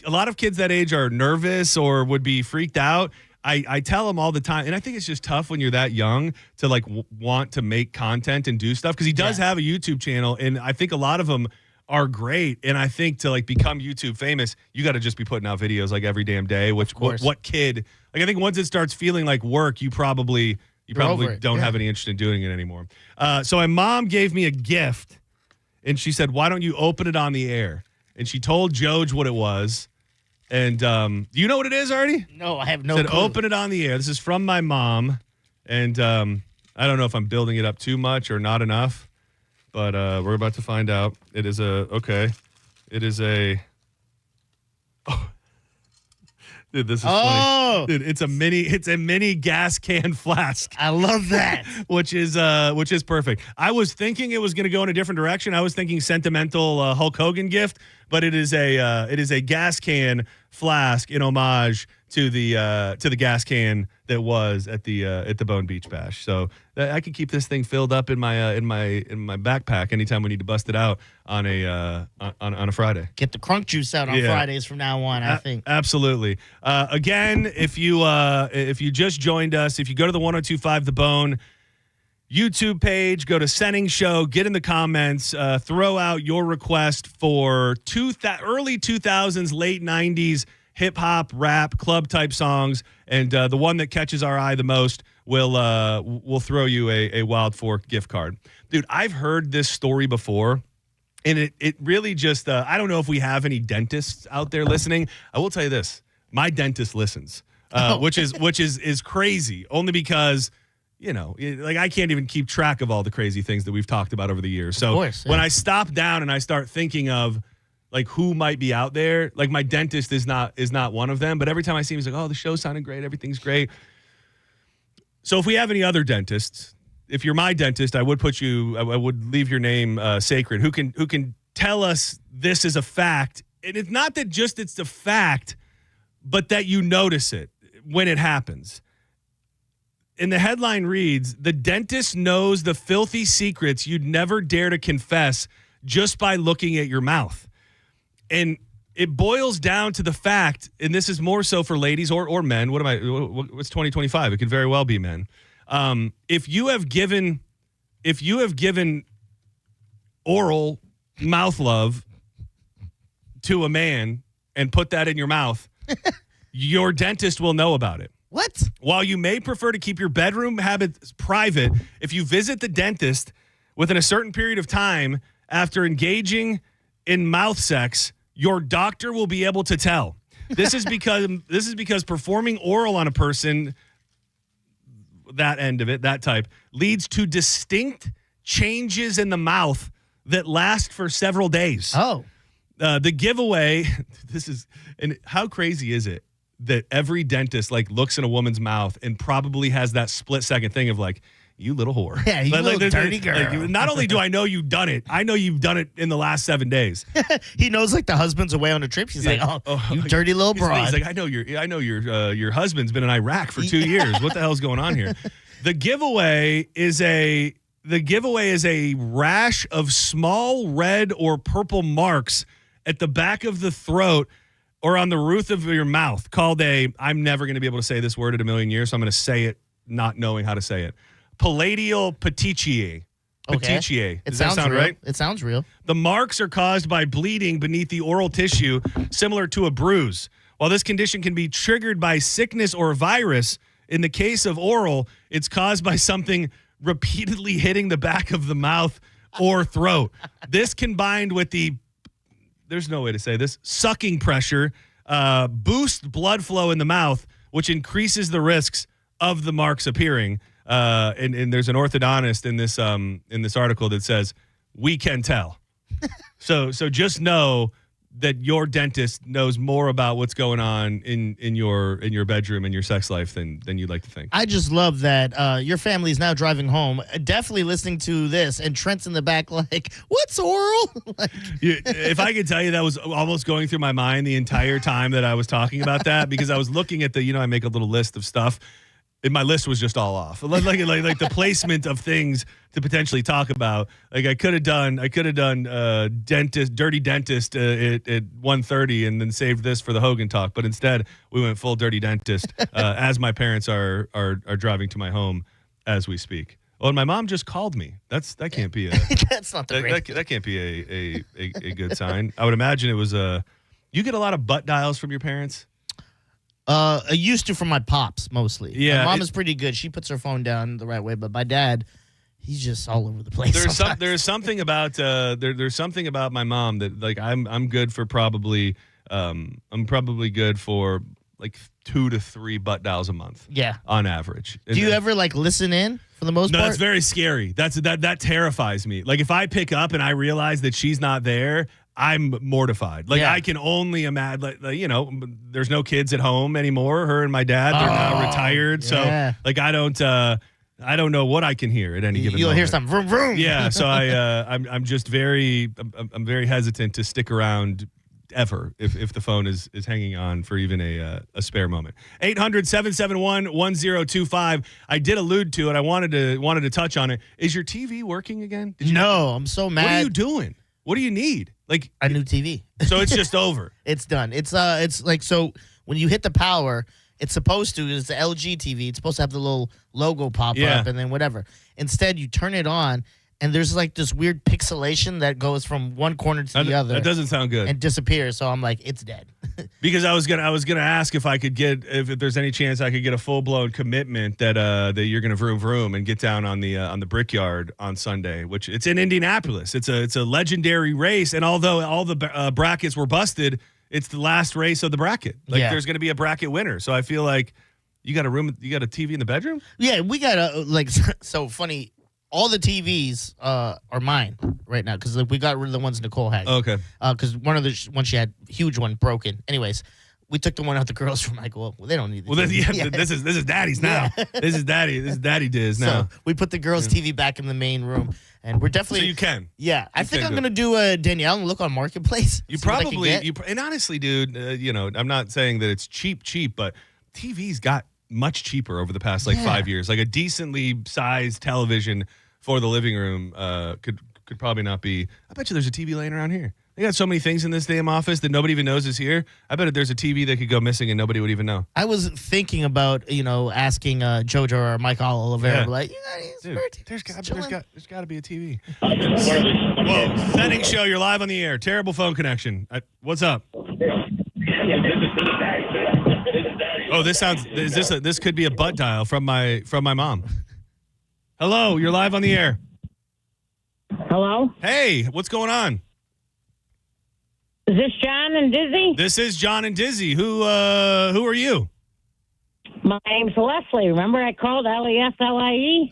A lot of kids that age are nervous or would be freaked out. I tell him all the time, and I think it's just tough when you're that young to want to make content and do stuff because he does have a YouTube channel, and I think a lot of them are great. And I think to become YouTube famous, you got to just be putting out videos every damn day. Which what kid? I think once it starts feeling like work, you probably don't have any interest in doing it anymore. So my mom gave me a gift, and she said, "Why don't you open it on the air?" And she told Joj what it was. And do you know what it is already? No, I have no clue. clue. Open it on the air. This is from my mom, and I don't know if I'm building it up too much or not enough, but we're about to find out. It is a. Oh. Dude, this is funny. Dude, it's a mini gas can flask. I love that. which is perfect. I was thinking it was going to go in a different direction. I was thinking sentimental Hulk Hogan gift, but it is a gas can flask in homage to the gas can that was at the Bone Beach Bash. So I could keep this thing filled up in my backpack anytime we need to bust it out on a Friday. Get the crunk juice out on Fridays from now on, I think. Absolutely. Again, if you just joined us, if you go to the 102.5 The Bone YouTube page, go to Senning Show, get in the comments, throw out your request for early 2000s, late 90s hip-hop, rap, club-type songs, and the one that catches our eye the most will throw you a Wild Fork gift card. Dude, I've heard this story before, and it really just, I don't know if we have any dentists out there listening. I will tell you this. My dentist listens, which is crazy, only because, I can't even keep track of all the crazy things that we've talked about over the years. So when I stop down and I start thinking of, like who might be out there. Like my dentist is not one of them, but every time I see him, he's like, oh, the show sounded great. Everything's great. So if we have any other dentists, if you're my dentist, I would leave your name sacred. Who can tell us this is a fact? And it's not that just it's the fact, but that you notice it when it happens. And the headline reads, the dentist knows the filthy secrets you'd never dare to confess just by looking at your mouth. And it boils down to the fact, and this is more so for ladies or men. What's 2025? It could very well be men. If you have given oral mouth love to a man and put that in your mouth, your dentist will know about it. What? While you may prefer to keep your bedroom habits private, if you visit the dentist within a certain period of time after engaging in mouth sex, your doctor will be able to tell. This is because performing oral on a person, that end of it, that type, leads to distinct changes in the mouth that last for several days. Oh. The giveaway, and how crazy is it that every dentist like looks in a woman's mouth and probably has that split second thing of like, you little whore. Yeah, you little dirty girl. Not only do I know you've done it, I know you've done it in the last 7 days. He knows like the husband's away on a trip. She's like, oh, you dirty little broad. He's like, I know your husband's been in Iraq for 2 years. What the hell's going on here? The giveaway is a rash of small red or purple marks at the back of the throat or on the roof of your mouth called I'm never going to be able to say this word in a million years, so I'm going to say it not knowing how to say it. Palladial petechiae. Petechiae. Does that sound right? It sounds real. The marks are caused by bleeding beneath the oral tissue, similar to a bruise. While this condition can be triggered by sickness or virus, in the case of oral, it's caused by something repeatedly hitting the back of the mouth or throat. This combined with there's no way to say this, sucking pressure, boosts blood flow in the mouth, which increases the risks of the marks appearing. And there's an orthodontist in this article that says, we can tell. So just know that your dentist knows more about what's going on in your bedroom and your sex life than you'd like to think. I just love that your family is now driving home, definitely listening to this, and Trent's in the back like, what's oral? If I could tell you, that was almost going through my mind the entire time that I was talking about that, because I was looking at I make a little list of stuff. And my list was just all off. Like the placement of things to potentially talk about. Like I could have done dirty dentist at 1:30 and then saved this for the Hogan talk. But instead we went full dirty dentist as my parents are driving to my home as we speak. Oh, and my mom just called me. That can't be that's not the great. That can't be a good sign. I would imagine it was you get a lot of butt dials from your parents. I used to from my pops mostly. Yeah, my mom is pretty good. She puts her phone down the right way, but my dad, he's just all over the place. There's something about there's something about my mom that like I'm good for probably good for like 2 to 3 butt dials a month. Yeah, on average. Do you ever like listen in for the most part? No, that's very scary. That terrifies me. Like if I pick up and I realize that she's not there, I'm mortified. Like I can only imagine, there's no kids at home anymore. Her and my dad, they're now retired. Yeah. So like, I don't know what I can hear at any given You'll moment. hear something vroom vroom. Yeah. So I'm just very hesitant to stick around ever if the phone is hanging on for even a spare moment. 800-771-1025. I did allude to it. I wanted to touch on it. Is your TV working again? No, I'm so mad. What are you doing? What do you need? Like a new TV. So it's just over. It's done. It's like, so when you hit the power, it's an LG TV. It's supposed to have the little logo pop up and then whatever. Instead, you turn it on and there's like this weird pixelation that goes from one corner to the other. That doesn't sound good. And disappears. So I'm like, it's dead. Because I was gonna ask if there's any chance I could get a full blown commitment that you're gonna vroom vroom and get down on the Brickyard on Sunday, which it's in Indianapolis. It's a legendary race, and although all the brackets were busted, it's the last race of the bracket. There's gonna be a bracket winner. So I feel like you got a TV in the bedroom. Yeah, we got so funny. all the TVs are mine right now because we got rid of the ones Nicole had. Okay. Because one of the ones she had, huge one, broken. Anyways, we took the one out the girls from. I go, well, they don't need the TV. This is daddy's now. This is daddy diz now. So we put the girls' TV back in the main room, and we're definitely. So you can. Yeah, I think I'm gonna do a Danielle and look on Marketplace. You probably and honestly, dude, I'm not saying that it's cheap, but TVs got much cheaper over the past 5 years. Like a decently sized television for the living room could probably not be. I bet you there's a TV laying around here. They got so many things in this damn office that nobody even knows is here. I bet there's a TV that could go missing and nobody would even know. I was thinking about, asking Jojo or Mike Oliveira, like, you got any spare TV? There's got to be a TV. Whoa, Senning Show, you're live on the air. Terrible phone connection. What's up? Oh, this could be a butt dial from my mom. Hello, you're live on the air. Hello? Hey, what's going on? Is this John and Dizzy? This is John and Dizzy. Who are you? My name's Leslie. Remember I called Leslie?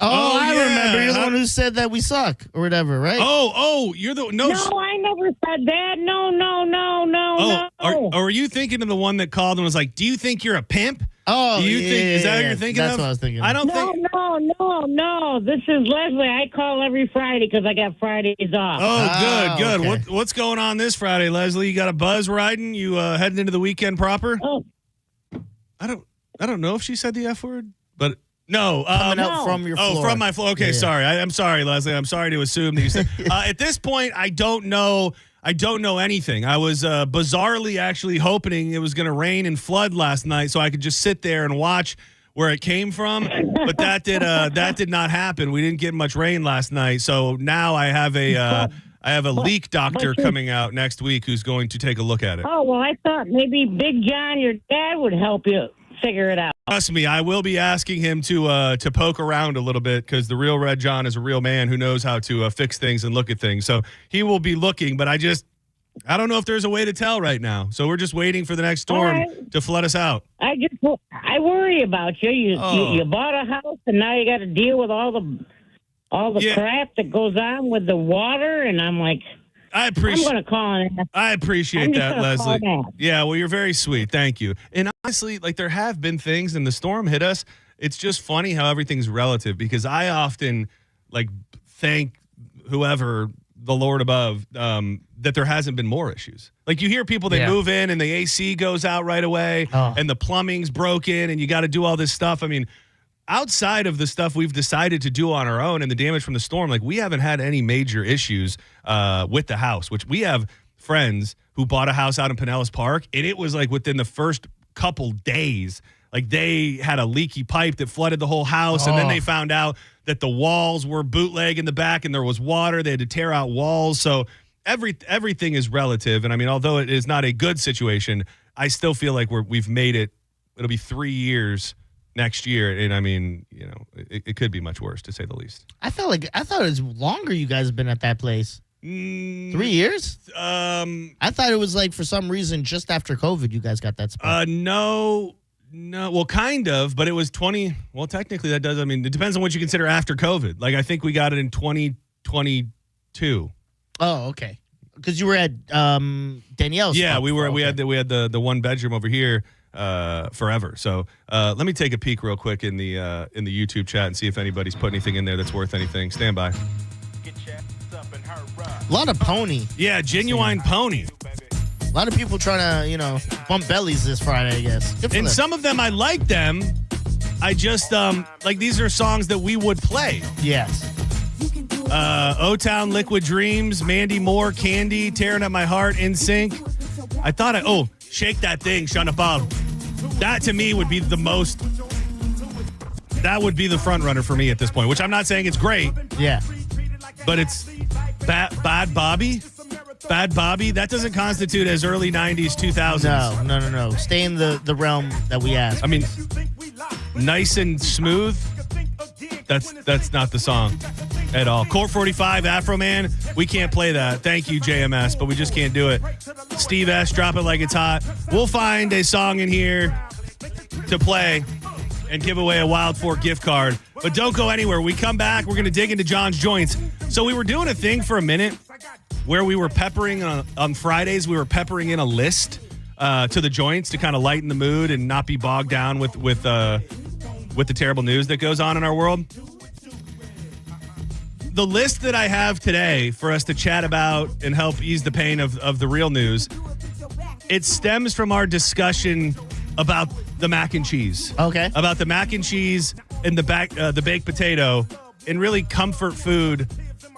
Oh, I remember. You're the one who said that we suck or whatever, right? Oh, you're the No, I never said that. No. Are you thinking of the one that called and was like, "Do you think you're a pimp?" Oh, do you think is that what you're thinking That's of? what I was thinking. I don't think. No. This is Leslie. I call every Friday because I got Fridays off. Oh, good. Okay. What's going on this Friday, Leslie? You got a buzz riding? You heading into the weekend proper? Oh. I don't know if she said the F word, but no. Coming out from your floor. Oh, from my floor. Okay, Yeah. sorry. I'm sorry, Leslie. I'm sorry to assume that you said. At this point, I don't know anything. I was bizarrely actually hoping it was going to rain and flood last night so I could just sit there and watch where it came from, but that did not happen. We didn't get much rain last night, so now I have a leak doctor coming out next week who's going to take a look at it. Oh, well, I thought maybe Big John, your dad, would help you figure it out. Trust me, I will be asking him to poke around a little bit because the real Red John is a real man who knows how to fix things and look at things. So he will be looking, but I don't know if there's a way to tell right now. So we're just waiting for the next storm to flood us out. I worry about you. You bought a house and now you got to deal with all the crap that goes on with the water, and I'm like, I'm going to call in. I appreciate that, Leslie. Yeah, well, you're very sweet. Thank you. And honestly, there have been things, and the storm hit us. It's just funny how everything's relative because I often thank whoever, the Lord above, that there hasn't been more issues. You hear people, they move in and the AC goes out right away and the plumbing's broken and you got to do all this stuff. I mean, outside of the stuff we've decided to do on our own and the damage from the storm, we haven't had any major issues with the house, which we have friends who bought a house out in Pinellas Park, and it was within the first couple days, they had a leaky pipe that flooded the whole house, and then they found out that the walls were bootleg in the back and there was water. They had to tear out walls. So everything is relative. And I mean, although it is not a good situation, I still feel like we've made it. It'll be 3 years next year, and I mean, it could be much worse, to say the least. I thought it was longer. You guys have been at that place. 3 years? I thought it was for some reason just after COVID you guys got that spot. No. Well, kind of, but it was 20. Well, technically that does. I mean, it depends on what you consider after COVID. I think we got it in 2022. Oh, okay. Because you were at Danielle's. Yeah, we were. Okay. We had the one bedroom over here. Forever. So let me take a peek real quick in the YouTube chat and see if anybody's put anything in there that's worth anything. Stand by. A lot of pony. Yeah, genuine pony. A lot of people trying to, bump bellies this Friday, I guess. Good for and them. some of them I like them. I just these are songs that we would play. Yes. O-Town, Liquid Dreams, Mandy Moore, Candy, Tearing Up My Heart, NSYNC. I thought Shake That Thing, Shana Bob. That to me would be the most. That would be the front runner for me at this point, which I'm not saying it's great. Yeah. But it's Bad Bobby. Bad Bobby, that doesn't constitute as early 90s, 2000s. No. Stay in the realm that we asked. I mean, Nice and Smooth, that's not the song at all. Court 45, Afro Man, we can't play that. Thank you, JMS, but we just can't do it. Steve S, Drop It Like It's Hot. We'll find a song in here to play, and give away a Wild Fork gift card. But don't go anywhere. We come back, we're going to dig into John's Joints. So we were doing a thing for a minute where we were peppering on Fridays, we were peppering in a list to the joints to kind of lighten the mood and not be bogged down with the terrible news that goes on in our world. The list that I have today for us to chat about and help ease the pain of the real news, it stems from our discussion about the mac and cheese. Okay. About the mac and cheese and the baked potato and really comfort food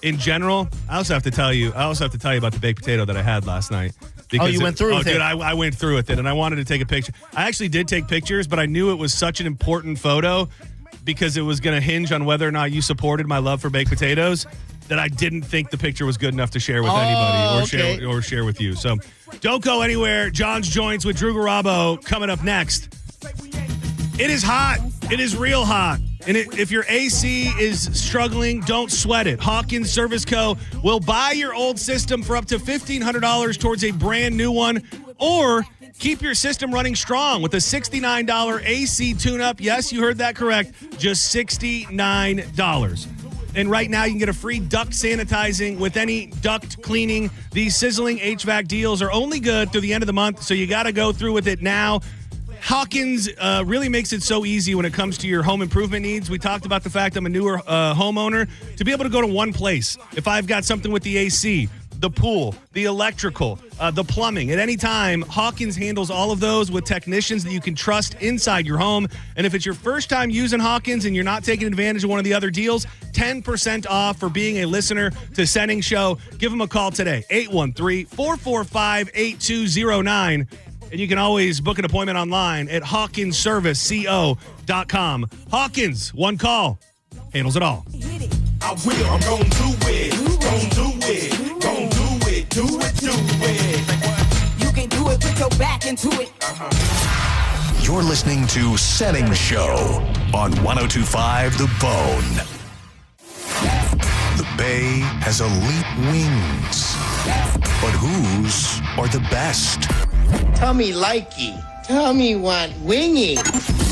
in general. I also have to tell you about the baked potato that I had last night. You went through with it? I went through with it, and I wanted to take a picture. I actually did take pictures, but I knew it was such an important photo because it was going to hinge on whether or not you supported my love for baked potatoes that I didn't think the picture was good enough to share with anybody or share with you. So don't go anywhere. John's Joints with Drew Garabo coming up next. It is hot. It is real hot. And if your AC is struggling, don't sweat it. Hawkins Service Co. will buy your old system for up to $1,500 towards a brand new one, or keep your system running strong with a $69 AC tune-up. Yes, you heard that correct. Just $69. And right now, you can get a free duct sanitizing with any duct cleaning. These sizzling HVAC deals are only good through the end of the month, so you got to go through with it now. Hawkins really makes it so easy when it comes to your home improvement needs. We talked about the fact I'm a newer homeowner. To be able to go to one place, if I've got something with the AC, the pool, the electrical, the plumbing, at any time, Hawkins handles all of those with technicians that you can trust inside your home. And if it's your first time using Hawkins and you're not taking advantage of one of the other deals, 10% off for being a listener to Senning Show. Give them a call today, 813-445-8209. And you can always book an appointment online at hawkinsserviceco.com. Hawkins, one call, handles it all. I will, I'm gon' do it, gon' do it, gon' do it, do it, do it. You can do it, put your back into it. You're listening to Senning Show on 102.5 The Bone. The Bay has elite wings, but whose are the best? Tummy likey. Tummy want wingy.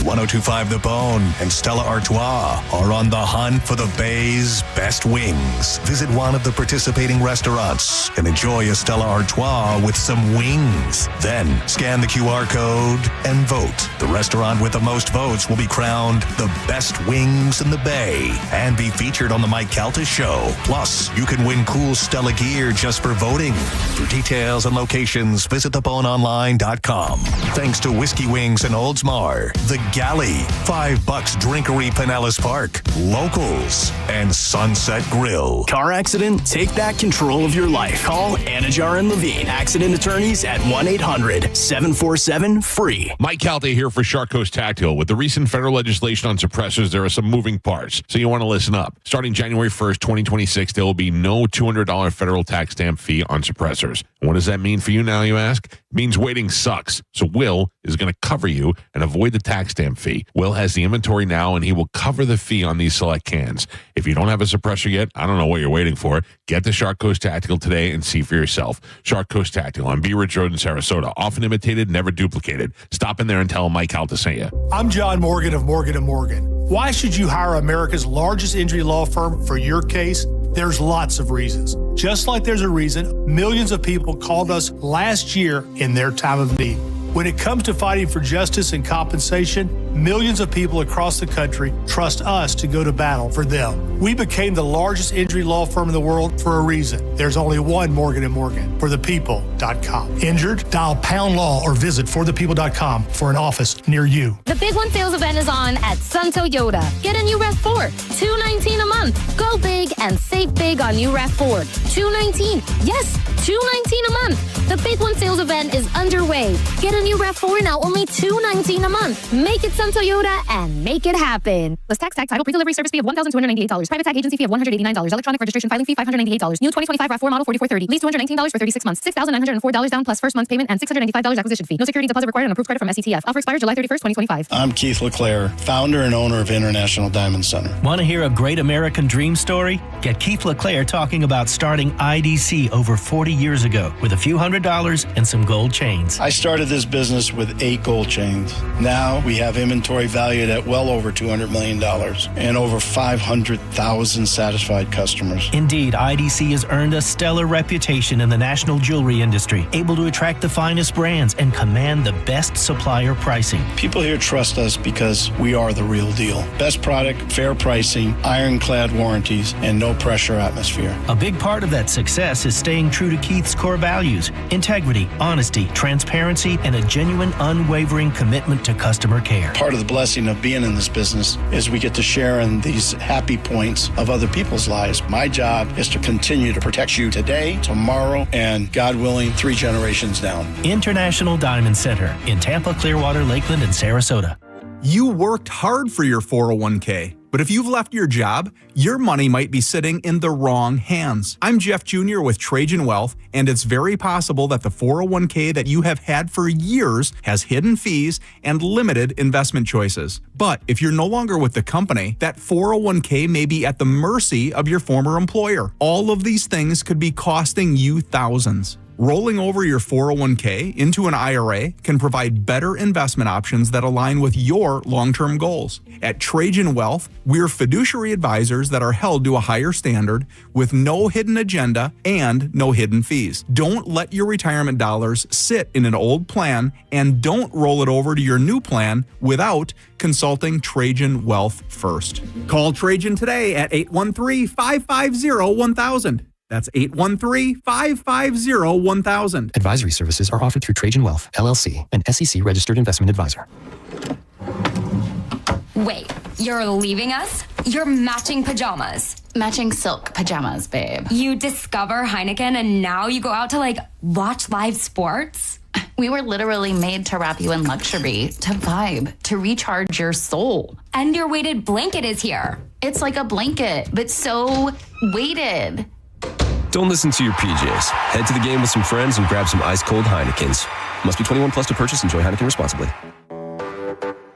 102.5 The Bone and Stella Artois are on the hunt for the Bay's best wings. Visit one of the participating restaurants and enjoy a Stella Artois with some wings. Then scan the QR code and vote. The restaurant with the most votes will be crowned the best wings in the Bay and be featured on the Mike Calta Show. Plus, you can win cool Stella gear just for voting. For details and locations, visit theboneonline.com. Thanks to Whiskey Wings in Oldsmar, The Galley, $5 Drinkery Pinellas Park, Locals, and Sunset Grill. Car accident? Take back control of your life. Call Anajar and Levine, accident attorneys at 1-800-747-FREE. Mike Calta here for Shark Coast Tactile. With the recent federal legislation on suppressors, there are some moving parts, so you want to listen up. Starting January 1st, 2026, there will be no $200 federal tax stamp fee on suppressors. And what does that mean for you now, you ask? It means waiting sucks. So Will is going to cover you and avoid the tax stamp fee. Will has the inventory now, and he will cover the fee on these select cans. If you don't have a suppressor yet, I don't know what you're waiting for. Get to Shark Coast Tactical today and see for yourself. Shark Coast Tactical on Bee Ridge Road in Sarasota. Often imitated, never duplicated. Stop in there and tell Mike Calta sent you. I'm John Morgan of Morgan & Morgan. Why should you hire America's largest injury law firm for your case? There's lots of reasons. Just like there's a reason millions of people called us last year in their time of need. When it comes to fighting for justice and compensation, millions of people across the country trust us to go to battle for them. We became the largest injury law firm in the world for a reason. There's only one Morgan & Morgan, forthepeople.com. Injured? Dial #law or visit forthepeople.com for an office near you. The Big One sales event is on at Sun Toyota. Get a new RAV4, $219 a month. Go big and save big on new RAV4, $219. Yes, $219 a month. The Big One sales event is underway. Get a new RAV4 now, only $219 a month. Make it Sun Toyota and make it happen. Plus tax, title, pre-delivery service fee of $1,298. Private tag agency fee of $189. Electronic registration filing fee $598. New 2025 RAV4 model $4430. Lease $219 for 36 months. $6,904 down plus first month's payment and $685 acquisition fee. No security deposit required and approved credit from SETF. Offer expires July 31st, 2025. I'm Keith LeClaire, founder and owner of International Diamond Center. Want to hear a great American dream story? Get Keith LeClaire talking about starting IDC over 40 years ago with a few $100s and some gold chains. I started this business with 8 gold chains. Now we have inventory valued at well over $200 million and over 500,000 satisfied customers. Indeed, IDC has earned a stellar reputation in the national jewelry industry, able to attract the finest brands and command the best supplier pricing. People here trust us because we are the real deal. Best product, fair pricing, ironclad warranties, and no pressure atmosphere. A big part of that success is staying true to Keith's core values: integrity, honesty, transparency, and a genuine, unwavering commitment to customer care. Part of the blessing of being in this business is we get to share in these happy points of other people's lives. My job is to continue to protect you today, tomorrow, and God willing, 3 generations down. International Diamond Center in Tampa, Clearwater, Lakeland, and Sarasota. You worked hard for your 401k, but if you've left your job, your money might be sitting in the wrong hands. I'm Jeff Jr. with Trajan Wealth, and it's very possible that the 401k that you have had for years has hidden fees and limited investment choices. But if you're no longer with the company, that 401k may be at the mercy of your former employer. All of these things could be costing you thousands. Rolling over your 401k into an IRA can provide better investment options that align with your long-term goals. At Trajan Wealth, we're fiduciary advisors that are held to a higher standard with no hidden agenda and no hidden fees. Don't let your retirement dollars sit in an old plan, and don't roll it over to your new plan without consulting Trajan Wealth first. Call Trajan today at 813-550-1000. That's 813-550-1000. Advisory services are offered through Trajan Wealth, LLC, an SEC-registered investment advisor. Wait, you're leaving us? You're matching pajamas. Matching silk pajamas, babe. You discover Heineken and now you go out to, watch live sports? We were literally made to wrap you in luxury, to vibe, to recharge your soul. And your weighted blanket is here. It's like a blanket, but so weighted. Don't listen to your PJs. Head to the game with some friends and grab some ice-cold Heinekens. Must be 21 plus to purchase. Enjoy Heineken responsibly.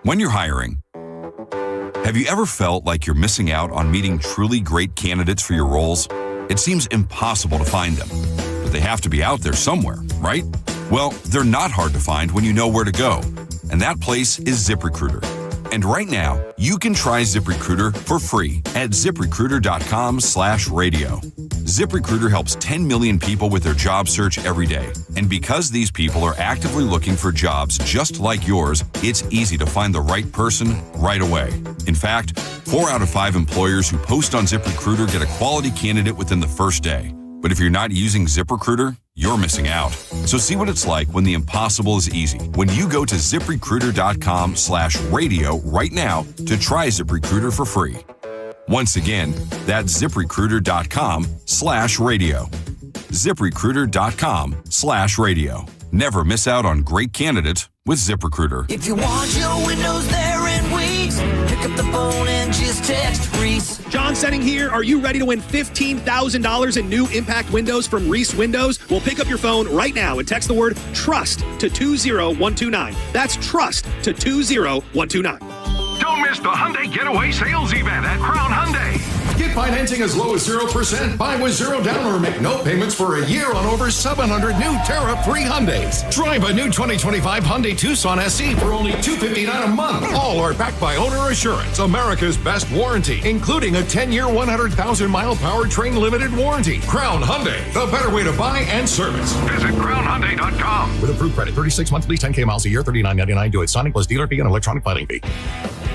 When you're hiring, have you ever felt like you're missing out on meeting truly great candidates for your roles? It seems impossible to find them, but they have to be out there somewhere, right? Well, they're not hard to find when you know where to go, and that place is ZipRecruiter. And right now, you can try ZipRecruiter for free at ZipRecruiter.com/radio. ZipRecruiter helps 10 million people with their job search every day. And because these people are actively looking for jobs just like yours, it's easy to find the right person right away. In fact, 4 out of 5 employers who post on ZipRecruiter get a quality candidate within the first day. But if you're not using ZipRecruiter, you're missing out. So see what it's like when the impossible is easy. When you go to ZipRecruiter.com/radio right now to try ZipRecruiter for free. Once again, that's ZipRecruiter.com/radio. ZipRecruiter.com/radio. Never miss out on great candidates with ZipRecruiter. If you want your windows there in weeks, pick up the phone and just text Reese. John Senning here. Are you ready to win $15,000 in new impact windows from Reese Windows? Well, pick up your phone right now and text the word TRUST to 20129. That's TRUST to 20129. Don't miss the Hyundai Getaway Sales Event at Crown Hyundai. Get financing as low as 0%, buy with 0 down, or make no payments for a year on over 700 new tariff-free Hyundais. Drive a new 2025 Hyundai Tucson SE for only $259 a month. All are backed by Owner Assurance, America's best warranty, including a 10-year, 100,000-mile powertrain limited warranty. Crown Hyundai, the better way to buy and service. Visit crownhyundai.com. With approved credit, 36 monthly, 10K miles a year, $39.99. Do it. Sonic plus dealer fee and electronic filing fee.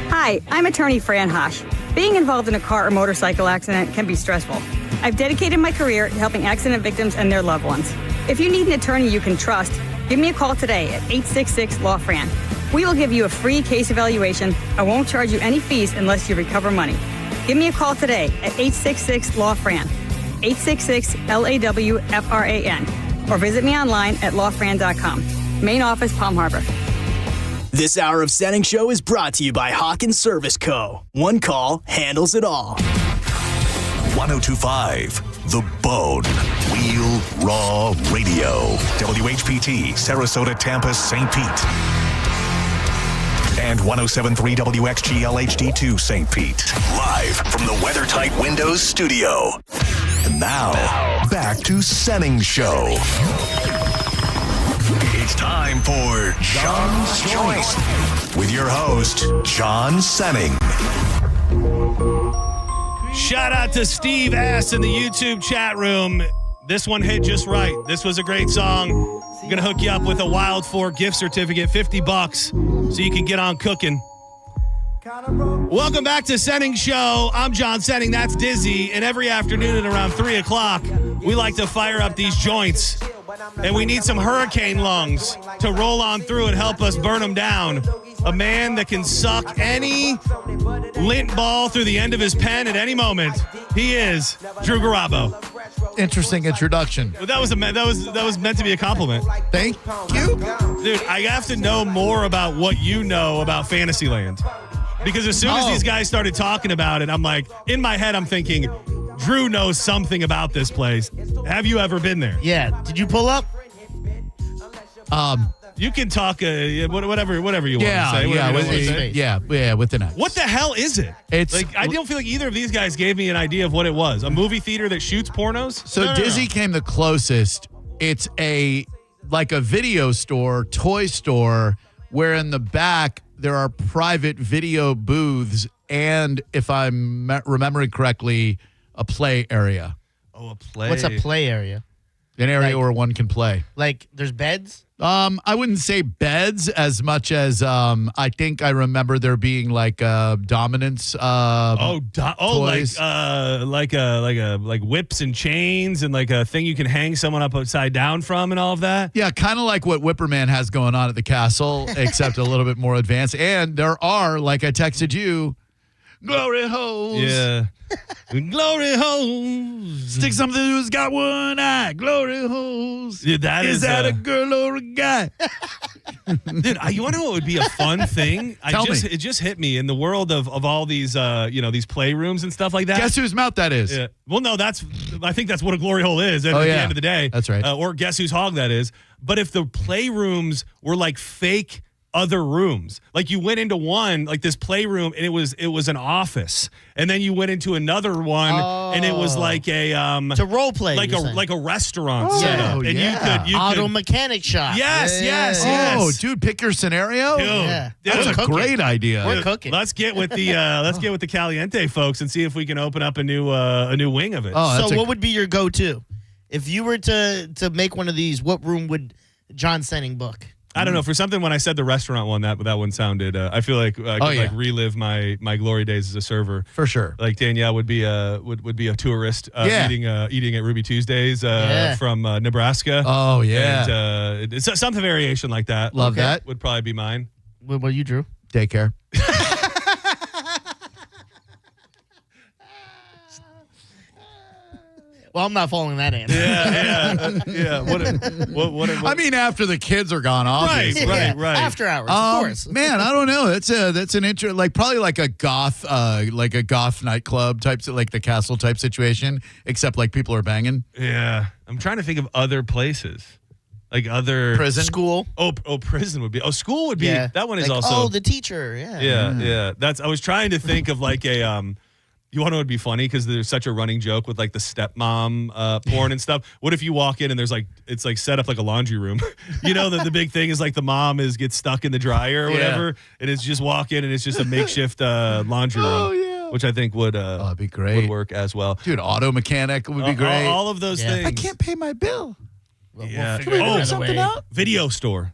Hi, I'm attorney Fran Hosh. Being involved in a car or motorcycle accident can be stressful. I've dedicated my career to helping accident victims and their loved ones. If you need an attorney you can trust, give me a call today at 866-LAW-FRAN. We will give you a free case evaluation and won't charge you any fees unless you recover money. Give me a call today at 866-LAW-FRAN, 866-LAWFRAN, or visit me online at lawfran.com. Main office, Palm Harbor. This hour of Senning Show is brought to you by Hawkins Service Co. One call handles it all. 1025 The Bone. Wheel Raw Radio. WHPT, Sarasota, Tampa, St. Pete. And 107.3 WXGL HD2 St. Pete. Live from the WeatherTight Windows studio. And now, back to Senning Show. It's It's time for John's Choice with your host, John Senning. Shout out to Steve S. in the YouTube chat room. This one hit just right. This was a great song. I'm going to hook you up with a Wild 4 gift certificate, $50, so you can get on cooking. Welcome back to Senning Show. I'm John Senning. That's Dizzy. And every afternoon at around 3 o'clock, we like to fire up these joints. And we need some hurricane lungs to roll on through and help us burn them down. A man that can suck any lint ball through the end of his pen at any moment. He is Drew Garabo. Interesting introduction. Well, that was meant to be a compliment. Thank you. Dude, I have to know more about what you know about Fantasyland. Because as soon as these guys started talking about it, I'm like, in my head, I'm thinking, Drew knows something about this place. Have you ever been there? Yeah. Did you pull up? You can talk whatever you want to say. Yeah, with an X. What the hell is it? It's like I don't feel like either of these guys gave me an idea of what it was. A movie theater that shoots pornos? So Dizzy came the closest. It's like a video store, toy store, where in the back there are private video booths and, if I'm remembering correctly, a play area. Oh, a play. What's a play area? An area where one can play. Like there's beds? I wouldn't say beds as much as I think I remember there being like dominance. Toys. like whips and chains and like a thing you can hang someone up upside down from and all of that. Yeah, kind of like what Whipperman has going on at the castle, except a little bit more advanced. And there are, like I texted you, glory holes. Yeah. Glory holes. Stick something who's got one eye. Glory holes. Yeah, is that a girl or a guy? Dude, you want to know what would be a fun thing? Tell me. It just hit me in the world of all these these playrooms and stuff like that. Guess whose mouth that is? Yeah. Well, no, I think that's what a glory hole is at the end of the day. That's right. Or guess whose hog that is. But if the playrooms were like fake other rooms, like you went into one, like this playroom, and it was an office, and then you went into another one, and it was like to role play, like a restaurant setup, and you could auto mechanic shop. Yes. Oh, dude, pick your scenario. Dude, that's a great idea. We're cooking. Let's get with the Caliente folks and see if we can open up a new wing of it. So what would be your go-to if you were to make one of these? What room would John Senning book? I don't know. For something, when I said the restaurant one, that one sounded. I feel like I could like relive my glory days as a server for sure. Like Danielle would be a tourist eating at Ruby Tuesdays from Nebraska. Oh yeah, and it's something variation like that. Love that. Would probably be mine. What you Drew? Daycare. Well, I'm not following that answer. Yeah. What? I mean, after the kids are gone, obviously. Right. After hours, of course. Man, I don't know. That's an probably like a goth nightclub type, like the castle type situation, except like people are banging. Yeah, I'm trying to think of other places. Like other prison, school. Oh, prison would be. Oh, school would be. Yeah. That one is like, also. Oh, the teacher. Yeah. I was trying to think of like a. You want to know what would be funny? Because there's such a running joke with like the stepmom porn and stuff. What if you walk in and it's like set up like a laundry room? You know, the big thing is like the mom gets stuck in the dryer or whatever, and it's just walk in and it's just a makeshift laundry room. Oh yeah, which I think would be great. Would work as well. Dude, auto mechanic would be great. All of those things. I can't pay my bill. We'll figure something out. Video store.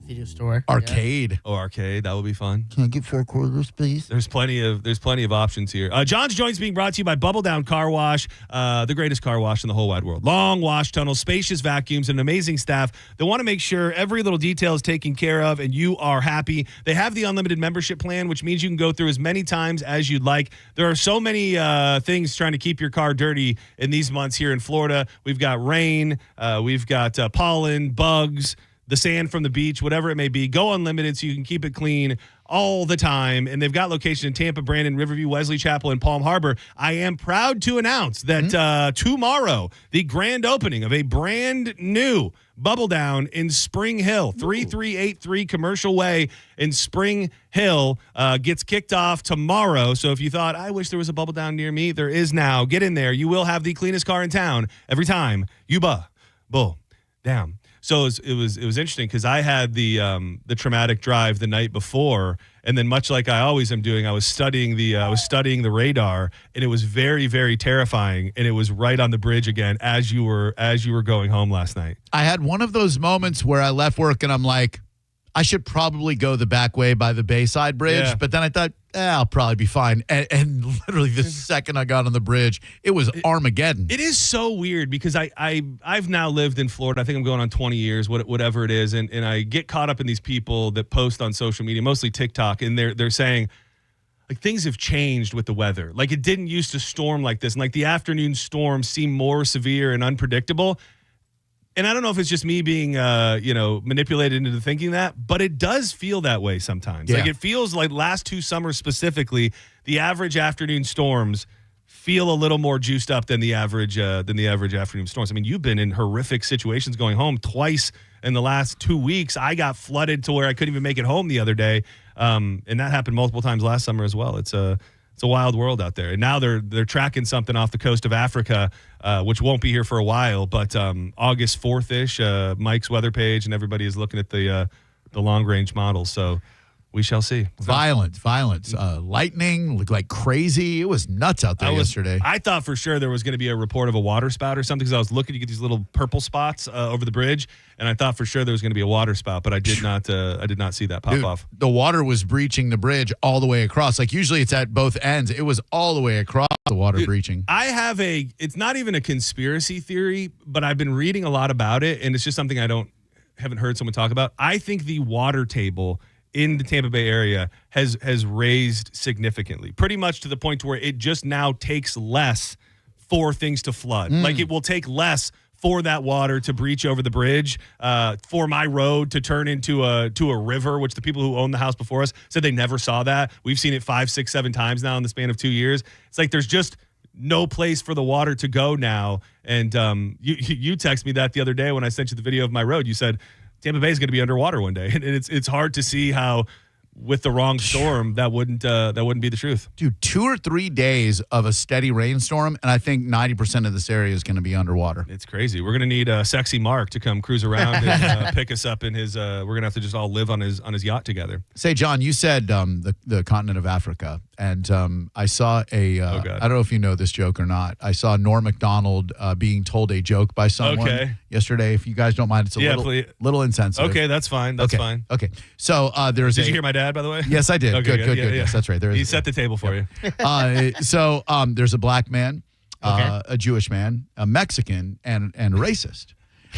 Video store. Arcade. Yeah. Oh, arcade. That would be fun. Can I get 4 quarters, please? There's plenty of options here. John's Joints being brought to you by Bubble Down Car Wash, the greatest car wash in the whole wide world. Long wash tunnels, spacious vacuums, and amazing staff. They want to make sure every little detail is taken care of and you are happy. They have the unlimited membership plan, which means you can go through as many times as you'd like. There are so many things trying to keep your car dirty in these months here in Florida. We've got rain. We've got pollen, bugs, the sand from the beach, whatever it may be. Go unlimited so you can keep it clean all the time. And they've got locations in Tampa, Brandon, Riverview, Wesley Chapel, and Palm Harbor. I am proud to announce that tomorrow, the grand opening of a brand new Bubble Down in Spring Hill, 3383 Commercial Way in Spring Hill gets kicked off tomorrow. So if you thought, I wish there was a Bubble Down near me, there is now. Get in there. You will have the cleanest car in town every time you bull down. So it was interesting because I had the traumatic drive the night before, and then much like I always am doing, I was studying the radar, and it was very, very terrifying. And it was right on the bridge again as you were going home last night. I had one of those moments where I left work and I'm like, I should probably go the back way by the Bayside Bridge, but then I thought, I'll probably be fine. And literally the second I got on the bridge, it was Armageddon. It is so weird because I've now lived in Florida. I think I'm going on 20 years, whatever it is, and I get caught up in these people that post on social media, mostly TikTok, and they're saying, like, things have changed with the weather. Like, it didn't used to storm like this, and like the afternoon storms seem more severe and unpredictable. And I don't know if it's just me being, manipulated into thinking that, but it does feel that way sometimes. Yeah. Like, it feels like last 2 summers specifically, the average afternoon storms feel a little more juiced up than the average afternoon storms. I mean, you've been in horrific situations going home twice in the last 2 weeks. I got flooded to where I couldn't even make it home the other day, and that happened multiple times last summer as well. It's a wild world out there. And now they're tracking something off the coast of Africa, which won't be here for a while, but August 4th-ish, Mike's weather page and everybody is looking at the long-range models. So we shall see. Violence. Lightning looked like crazy. It was nuts out there yesterday. I thought for sure there was going to be a report of a water spout or something because I was looking to get these little purple spots over the bridge, and I thought for sure there was going to be a water spout, but I did not see that pop off. The water was breaching the bridge all the way across. Like, usually it's at both ends. It was all the way across the water breaching. I have it's not even a conspiracy theory, but I've been reading a lot about it, and it's just something I haven't heard someone talk about. I think the water table in the Tampa Bay area has raised significantly, pretty much to the point where it just now takes less for things to flood. Like, it will take less for that water to breach over the bridge, for my road to turn into a river, which the people who owned the house before us said they never saw that. We've seen it 5, 6, 7 times now in the span of 2 years. It's like there's just no place for the water to go now. And you texted me that the other day when I sent you the video of my road. You said Tampa Bay is going to be underwater one day, and it's hard to see how, with the wrong storm, that wouldn't be the truth. Dude, 2 or 3 days of a steady rainstorm, and I think 90% of this area is going to be underwater. It's crazy. We're going to need Sexy Mark to come cruise around and pick us up in his. We're going to have to just all live on his yacht together. Say, John, you said the continent of Africa, and I saw I don't know if you know this joke or not. I saw Norm Macdonald being told a joke by someone yesterday. If you guys don't mind, it's a little insensitive. Okay, that's fine. That's fine. Okay, so there's. Did you hear my dad, by the way? Yes, I did. Okay, good. Yeah. Yes, that's right. He set the table for you. So there's a black man, a Jewish man, a Mexican, and a racist,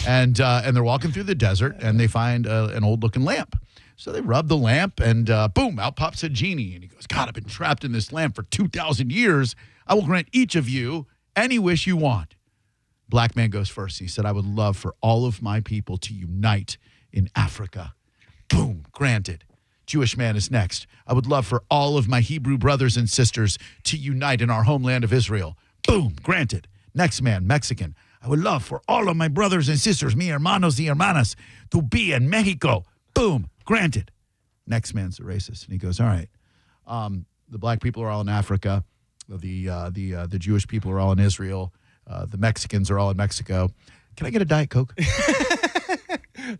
and they're walking through the desert, and they find an old looking lamp. So they rub the lamp, and boom, out pops a genie, and he goes, "God, I've been trapped in this lamp for 2,000 years. I will grant each of you any wish you want." Black man goes first. He said, "I would love for all of my people to unite in Africa." Boom, granted. Jewish man is next. "I would love for all of my Hebrew brothers and sisters to unite in our homeland of Israel." Boom, granted. Next man, Mexican. "I would love for all of my brothers and sisters, mi hermanos y hermanas, to be in Mexico." Boom, granted. Next man's a racist, and he goes, "All right, the black people are all in Africa. The Jewish people are all in Israel. The Mexicans are all in Mexico. Can I get a Diet Coke?"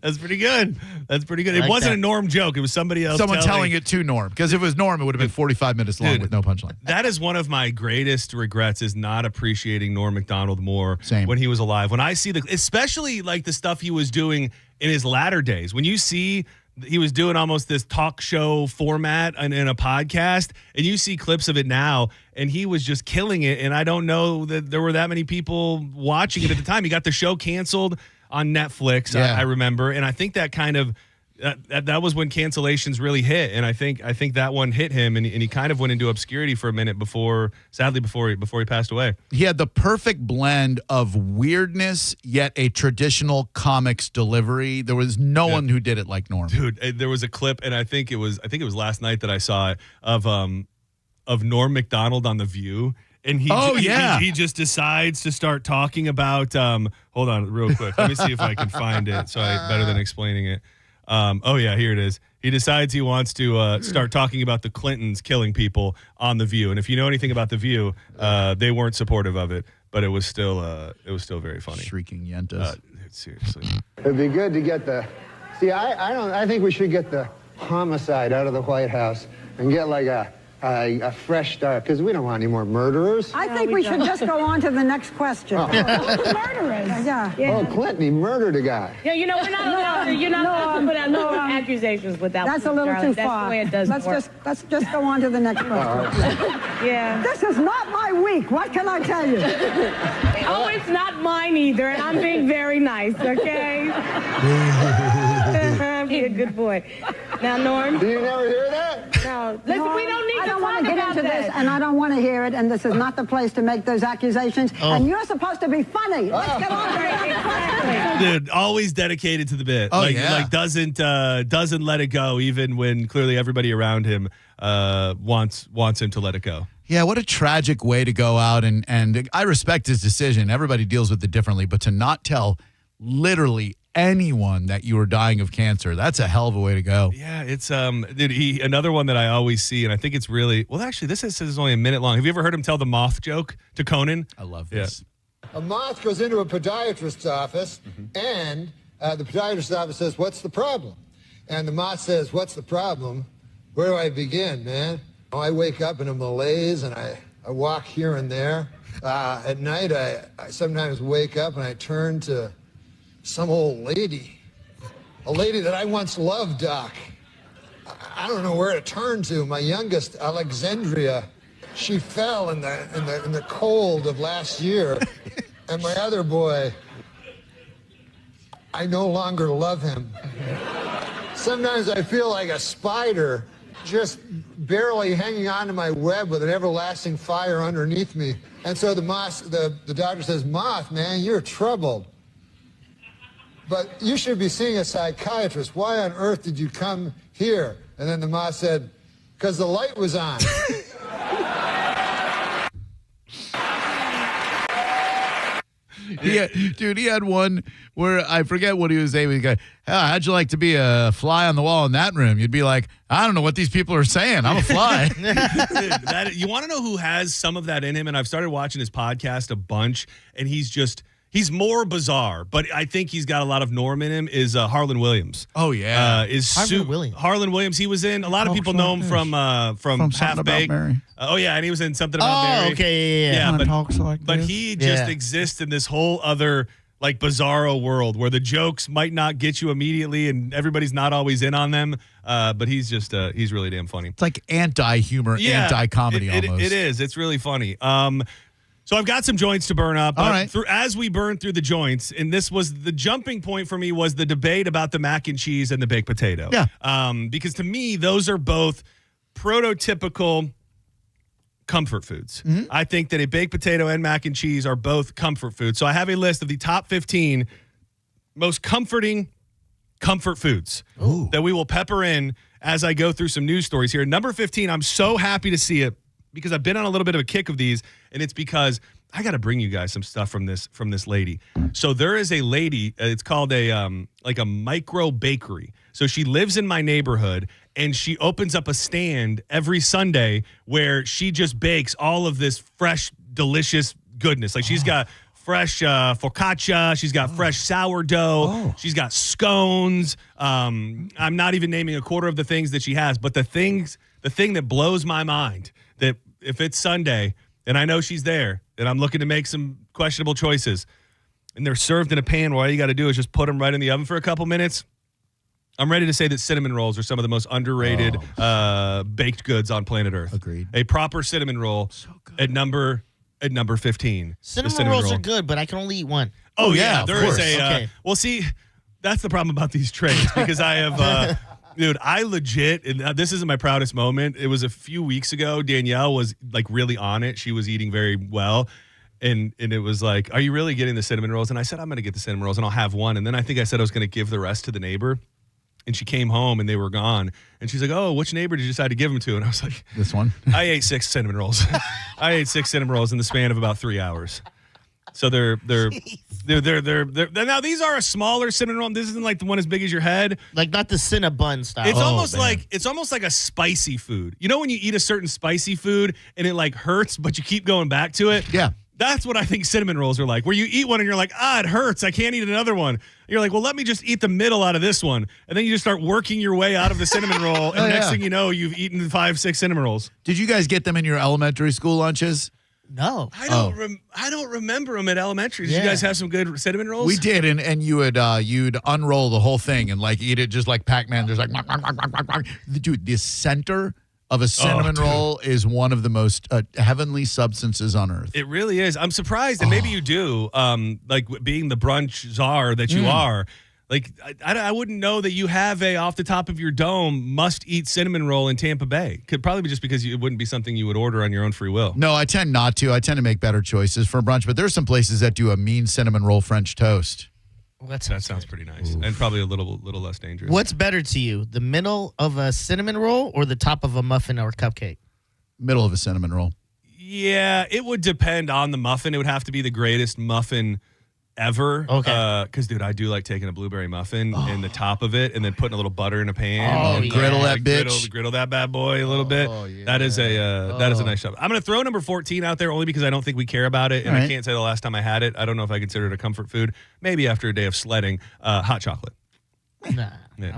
That's pretty good. It wasn't a Norm joke. It was somebody else. Someone telling it to Norm. Because if it was Norm, it would have been 45 minutes long with no punchline. That is one of my greatest regrets, is not appreciating Norm Macdonald more. Same. When he was alive. When I see especially like the stuff he was doing in his latter days. When you see he was doing almost this talk show format in a podcast, and you see clips of it now, and he was just killing it. And I don't know that there were that many people watching it at the time. He got the show canceled on Netflix, I remember, and I think that kind of that was when cancellations really hit, and I think that one hit him, and he kind of went into obscurity for a minute before he passed away. He had the perfect blend of weirdness yet a traditional comics delivery. There was no one who did it like Norm. Dude, there was a clip, and I think it was last night that I saw it of Norm Macdonald on The View. And he just decides to start talking about hold on real quick. Let me see if I can find it better than explaining it. Here it is. He decides he wants to start talking about the Clintons killing people on The View. And if you know anything about The View, they weren't supportive of it, but it was still very funny. Shrieking yentas. Dude, seriously. It'd be good to get the. See, I think we should get the homicide out of the White House and get like a fresh start, because we don't want any more murderers. I think we should just go on to the next question. Murderers. Yeah. Oh, Clinton, he murdered a guy. Yeah, we're not allowed to. You're not allowed to put out no accusations without. That's a little too far. That's the way it does work. Let's just go on to the next question. Yeah. This is not my week. What can I tell you? Oh, it's not mine either, and I'm being very nice. Okay. Be a good boy. Now, Norm. Do you never hear that? No. Listen, we don't need I don't to want talk to get about into this, and I don't want to hear it, and this is not the place to make those accusations. And you're supposed to be funny. Let's get on to the next question. Dude, always dedicated to the bit. Oh, like doesn't let it go, even when clearly everybody around him wants him to let it go. Yeah, what a tragic way to go out, and I respect his decision. Everybody deals with it differently, but to not tell literally anyone that you were dying of cancer, that's a hell of a way to go. Yeah, it's dude, another one that I always see, and I think it's really well. Actually, this is only a minute long. Have you ever heard him tell the moth joke to Conan? I love this. Yeah. A moth goes into a podiatrist's office, and the podiatrist's office says, "What's the problem?" And the moth says, "What's the problem? Where do I begin, man?" I wake up in a malaise, and I walk here and there. At night, I sometimes wake up and I turn to some old lady, a lady that I once loved, Doc. I don't know where to turn to. My youngest, Alexandria, she fell in the cold of last year, and my other boy, I no longer love him. Sometimes I feel like a spider, just barely hanging on to my web with an everlasting fire underneath me. And so the doctor says, "Moth, man, you're troubled. But you should be seeing a psychiatrist. Why on earth did you come here?" And then the moth said, "Because the light was on." He had one where I forget what he was saying. He go, "How'd you like to be a fly on the wall in that room?" You'd be like, "I don't know what these people are saying. I'm a fly." Dude, you want to know who has some of that in him? And I've started watching his podcast a bunch, and he's more bizarre, but I think he's got a lot of Norm in him, is Harlan Williams. Oh, yeah. Harlan Williams, he was in, a lot of people know him from Half Baked. Oh, yeah, and he was in Something About Mary. Okay, yeah. But he just exists in this whole other, like, bizarro world where the jokes might not get you immediately and everybody's not always in on them, but he's just, he's really damn funny. It's like anti-humor, anti-comedy almost. It is. It's really funny. So I've got some joints to burn up. All right. As we burn through the joints, and this was the jumping point for me, was the debate about the mac and cheese and the baked potato. Yeah. Because to me, those are both prototypical comfort foods. Mm-hmm. I think that a baked potato and mac and cheese are both comfort foods. So I have a list of the top 15 most comforting comfort foods that we will pepper in as I go through some news stories here. Number 15, I'm so happy to see it, because I've been on a little bit of a kick of these, and it's because I got to bring you guys some stuff from this lady. So there is a lady, it's called a micro bakery. So she lives in my neighborhood, and she opens up a stand every Sunday where she just bakes all of this fresh, delicious goodness. Like she's got fresh focaccia, she's got fresh sourdough, she's got scones. I'm not even naming a quarter of the things that she has, but the thing that blows my mind, that if it's Sunday and I know she's there and I'm looking to make some questionable choices and they're served in a pan where all you got to do is just put them right in the oven for a couple minutes, I'm ready to say that cinnamon rolls are some of the most underrated baked goods on planet Earth. Agreed. A proper cinnamon roll at number 15. Cinnamon rolls are good, but I can only eat one. Oh yeah, there is a Okay. well, see, that's the problem about these trays, because I have dude, I legit, and this isn't my proudest moment. It was a few weeks ago. Danielle was like really on it. She was eating very well. And it was like, "Are you really getting the cinnamon rolls?" And I said, "I'm going to get the cinnamon rolls and I'll have one." And then I think I said I was going to give the rest to the neighbor. And she came home and they were gone. And she's like, "Oh, which neighbor did you decide to give them to?" And I was like, "This one." I ate 6 cinnamon rolls. I ate 6 cinnamon rolls in the span of about 3 hours. So they're now these are a smaller cinnamon roll. This isn't like the one as big as your head. Like not the Cinnabon style. It's almost like a spicy food. You know when you eat a certain spicy food and it like hurts, but you keep going back to it? Yeah. That's what I think cinnamon rolls are like, where you eat one and you're like, it hurts. I can't eat another one. And you're like, well, let me just eat the middle out of this one. And then you just start working your way out of the cinnamon roll. And next thing you know, you've eaten 5-6 cinnamon rolls. Did you guys get them in your elementary school lunches? No. I don't remember them at elementary. Did you guys have some good cinnamon rolls? We did, and you would you'd unroll the whole thing and like eat it just like Pac-Man. There's like, dude, the center of a cinnamon roll is one of the most heavenly substances on earth. It really is. I'm surprised, and maybe you do, like being the brunch czar that you are. Like, I wouldn't know that you have a off the top of your dome must-eat cinnamon roll in Tampa Bay. Could probably be just because it wouldn't be something you would order on your own free will. No, I tend not to. I tend to make better choices for brunch, but there's some places that do a mean cinnamon roll French toast. Well, that sounds pretty nice, and probably a little less dangerous. What's better to you, the middle of a cinnamon roll or the top of a muffin or cupcake? Middle of a cinnamon roll. Yeah, it would depend on the muffin. It would have to be the greatest muffin ever. Okay. Because, dude, I do like taking a blueberry muffin and the top of it and then putting a little butter in a pan. Griddle that bitch. Griddle that bad boy a little bit. Yeah. That is a nice shot. I'm going to throw number 14 out there only because I don't think we care about it. And I can't say the last time I had it. I don't know if I consider it a comfort food. Maybe after a day of sledding. Hot chocolate. Nah. Yeah,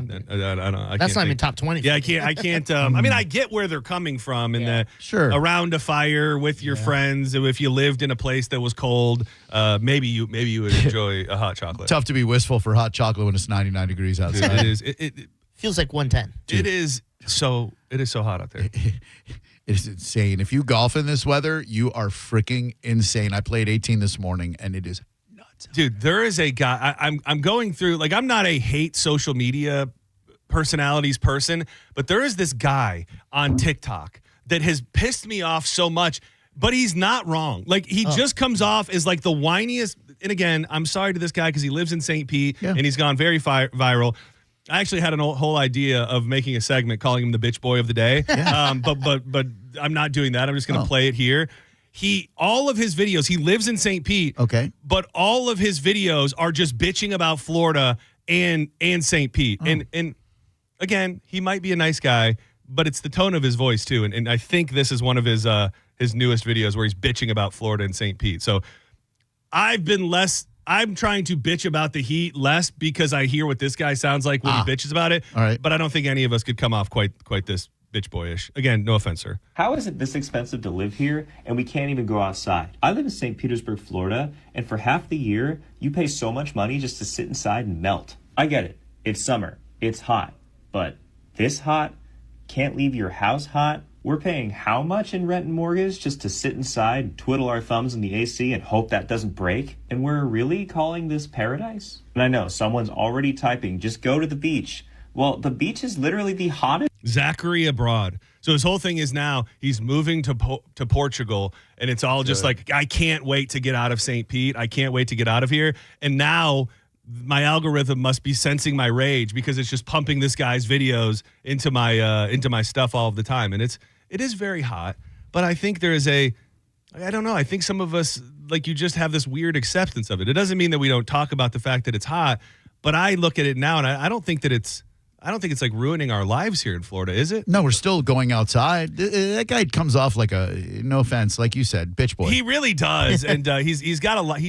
That's not even top 20. Yeah, I can't. I mean, I get where they're coming from in that around a fire with your friends. If you lived in a place that was cold, maybe you would enjoy a hot chocolate. Tough to be wistful for hot chocolate when it's 99 degrees outside. It is. It feels like 110. It is so hot out there. It is insane. If you golf in this weather, you are freaking insane. I played 18 this morning, and it is. Dude, there is a guy. I'm going through, like, I'm not a hate social media personalities person, but there is this guy on TikTok that has pissed me off so much, but he's not wrong. Like, he just comes off as like the whiniest. And again, I'm sorry to this guy because he lives in St. Pete and he's gone very viral. I actually had a whole idea of making a segment calling him the bitch boy of the day. But I'm not doing that. I'm just going to play it here. All of his videos, he lives in St. Pete. Okay. But all of his videos are just bitching about Florida and St. Pete. And again, he might be a nice guy, but it's the tone of his voice too. And I think this is one of his newest videos where he's bitching about Florida and St. Pete. So I'm trying to bitch about the heat less because I hear what this guy sounds like when he bitches about it. All right. But I don't think any of us could come off quite this bitch boyish. Again, no offense, sir. How is it this expensive to live here and we can't even go outside? I live in St. Petersburg, Florida, and for half the year, you pay so much money just to sit inside and melt. I get it. It's summer. It's hot. But this hot? Can't leave your house hot? We're paying how much in rent and mortgage just to sit inside, twiddle our thumbs in the AC and hope that doesn't break? And we're really calling this paradise? And I know someone's already typing, just go to the beach. Well, the beach is literally the hottest. Zachary abroad. So his whole thing is now he's moving to Portugal, and it's all just like, I can't wait to get out of St. Pete. I can't wait to get out of here. And now my algorithm must be sensing my rage because it's just pumping this guy's videos into my stuff all of the time. And it is very hot, but I think there is I don't know. I think some of us, like, you just have this weird acceptance of it. It doesn't mean that we don't talk about the fact that it's hot, but I look at it now and I don't think it's like ruining our lives here in Florida, is it? No, we're still going outside. That guy comes off like no offense, like you said, bitch boy. He really does, and he's got a lot.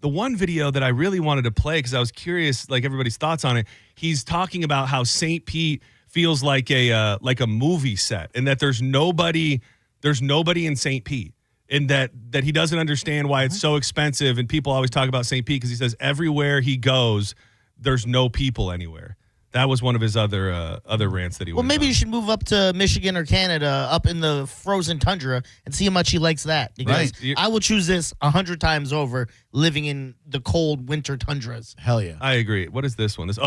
The one video that I really wanted to play because I was curious, like, everybody's thoughts on it. He's talking about how St. Pete feels like a movie set, and that there's nobody in St. Pete, and that he doesn't understand why it's so expensive. And people always talk about St. Pete because he says everywhere he goes, there's no people anywhere. That was one of his other rants that he went on. Well, maybe you should move up to Michigan or Canada, up in the frozen tundra, and see how much he likes that. Because I will choose this 100 times over living in the cold winter tundras. Hell yeah. I agree. What is this one? This this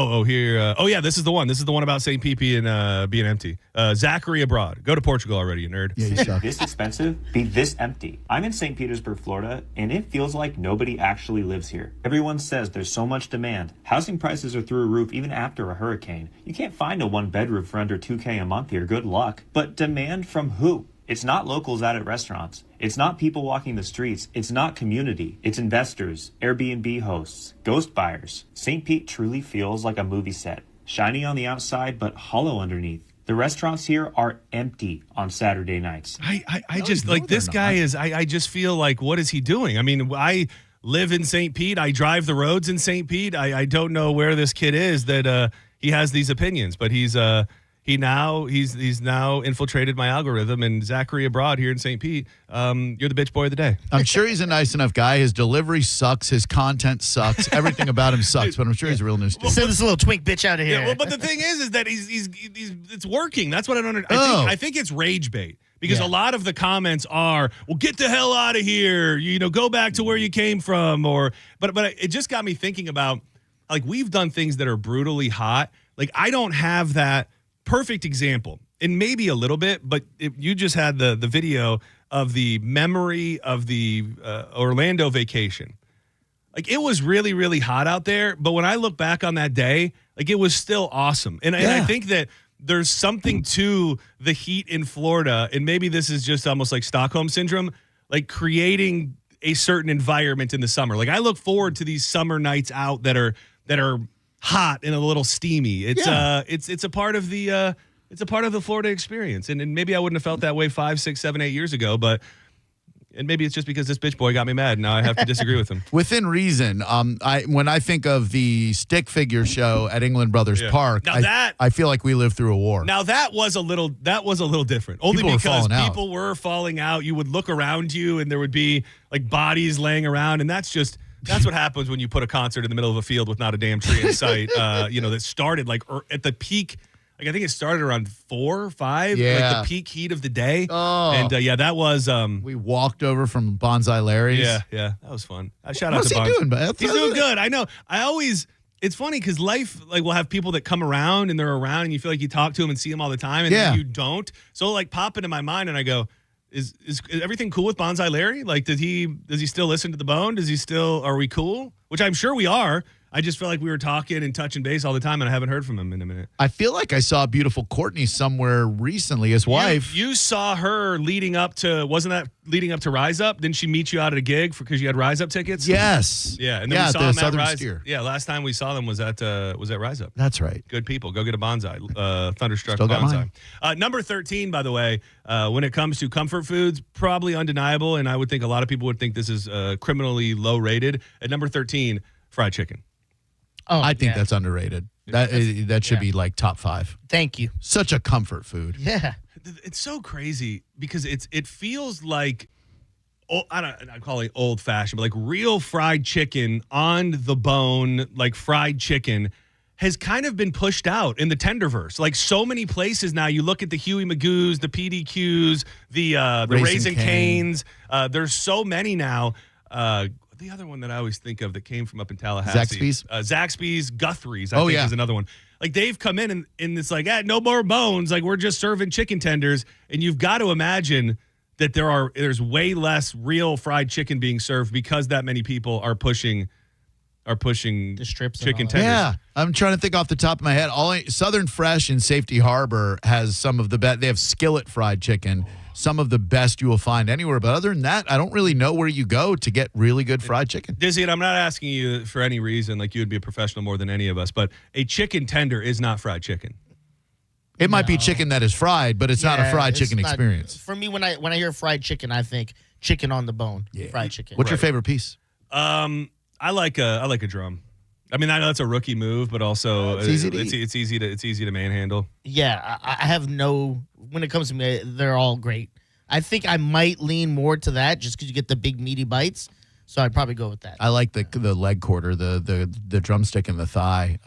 is the one. This is the one about St. Pete being empty. Zachary abroad. Go to Portugal already, you nerd. Yeah, you suck. This expensive, be this empty. I'm in St. Petersburg, Florida, and it feels like nobody actually lives here. Everyone says there's so much demand. Housing prices are through a roof even after a hurricane. You can't find a one-bedroom for under $2,000 a month here. Good luck. But demand from who? It's not locals out at restaurants. It's not people walking the streets. It's not community. It's investors, Airbnb hosts, ghost buyers. St. Pete truly feels like a movie set. Shiny on the outside, but hollow underneath. The restaurants here are empty on Saturday nights. I just like this guy is. I just feel like, what is he doing? I mean, I live in St. Pete. I drive the roads in St. Pete. I don't know where this kid is that he has these opinions, but he's now infiltrated my algorithm. And Zachary abroad here in St. Pete, you're the bitch boy of the day. I'm sure he's a nice enough guy. His delivery sucks. His content sucks. Everything about him sucks. But I'm sure he's a real news dude. Send this little twink bitch out of here. Yeah, well, but the thing is that he's it's working. That's what I don't understand. I think it's rage bait. Because a lot of the comments are, well, get the hell out of here. Go back to where you came from. But it just got me thinking about, like, we've done things that are brutally hot. Like, I don't have that perfect example. And maybe a little bit, but you just had the video of the memory of the Orlando vacation. Like, it was really, really hot out there. But when I look back on that day, like, it was still awesome. And I think that there's something to the heat in Florida, and maybe this is just almost like Stockholm syndrome, like creating a certain environment in the summer. Like, I look forward to these summer nights out that are hot and a little steamy. It's a part of the Florida experience, and maybe I wouldn't have felt that way 5, 6, 7, 8 years ago, and maybe it's just because this bitch boy got me mad. Now I have to disagree with him. Within reason, when I think of the stick figure show at England Brothers Park, I feel like we lived through a war. Now that was a little different. Only because people were falling out. You would look around you, and there would be like bodies laying around, and that's what happens when you put a concert in the middle of a field with not a damn tree in sight. That started like at the peak. Like, I think it started around 4 or 5, like the peak heat of the day. Oh. And that was we walked over from Bonsai Larry's. Yeah, that was fun. Shout out to Bonsai. What's he doing, man? He's doing good. I know. It's funny because life, like, will have people that come around and they're around and you feel like you talk to them and see them all the time, and then you don't. So, like, pop into my mind and I go, is everything cool with Bonsai Larry? Like, does he still listen to the Bone? Are we cool? Which I'm sure we are. I just felt like we were talking and touching base all the time, and I haven't heard from him in a minute. I feel like I saw beautiful Courtney somewhere recently, his wife. You saw her wasn't that leading up to Rise Up? Didn't she meet you out at a gig because you had Rise Up tickets? Yes. Yeah, and then we saw them at Rise Steer. Yeah, last time we saw them was at Rise Up. That's right. Good people. Go get a bonsai. Thunderstruck bonsai. Number 13, by the way, when it comes to comfort foods, probably undeniable, and I would think a lot of people would think this is criminally low rated. At number 13, fried chicken. Oh, I think that's underrated. That should be like top 5. Thank you. Such a comfort food. Yeah. It's so crazy because it feels like, I call it old fashioned, but like real fried chicken on the bone, like fried chicken has kind of been pushed out in the Tenderverse. Like, so many places now, you look at the Huey Magoo's, the PDQs, the Raising Cane's. There's so many now. The other one that I always think of that came from up in Tallahassee. Zaxby's, Guthrie's, I think is another one. Like, they've come in and it's like, no more bones. Like, we're just serving chicken tenders. And you've got to imagine that there's way less real fried chicken being served because that many people are pushing the strips chicken tenders. Yeah, I'm trying to think off the top of my head. Southern Fresh in Safety Harbor has some of the best. They have skillet fried chicken. Some of the best you will find anywhere. But other than that, I don't really know where you go to get really good fried chicken. Dizzy, and I'm not asking you for any reason, like you would be a professional more than any of us, but a chicken tender is not fried chicken. It might be chicken that is fried, but it's not a fried chicken experience. For me, when I hear fried chicken, I think chicken on the bone. Yeah. Fried chicken. What's your favorite pice? I like a drum. I mean, I know that's a rookie move, but also it's easy to manhandle. Yeah, I have when it comes to me, they're all great. I think I might lean more to that just because you get the big meaty bites. So I'd probably go with that. I like the leg quarter, the drumstick and the thigh.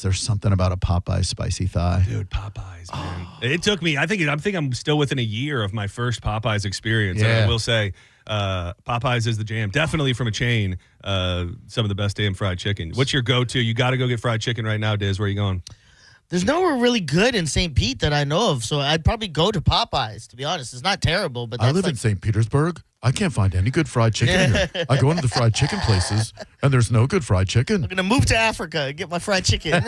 There's something about a Popeye spicy thigh. Dude, Popeyes, man. It took me, I think I'm still within a year of my first Popeyes experience. Yeah. And I will say, Popeyes is the jam. Definitely from a chain, some of the best damn fried chicken. What's your go-to? You got to go get fried chicken right now, Diz. Where are you going? There's nowhere really good in St. Pete that I know of, so I'd probably go to Popeyes, to be honest. It's not terrible, but I live in St. Petersburg. I can't find any good fried chicken here. I go into the fried chicken places, and there's no good fried chicken. I'm going to move to Africa and get my fried chicken.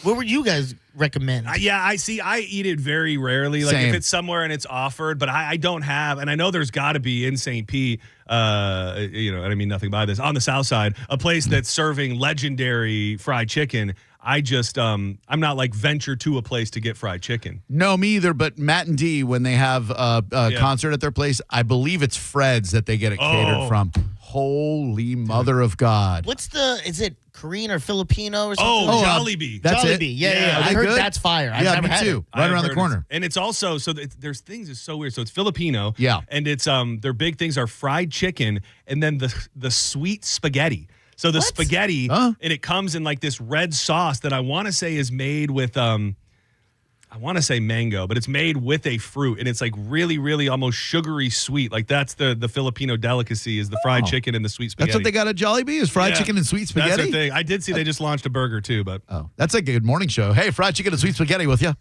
What would you guys recommend? I eat it very rarely. Like, Same. if it's somewhere and it's offered, but I don't have, and I know there's got to be in St. Pete, and I mean nothing by this, on the south side, a place that's serving legendary fried chicken. I just I'm not like venture to a place to get fried chicken. No, me either. But Matt and Dee, when they have a concert at their place, I believe it's Fred's that they get it catered from. Holy mother of God! Is it Korean or Filipino or something? Oh, Jollibee. That's Jollibee. it. Yeah. I heard that's fire. I've never me had too. it. Right around the corner. And it's also there's things is so weird. So it's Filipino. Yeah. And it's their big things are fried chicken and then the sweet spaghetti. So the spaghetti and it comes in like this red sauce that I want to say is made with I want to say mango, but it's made with a fruit, and it's like really, really almost sugary sweet. Like that's the Filipino delicacy is the fried chicken and the sweet spaghetti. That's what they got at Jollibee is fried chicken and sweet spaghetti? That's their thing. I did see they just launched a burger too, but that's a good morning show. Hey, fried chicken and sweet spaghetti with you.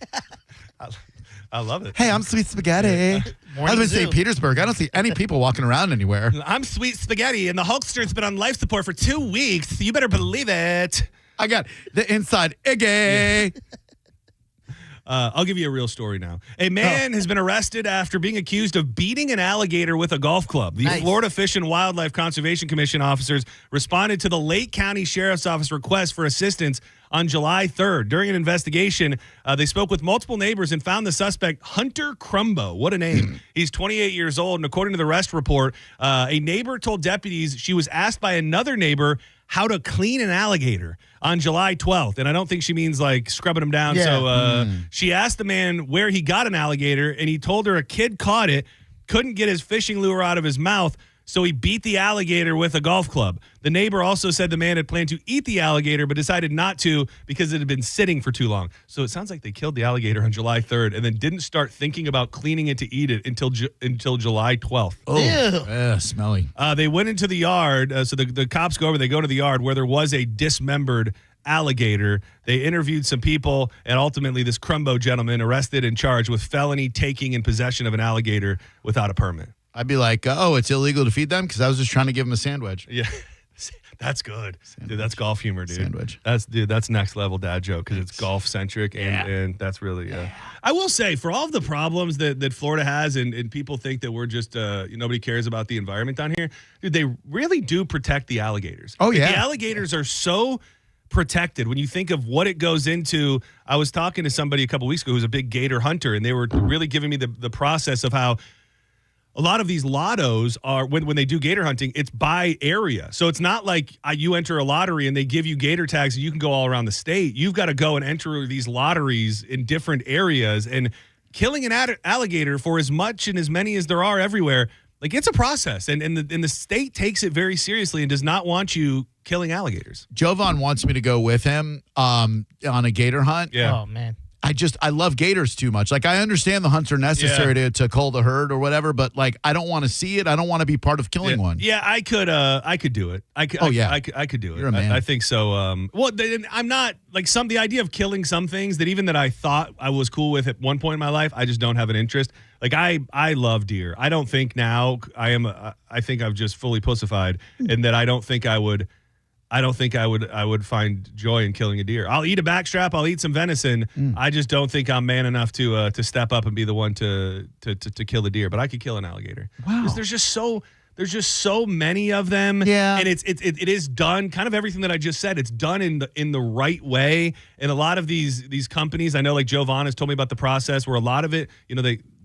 I love it. Hey, I'm sweet spaghetti. I was in St. Petersburg. I don't see any people walking around anywhere. I'm sweet spaghetti, and the Hulkster's been on life support for 2 weeks. You better believe it. I got the inside Iggy. I'll give you a real story now. A man has been arrested after being accused of beating an alligator with a golf club. The Florida Fish and Wildlife Conservation Commission officers responded to the Lake County Sheriff's Office request for assistance on July 3rd. During an investigation, they spoke with multiple neighbors and found the suspect, Hunter Crumbo. What a name. He's 28 years old, and according to the arrest report, a neighbor told deputies she was asked by another neighbor how to clean an alligator on July 12th. And I don't think she means like scrubbing him down. Yeah. So she asked the man where he got an alligator, and he told her a kid caught it, couldn't get his fishing lure out of his mouth, so he beat the alligator with a golf club. The neighbor also said the man had planned to eat the alligator, but decided not to because it had been sitting for too long. So it sounds like they killed the alligator on July 3rd and then didn't start thinking about cleaning it to eat it until July 12th. Oh, yeah, smelly. They went into the yard. So the cops go over. They go to the yard where there was a dismembered alligator. They interviewed some people, and ultimately this Crumbo gentleman arrested and charged with felony taking and possession of an alligator without a permit. I'd be like, it's illegal to feed them because I was just trying to give them a sandwich. Yeah. That's good. Sandwich. Dude, that's golf humor, dude. Sandwich. That's next level dad joke because it's golf centric and that's really I will say, for all of the problems that Florida has and people think that we're just nobody cares about the environment down here, dude, they really do protect the alligators. Oh, yeah. The alligators are so protected when you think of what it goes into. I was talking to somebody a couple weeks ago who's a big gator hunter, and they were really giving me the process of how a lot of these lottos are, when they do gator hunting, it's by area. So it's not like you enter a lottery and they give you gator tags and you can go all around the state. You've got to go and enter these lotteries in different areas. And killing an alligator for as much and as many as there are everywhere, like it's a process. And the state takes it very seriously and does not want you killing alligators. Jovan wants me to go with him on a gator hunt. Yeah. Oh, man. I love gators too much. Like, I understand the hunts are necessary to cull the herd or whatever, but like, I don't want to see it. I don't want to be part of killing one. Yeah, I could do it. I could do it. You're a man. I think so. I'm not like the idea of killing some things that I thought I was cool with at one point in my life, I just don't have an interest. Like I love deer. I don't think now I think I've just fully pussified, and that I don't think I would find joy in killing a deer. I'll eat a backstrap. I'll eat some venison. I just don't think I'm man enough to step up and be the one to kill a deer. But I could kill an alligator. Wow. Because there's just so many of them. Yeah. And it is done kind of everything that I just said. It's done in the right way. And a lot of these companies, I know, like Jovan has told me about the process where a lot of it,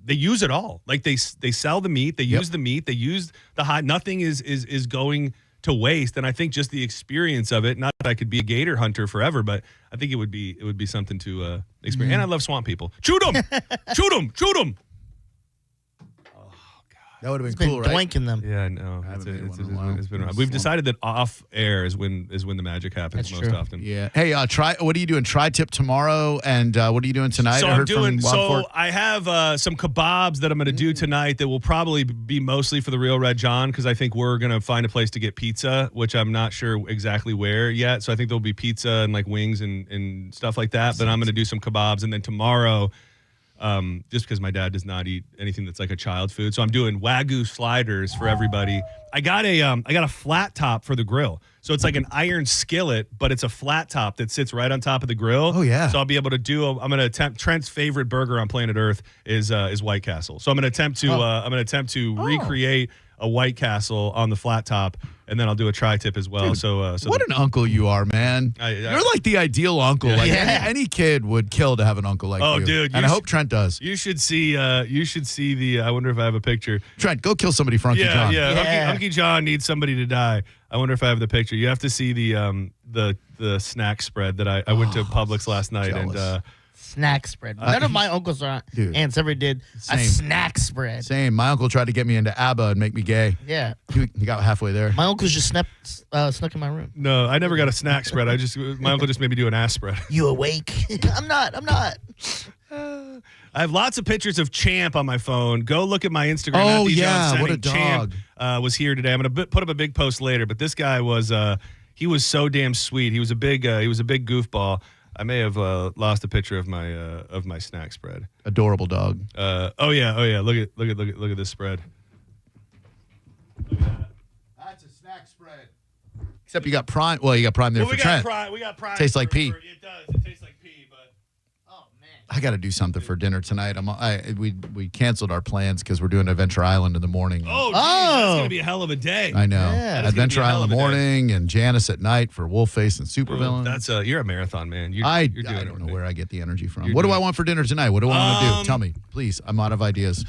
they use it all. Like they sell the meat, they use the meat, they use the hide. Nothing is going to waste. And I think just the experience of it, not that I could be a gator hunter forever, but I think it would be something to experience. And I love swamp people. Shoot them! Shoot them! That would have been cool, right? Blanking them. Yeah, no. It's been around. We've decided that off air is when the magic happens. That's most often. Yeah. Hey, what are you doing? Tri-tip tomorrow, and what are you doing tonight? So I have some kebabs that I'm going to do tonight that will probably be mostly for the Real Red John, because I think we're going to find a place to get pizza, which I'm not sure exactly where yet. So I think there'll be pizza and like wings and stuff like that. But I'm going to do some kebabs, and then tomorrow, just because my dad does not eat anything that's like a child food, so I'm doing Wagyu sliders for everybody. I got a flat top for the grill. So it's like an iron skillet, but it's a flat top that sits right on top of the grill. Oh, yeah. So I'll be able to I'm going to attempt. Trent's favorite burger on planet Earth is White Castle. So I'm going to attempt to recreate a White Castle on the flat top, and then I'll do a tri-tip as well. Dude, what an uncle you are, man. You're like the ideal uncle. Yeah. Like any kid would kill to have an uncle like you. Oh, dude. And I hope Trent does. You should see the, I wonder if I have a picture. Trent, go kill somebody for Uncle John. Yeah. Unky John needs somebody to die. I wonder if I have the picture. You have to see the snack spread that I went to Publix last night. Jealous. And snack spread. None of my uncles or aunts ever did a snack spread. Same. My uncle tried to get me into ABBA and make me gay. Yeah. He got halfway there. My uncles just snuck in my room. No, I never got a snack spread. My uncle just made me do an ass spread. You awake? I'm not. I have lots of pictures of Champ on my phone. Go look at my Instagram. Oh, yeah. What a dog. Champ was here today. I'm going to put up a big post later, but this guy was he was so damn sweet. He was a big goofball. I may have lost a picture of my snack spread. Adorable dog. Oh yeah. Look at this spread. That's a snack spread. Except you got prime. Well, you got prime there for Trent. We got prime. Tastes like pee. It does. It tastes like pee, but I got to do something for dinner tonight. We canceled our plans because we're doing Adventure Island in the morning. Oh, geez, that's gonna be a hell of a day. I know. Yeah, Adventure Island morning and Janice at night for Wolfface and Supervillain. That's you're a marathon man. I don't know where I get the energy from. What do I want for dinner tonight? What do I want to do? Tell me, please. I'm out of ideas.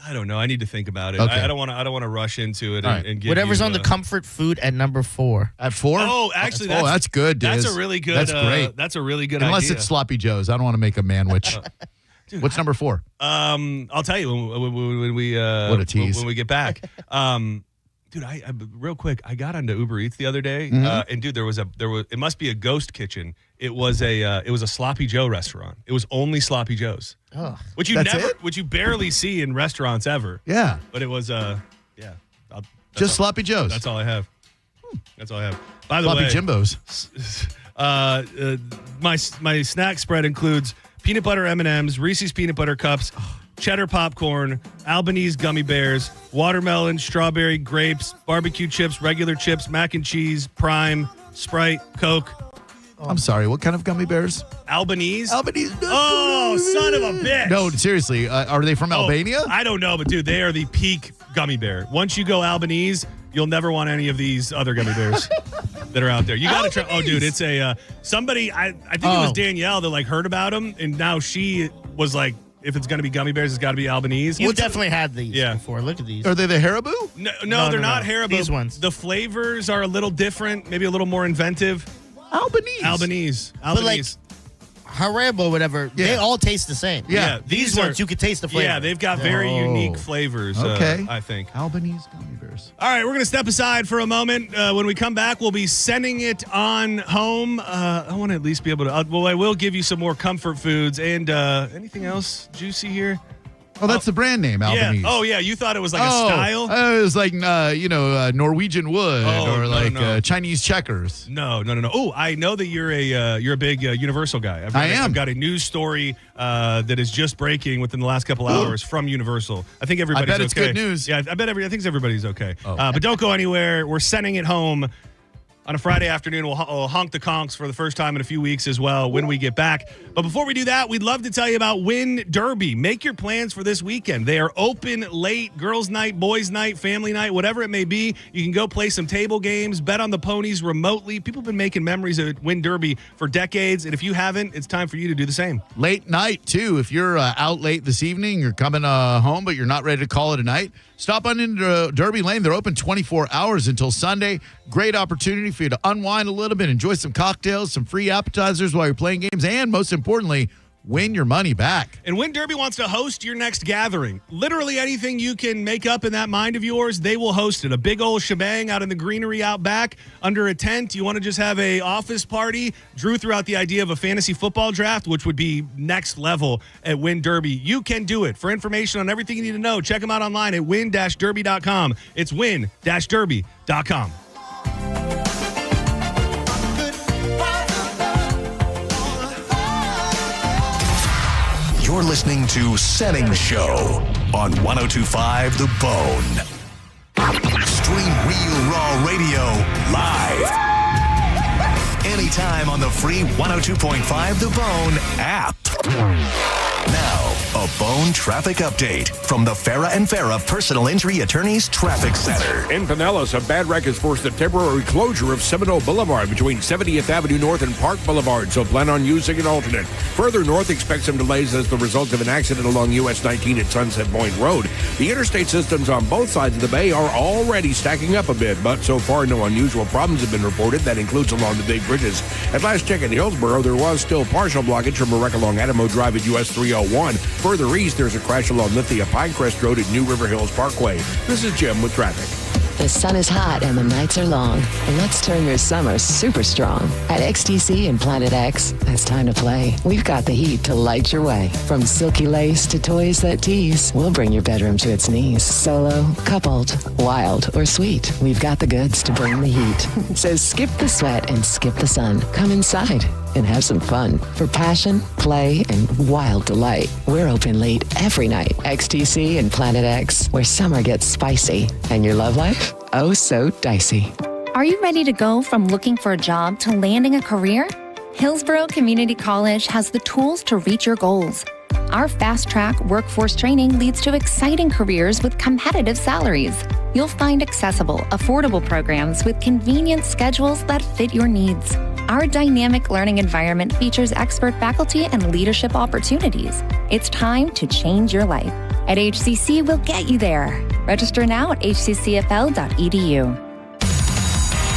I don't know. I need to think about it. Okay. I don't want to rush into it and give whatever's you, on the comfort food at number 4. At 4? Oh, actually, that's good. Diz. That's a really good. That's great. That's a really good. Unless idea. it's Sloppy Joe's. I don't want to make a manwich. Dude, what's number 4? I'll tell you when we what a tease. when we get back. Dude, I real quick, I got onto Uber Eats the other day, and dude, there was it must be a ghost kitchen. It was a Sloppy Joe restaurant. It was only Sloppy Joe's, which you barely see in restaurants ever. Yeah, but it was just Sloppy Joe's. That's all I have. That's all I have. By the Sloppy way, Jimbos. My snack spread includes peanut butter M&Ms, Reese's peanut butter cups, cheddar popcorn, Albanese gummy bears, watermelon, strawberry, grapes, barbecue chips, regular chips, mac and cheese, Prime, Sprite, Coke. I'm sorry, what kind of gummy bears? Albanese? Albanese. Oh, son of a bitch. No, seriously, are they from Albania? I don't know, but dude, they are the peak gummy bear. Once you go Albanese, you'll never want any of these other gummy bears that are out there. You got to try. Oh, dude, it's a somebody. I think it was Danielle that heard about them, and now she was like, if it's going to be gummy bears, it's got to be Albanese. You've definitely had these before. Look at these. Are they the Haribo? No, they're not Haribo. These ones. The flavors are a little different, maybe a little more inventive. Albanese. But like Haribo, whatever, they all taste the same. Yeah. These ones, you could taste the flavor. Yeah, they've got very unique flavors, I think. Albanese gummy bears. All right, we're going to step aside for a moment. When we come back, we'll be sending it on home. I want to at least be able to, I will give you some more comfort foods and anything else juicy here? Oh, that's the brand name, Albanese. Yeah. Oh, yeah. You thought it was like a style? It was like, Norwegian wood Chinese checkers. No. Oh, I know that you're a big Universal guy. I've got a news story that is just breaking within the last couple hours from Universal. I think everybody's okay. I bet it's good news. Yeah, I think everybody's okay. But don't go anywhere. We're sending it home. On a Friday afternoon, we'll honk the conchs for the first time in a few weeks as well when we get back. But before we do that, we'd love to tell you about Win Derby. Make your plans for this weekend. They are open late, girls' night, boys' night, family night, whatever it may be. You can go play some table games, bet on the ponies remotely. People have been making memories of Win Derby for decades, and if you haven't, it's time for you to do the same. Late night, too. If you're out late this evening, you're coming home, but you're not ready to call it a night, stop on into Derby Lane. They're open 24 hours until Sunday. Great opportunity for you to unwind a little bit, enjoy some cocktails, some free appetizers while you're playing games, and most importantly, win your money back. And Win Derby wants to host your next gathering. Literally anything you can make up in that mind of yours, they will host it. A big old shebang out in the greenery out back under a tent. You want to just have a office party? Drew threw out the idea of a fantasy football draft, which would be next level at Win Derby. You can do it. For information on everything you need to know, check them out online at win-derby.com. It's win-derby.com. You're listening to Senning Show on 102.5 The Bone. Stream Real Raw Radio live anytime on the free 102.5 The Bone app. Now, a Bone traffic update from the Farah and Farah Personal Injury Attorneys Traffic Center. In Pinellas, a bad wreck has forced a temporary closure of Seminole Boulevard between 70th Avenue North and Park Boulevard, so plan on using an alternate. Further north, expect some delays as the result of an accident along US 19 at Sunset Point Road. The interstate systems on both sides of the bay are already stacking up a bit, but so far no unusual problems have been reported. That includes along the big bridges. At last check in Hillsborough, there was still partial blockage from a wreck along Adamo Drive at US 301. Further east, there's a crash along Lithia Pinecrest Road at New River Hills Parkway. This is Jim with traffic. The sun is hot and the nights are long. Let's turn your summer super strong. At XTC and Planet X, it's time to play. We've got the heat to light your way. From silky lace to toys that tease, we'll bring your bedroom to its knees. Solo, coupled, wild, or sweet, we've got the goods to bring the heat. So skip the sweat and skip the sun. Come inside and have some fun. For passion, play, and wild delight, we're open late every night. XTC and Planet X, where summer gets spicy and your love life, oh so dicey. Are you ready to go from looking for a job to landing a career? Hillsborough Community College has the tools to reach your goals. Our fast-track workforce training leads to exciting careers with competitive salaries. You'll find accessible, affordable programs with convenient schedules that fit your needs. Our dynamic learning environment features expert faculty and leadership opportunities. It's time to change your life. At HCC, we'll get you there. Register now at hccfl.edu.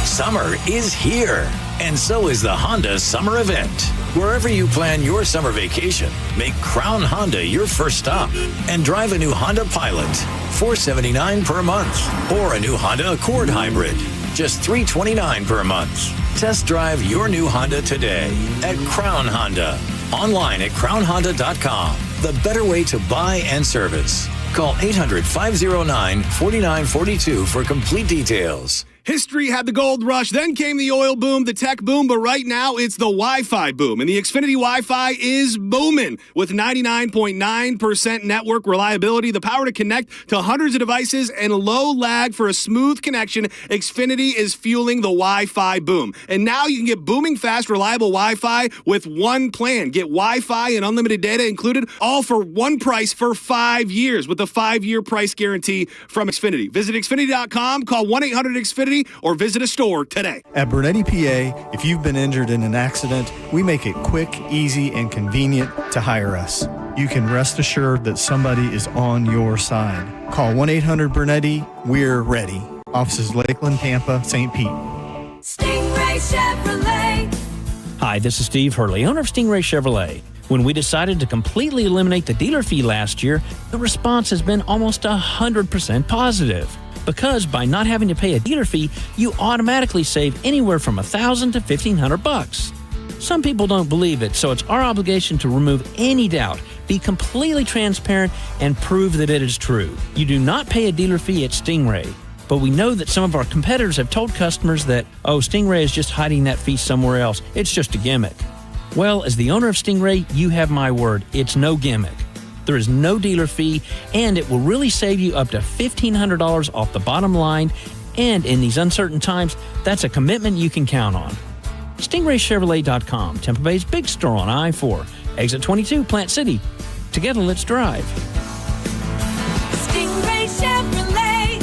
Summer is here, and so is the Honda Summer Event. Wherever you plan your summer vacation, make Crown Honda your first stop and drive a new Honda Pilot, $479 per month, or a new Honda Accord Hybrid, just $329 per month. Test drive your new Honda today at Crown Honda. Online at crownhonda.com. The better way to buy and service. Call 800-509-4942 for complete details. History had the gold rush, then came the oil boom, the tech boom, but right now it's the Wi-Fi boom. And the Xfinity Wi-Fi is booming with 99.9% network reliability, the power to connect to hundreds of devices, and low lag for a smooth connection. Xfinity is fueling the Wi-Fi boom. And now you can get booming fast, reliable Wi-Fi with one plan. Get Wi-Fi and unlimited data included, all for one price for 5 years with a 5-year price guarantee from Xfinity. Visit Xfinity.com, call 1-800-XFINITY, or visit a store today. At Bernetti PA, if you've been injured in an accident, we make it quick, easy, and convenient to hire us. You can rest assured that somebody is on your side. Call 1-800-BERNETTI. We're ready. Offices Lakeland, Tampa, St. Pete. Stingray Chevrolet. Hi, this is Steve Hurley, owner of Stingray Chevrolet. When we decided to completely eliminate the dealer fee last year, the response has been almost 100% positive. Because by not having to pay a dealer fee, you automatically save anywhere from $1,000 to $1,500. Some people don't believe it, so it's our obligation to remove any doubt, be completely transparent, and prove that it is true. You do not pay a dealer fee at Stingray, but we know that some of our competitors have told customers that, oh, Stingray is just hiding that fee somewhere else. It's just a gimmick. Well, as the owner of Stingray, you have my word. It's no gimmick. There is no dealer fee, and it will really save you up to $1,500 off the bottom line, and in these uncertain times, that's a commitment you can count on. StingrayChevrolet.com, Tampa Bay's big store on I-4, exit 22, Plant City. Together, let's drive. Stingray Chevrolet.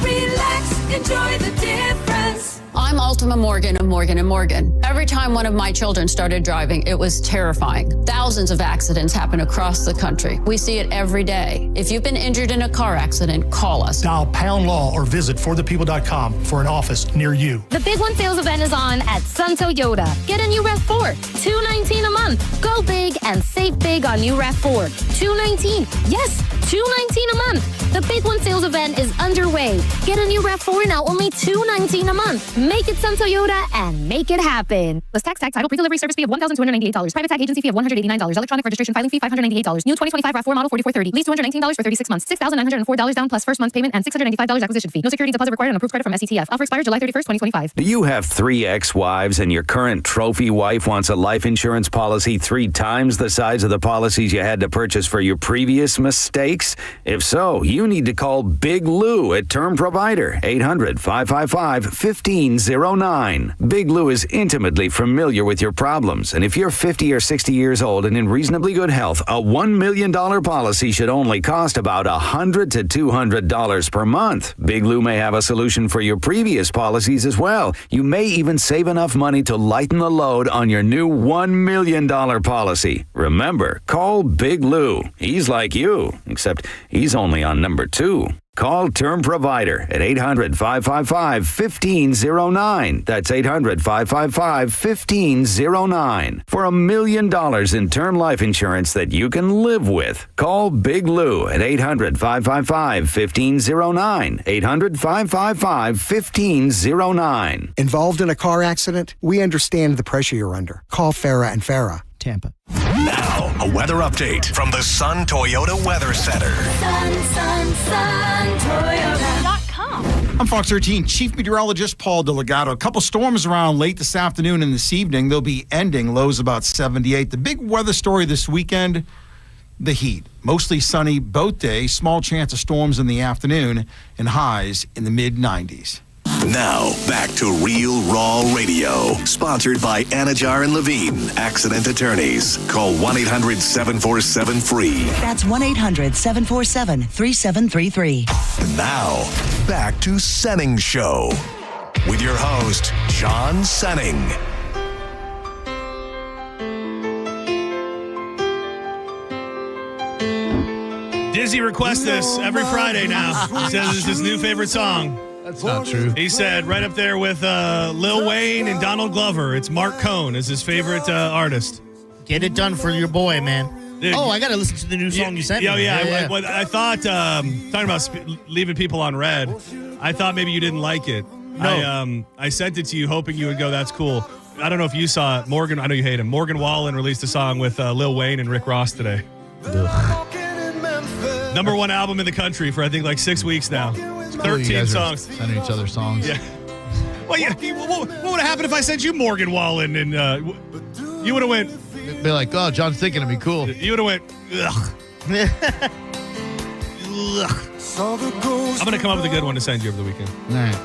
Relax, enjoy the difference. I'm Ultima Morgan of Morgan & Morgan. Every time one of my children started driving, it was terrifying. Thousands of accidents happen across the country. We see it every day. If you've been injured in a car accident, call us. Dial #law or visit forthepeople.com for an office near you. The Big One sales event is on at Sun Toyota. Get a new RAV4, $219 a month. Go big and save big on new RAV4, $219. Yes, $219 a month. The Big One sales event is underway. Get a new RAV4 now, only $219 a month. Make it Sun Toyota and make it happen. List tax, title, pre-delivery service fee of $1,298. Private tag agency fee of $189. Electronic registration filing fee $598. New 2025 RAV4 model $4,430. Lease $219 for 36 months. $6,904 down plus first month's payment and $695 acquisition fee. No security deposit required on approved credit from SETF. Offer expires July 31st, 2025. Do you have 3 ex-wives and your current trophy wife wants a life insurance policy 3 times the size sides of the policies you had to purchase for your previous mistakes? If so, you need to call Big Lou at Term Provider, 800-555-1509. Big Lou is intimately familiar with your problems, and if you're 50 or 60 years old and in reasonably good health, a $1 million policy should only cost about $100 to $200 per month. Big Lou may have a solution for your previous policies as well. You may even save enough money to lighten the load on your new $1 million policy. Remember, call Big Lou. He's like you, except he's only on number 2. Call Term Provider at 800-555-1509. That's 800-555-1509. For $1 million in term life insurance that you can live with. Call Big Lou at 800-555-1509. 800-555-1509. Involved in a car accident? We understand the pressure you're under. Call Farah and Farah, Tampa. Now, a weather update from the Sun Toyota Weather Center. Toyota.com. I'm Fox 13 Chief Meteorologist Paul DeLegato. A couple storms around late this afternoon and this evening. They'll be ending, lows about 78. The big weather story this weekend, the heat. Mostly sunny both days, small chance of storms in the afternoon, and highs in the mid-90s. Now, back to Real Raw Radio. Sponsored by Anajar and Levine, Accident Attorneys. Call 1-800-747-FREE. That's 1-800-747-3733. Now, back to Senning Show. With your host, John Senning. Dizzy requests this every Friday now. He says it's his new favorite song. That's not true. He said right up there with Lil Wayne and Donald Glover. It's Mark Cohn is his favorite artist. Get it done for your boy, man. Dude, I got to listen to the new song you sent me. I thought, talking about leaving people on red, I thought maybe you didn't like it. No. I sent it to you hoping you would go, that's cool. I don't know if you saw it. Morgan, I know you hate him. Morgan Wallen released a song with Lil Wayne and Rick Ross today. Number 1 album in the country for, I think, like 6 weeks now. 13 songs. Sending each other songs. Yeah. Well, yeah. What would have happened if I sent you Morgan Wallen and you would have went? Be like, oh, John's thinking of me. Cool. You would have went. Ugh. I'm gonna come up with a good one to send you over the weekend. All right.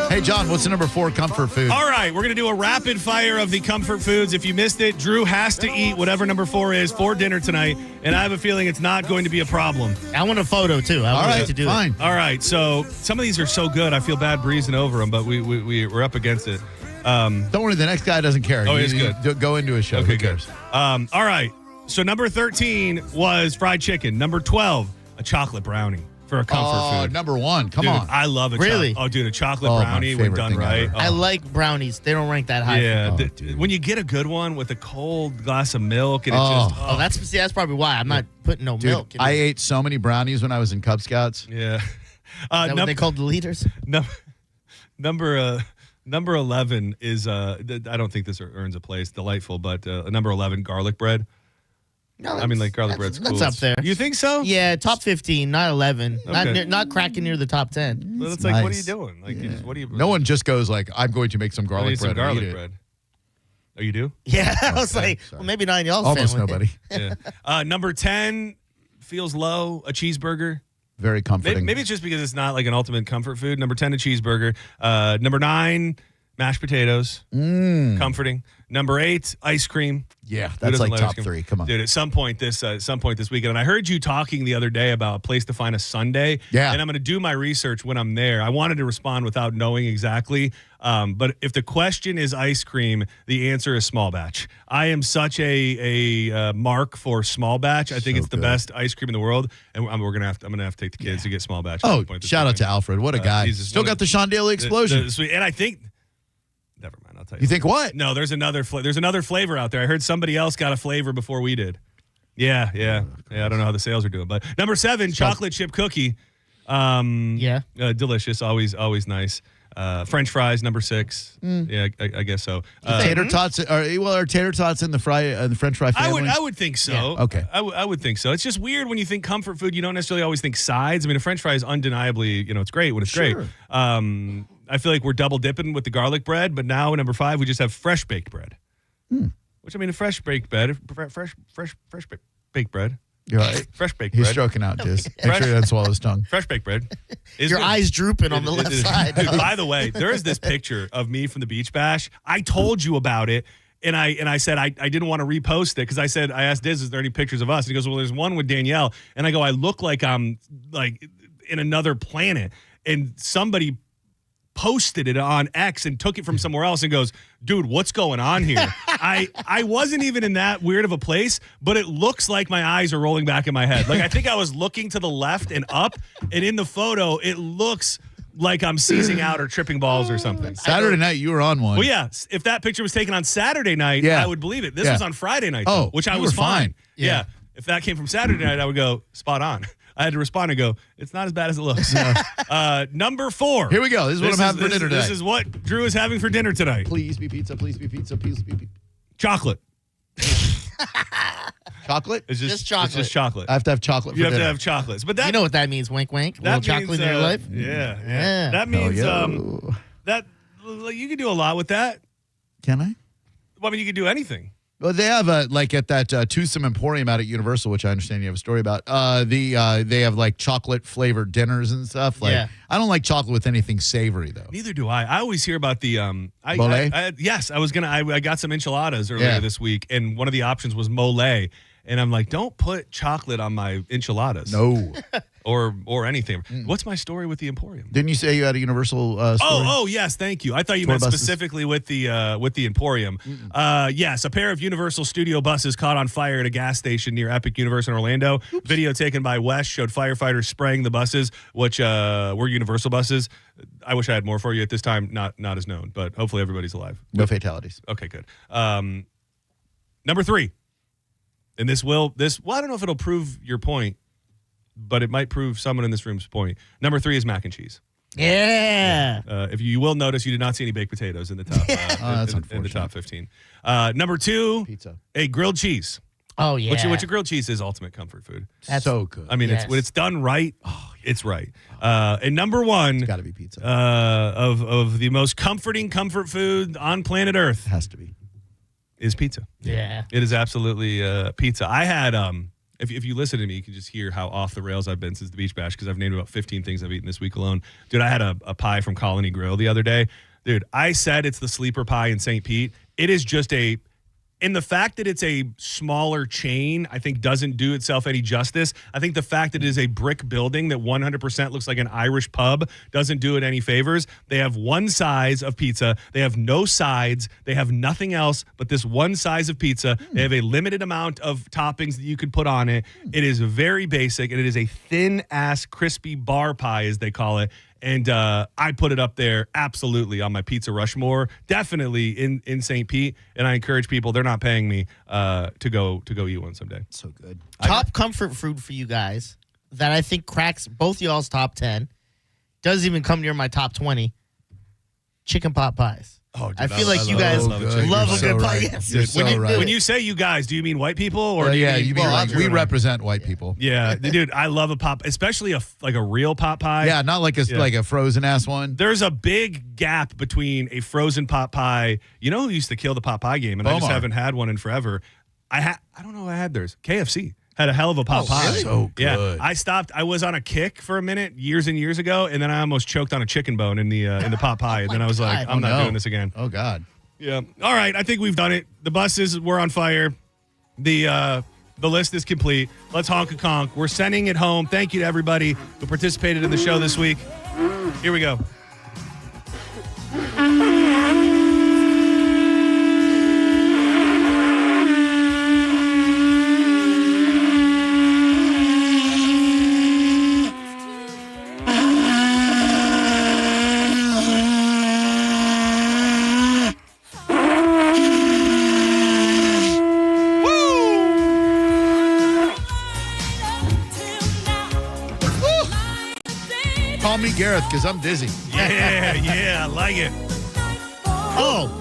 Hey, John, what's the number 4 comfort food? All right, we're going to do a rapid fire of the comfort foods. If you missed it, Drew has to eat whatever number 4 is for dinner tonight, and I have a feeling it's not going to be a problem. I want a photo, too. I want to do fine. it. All right, so some of these are so good, I feel bad breezing over them, but we're up against it. Don't worry, the next guy doesn't care. Oh, he's good. Go into his show. Okay, Who cares? good. All right, so number 13 was fried chicken. Number 12, a chocolate brownie. For a comfort food. Number 1. Come dude, on. I love it. Really? A chocolate brownie when done right. I like brownies. They don't rank that high. Yeah. When you get a good one with a cold glass of milk and it just... that's probably why. I'm not putting no milk in I it. ate so many brownies when I was in Cub Scouts. Yeah. Is that what they called the leaders? Number 11 is, I don't think this earns a place, delightful, but number 11, garlic bread. No, I mean, like garlic bread's cool. That's up there. You think so? Yeah, top 15, not 11. Okay. Not cracking near the top 10. Well, it's like, what are you doing? Like, what are you? No one just goes like, I'm going to make some garlic bread. Garlic bread. Oh, you do? Yeah, I was like, well, maybe not in y'all's Almost family. nobody. Yeah. Number 10 feels low. A cheeseburger. Very comforting. Maybe it's just because it's not like an ultimate comfort food. Number 10, a cheeseburger. Number 9, mashed potatoes. Comforting. Number 8, ice cream. Yeah, that's like top 3. Come on, dude. At some point this weekend, and I heard you talking the other day about a place to find a sundae. Yeah, and I'm going to do my research when I'm there. I wanted to respond without knowing exactly, but if the question is ice cream, the answer is small batch. I am such a mark for small batch. I think it's the best ice cream in the world, and I'm gonna have to take the kids to get small batch. Oh, shout out to Alfred! What a guy! Still got the Sean Daly explosion. And I think. Never mind. I'll tell you. You think what? No, there's another flavor out there. I heard somebody else got a flavor before we did. Yeah. I don't know how the sales are doing, but number 7, chocolate chip cookie. Delicious. Always nice. French fries, number 6. Yeah, I guess so. Tater tots are tater tots in the French fry family? I would think so. Yeah. Okay. I would think so. It's just weird when you think comfort food, you don't necessarily always think sides. I mean, a French fry is undeniably, it's great when it's great. I feel like we're double dipping with the garlic bread, but now number 5, we just have fresh baked bread. Which, I mean, a fresh baked bread. Fresh baked bread. You're right. Fresh baked He's bread. stroking out, Diz. Make sure he doesn't swallow his tongue. Fresh baked bread. Your eyes drooping on the left side. Dude, by the way, there is this picture of me from the beach bash. I told you about it, and I said I didn't want to repost it because I asked Diz, is there any pictures of us? And he goes, well, there's one with Danielle. And I go, I look like I'm like in another planet. And somebody posted it on X and took it from somewhere else and goes, dude, what's going on here? I wasn't even in that weird of a place, but it looks like my eyes are rolling back in my head. Like, I think I was looking to the left and up, and in the photo, it looks like I'm seizing out or tripping balls or something. Saturday night, you were on one. Well, yeah, if that picture was taken on Saturday night, I would believe it. This was on Friday night, though, which I was fine. Yeah. If that came from Saturday night, I would go, spot on. I had to respond and go, it's not as bad as it looks. Number 4. Here we go. This is what I'm having for dinner today. This is what Drew is having for dinner tonight. Please be pizza. Please be pizza. Please be pizza. Chocolate. Chocolate? It's Just chocolate. It's just chocolate. I have to have chocolate for You have dinner. to have chocolates. But that, You know what that means, wink, wink. A little chocolate in your life. Yeah. That means that you can do a lot with that. Can I? Well, I mean, you can do anything. Well, they have like at that Twosome Emporium out at Universal, which I understand you have a story about. They have like chocolate flavored dinners and stuff. Like, I don't like chocolate with anything savory though. Neither do I. I always hear about the mole. Yes, I got some enchiladas earlier this week, and one of the options was mole, and I'm like, don't put chocolate on my enchiladas. No. or anything. What's my story with the Emporium? Didn't you say you had a Universal story? Oh, yes, thank you. I thought you meant specifically with the Emporium. Yes, a pair of Universal Studio buses caught on fire at a gas station near Epic Universe in Orlando. Video taken by West showed firefighters spraying the buses, which were Universal buses. I wish I had more for you at this time. Not as known, but hopefully everybody's alive. No fatalities. Okay, good. Number 3. And well, I don't know if it'll prove your point, but it might prove someone in this room's point. Number 3 is mac and cheese. Yeah. If you will notice, you did not see any baked potatoes in the top. That's in the top 15. Number 2, pizza. A grilled cheese. Oh yeah. Which a grilled cheese is ultimate comfort food. That's so good. I mean, when it's done right, it's right. And number 1, it's got to be pizza. Of the most comforting comfort food on planet Earth, it has to be, is pizza. Yeah. It is absolutely pizza. I had if you listen to me, you can just hear how off the rails I've been since the Beach Bash, because I've named about 15 things I've eaten this week alone. Dude, I had a pie from Colony Grill the other day. Dude, I said it's the sleeper pie in St. Pete. It is just and the fact that it's a smaller chain, I think, doesn't do itself any justice. I think the fact that it is a brick building that 100% looks like an Irish pub doesn't do it any favors. They have one size of pizza. They have no sides. They have nothing else but this one size of pizza. They have a limited amount of toppings that you could put on it. It is very basic, and it is a thin-ass, crispy bar pie, as they call it. And I put it up there absolutely on my Pizza Rushmore, definitely in St. Pete. And I encourage people, they're not paying me to go eat one someday. So good. Top comfort food for you guys that I think cracks both y'all's top 10, doesn't even come near my top 20, chicken pot pies. Oh, dude, I feel like you guys love a good pie. Yes. When you say you guys, do you mean white people? Or do you mean we represent white people. Yeah, dude, I love a pop, especially a real pot pie. Yeah, not like a frozen ass one. There's a big gap between a frozen pot pie. You know who used to kill the pot pie game, and I just haven't had one in forever. I don't know who I had theirs. KFC had a hell of a pot pie. Really? So good. Yeah, I stopped. I was on a kick for a minute years and years ago, and then I almost choked on a chicken bone in the pot pie. And then I was like, I'm not doing this again. Oh God. Yeah. All right. I think we've done it. The buses were on fire. The list is complete. Let's honk a conk. We're sending it home. Thank you to everybody who participated in the show this week. Here we go. Call me Gareth because I'm dizzy. Yeah, I like it. Oh,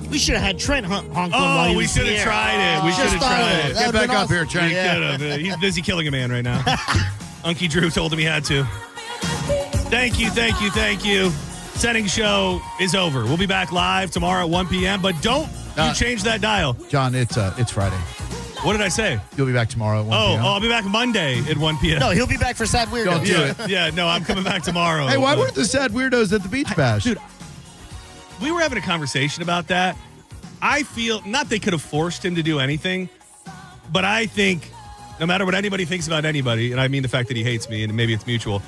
we should have had Trent honk one while he was we should have tried it. We should have tried it. Get back up here, Trent. He's busy killing a man right now. Unky Drew told him he had to. Thank you. Senning Show is over. We'll be back live tomorrow at 1 p.m., but don't You changed that dial. John, it's Friday. What did I say? You'll be back tomorrow at 1 p.m. I'll be back Monday at 1 p.m. No, he'll be back for Sad Weirdos. Don't do it. Yeah, no, I'm coming back tomorrow. Hey, why weren't the Sad Weirdos at the Beach Bash? Dude, we were having a conversation about that. I feel, not they could have forced him to do anything, but I think no matter what anybody thinks about anybody, and I mean the fact that he hates me and maybe it's mutual,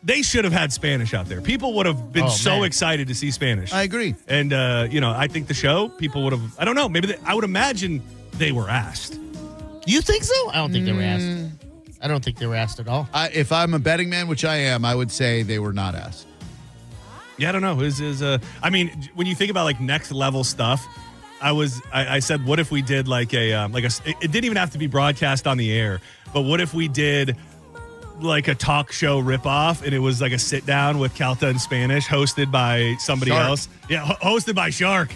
they should have had Spanish out there. People would have been excited to see Spanish. I agree. And, I think the show, people would have, I don't know, maybe I would imagine they were asked. You think so? I don't think they were asked. I don't think they were asked at all. If I'm a betting man, which I am, I would say they were not asked. Yeah, I don't know. I mean, when you think about like next level stuff, I said, what if we did like it didn't even have to be broadcast on the air, but what if we did like a talk show ripoff and it was like a sit down with Calta in Spanish hosted by somebody else? Yeah, hosted by Shark.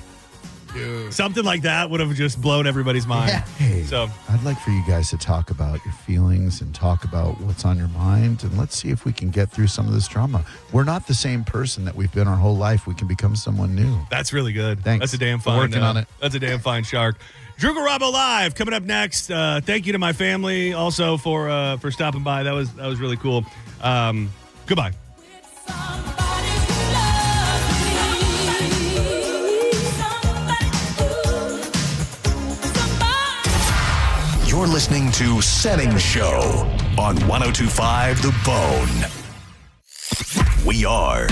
Dude. Something like that would have just blown everybody's mind. Yeah. Hey, so I'd like for you guys to talk about your feelings and talk about what's on your mind, and let's see if we can get through some of this drama. We're not the same person that we've been our whole life. We can become someone new. That's really good. Thanks. That's a damn fine. We're working on it. That's a damn fine Shark. Drew Garabo Live coming up next. Thank you to my family also for stopping by. That was really cool. Goodbye. You're listening to Senning Show on 102.5 The Bone. We are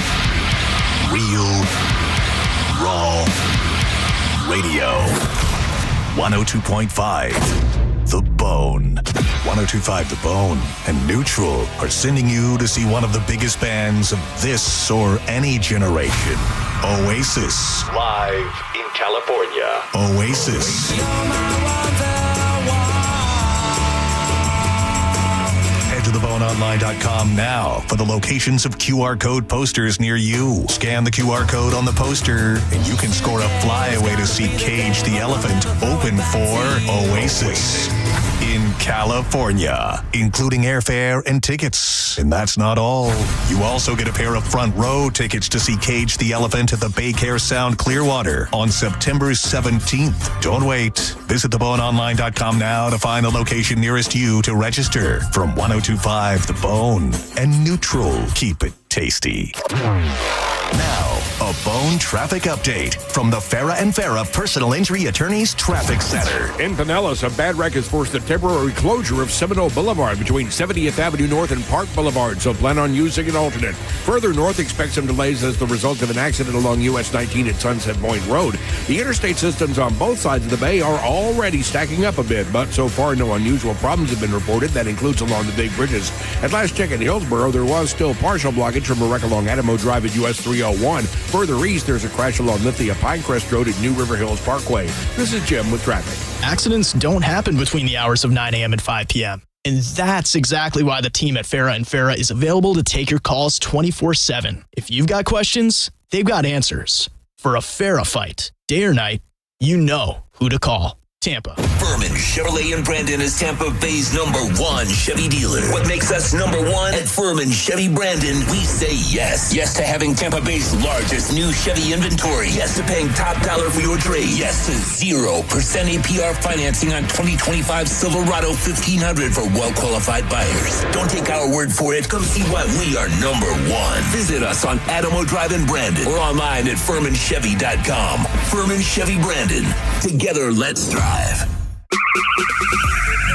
Real Raw Radio. 102.5 The Bone. 102.5 The Bone and Neutral are sending you to see one of the biggest bands of this or any generation. Oasis. Live in California. Oasis. Head to theboneonline.com now for the locations of QR code posters near you. Scan the QR code on the poster and you can score a flyaway to see Cage the Elephant open for Oasis in California, including airfare and tickets. And that's not all. You also get a pair of front row tickets to see Cage the Elephant at the Baycare Sound Clearwater on September 17th. Don't wait. Visit theboneonline.com now to find the location nearest you to register. From 102.5 The Bone and Neutral, keep it tasty. Now, a Bone traffic update from the Farah and Farah Personal Injury Attorneys Traffic Center. In Pinellas, a bad wreck has forced the temporary closure of Seminole Boulevard between 70th Avenue North and Park Boulevard, so plan on using an alternate. Further north, expect some delays as the result of an accident along US 19 at Sunset Point Road. The interstate systems on both sides of the bay are already stacking up a bit, but so far no unusual problems have been reported. That includes along the big bridges. At last check in Hillsborough, there was still partial blockage from a wreck along Adamo Drive at US 301. Further east, there's a crash along Lithia Pinecrest Road at New River Hills Parkway. This is Jim with traffic. Accidents don't happen between the hours of 9 a.m. and 5 p.m. And that's exactly why the team at Farah and Farah is available to take your calls 24/7. If you've got questions, they've got answers. For a Farah fight, day or night, you know who to call. Tampa. Furman Chevrolet in Brandon is Tampa Bay's #1 Chevy dealer. What makes us #1? At Furman Chevy Brandon, we say yes. Yes to having Tampa Bay's largest new Chevy inventory. Yes to paying top dollar for your trade. Yes to 0% APR financing on 2025 Silverado 1500 for well-qualified buyers. Don't take our word for it. Come see why we are #1. Visit us on Adamo Drive in Brandon or online at FurmanChevy.com. Furman Chevy Brandon. Together, let's drive.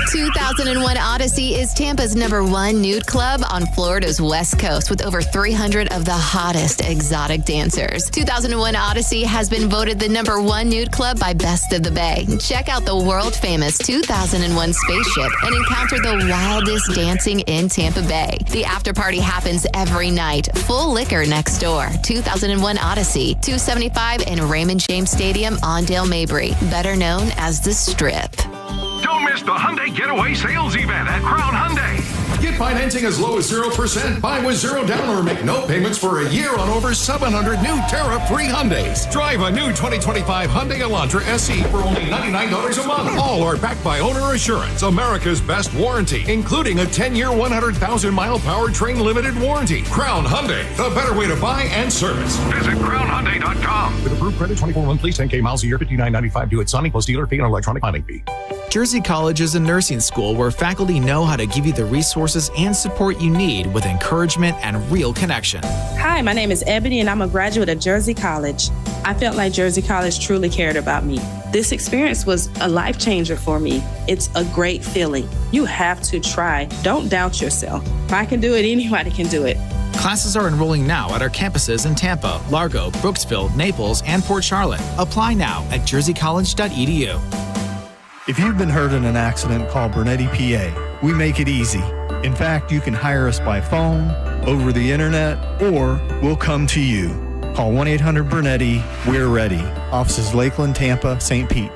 2001 Odyssey is Tampa's #1 nude club on Florida's West Coast with over 300 of the hottest exotic dancers. 2001 Odyssey has been voted the #1 nude club by Best of the Bay. Check out the world-famous 2001 spaceship and encounter the wildest dancing in Tampa Bay. The after party happens every night. Full liquor next door. 2001 Odyssey, 275 in Raymond James Stadium on Dale Mabry, better known as the Strip. Don't miss the Hyundai Getaway Sales Event at Crown Hyundai. Get financing as low as 0%, buy with zero down, or make no payments for a year on over 700 new tariff-free Hyundais. Drive a new 2025 Hyundai Elantra SE for only $99 a month. All are backed by Owner Assurance, America's best warranty, including a 10-year, 100,000-mile powertrain limited warranty. Crown Hyundai, the better way to buy and service. Visit crownhyundai.com. With approved credit, 24 monthly, 10K miles a year, $59.95 due at signing plus dealer fee and electronic filing fee. Jersey College is a nursing school where faculty know how to give you the resources and support you need with encouragement and real connection. Hi, my name is Ebony and I'm a graduate of Jersey College. I felt like Jersey College truly cared about me. This experience was a life changer for me. It's a great feeling. You have to try. Don't doubt yourself. If I can do it, anybody can do it. Classes are enrolling now at our campuses in Tampa, Largo, Brooksville, Naples, and Port Charlotte. Apply now at jerseycollege.edu. If you've been hurt in an accident, call Bernetti PA. We make it easy. In fact, you can hire us by phone, over the internet, or we'll come to you. Call 1-800-BERNETTI. We're ready. Offices Lakeland, Tampa, St. Pete.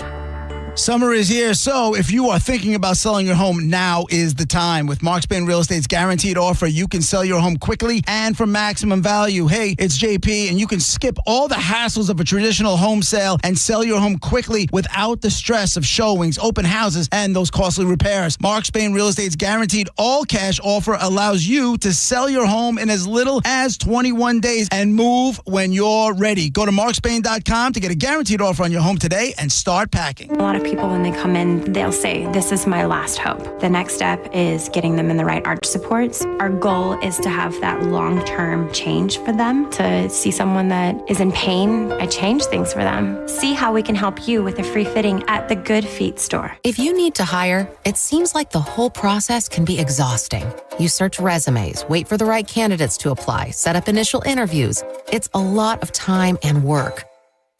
Summer is here, so if you are thinking about selling your home, now is the time. With Mark Spain Real Estate's guaranteed offer, you can sell your home quickly and for maximum value. Hey, it's JP, and you can skip all the hassles of a traditional home sale and sell your home quickly without the stress of showings, open houses, and those costly repairs. Mark Spain Real Estate's guaranteed all-cash offer allows you to sell your home in as little as 21 days and move when you're ready. Go to markspain.com to get a guaranteed offer on your home today and start packing. A lot of people, when they come in, they'll say, this is my last hope. The next step is getting them in the right arch supports. Our goal is to have that long-term change for them, to see someone that is in pain. I change things for them. See how we can help you with a free fitting at the Good Feet store. If you need to hire, it seems like the whole process can be exhausting. You search resumes, wait for the right candidates to apply, set up initial interviews. It's a lot of time and work.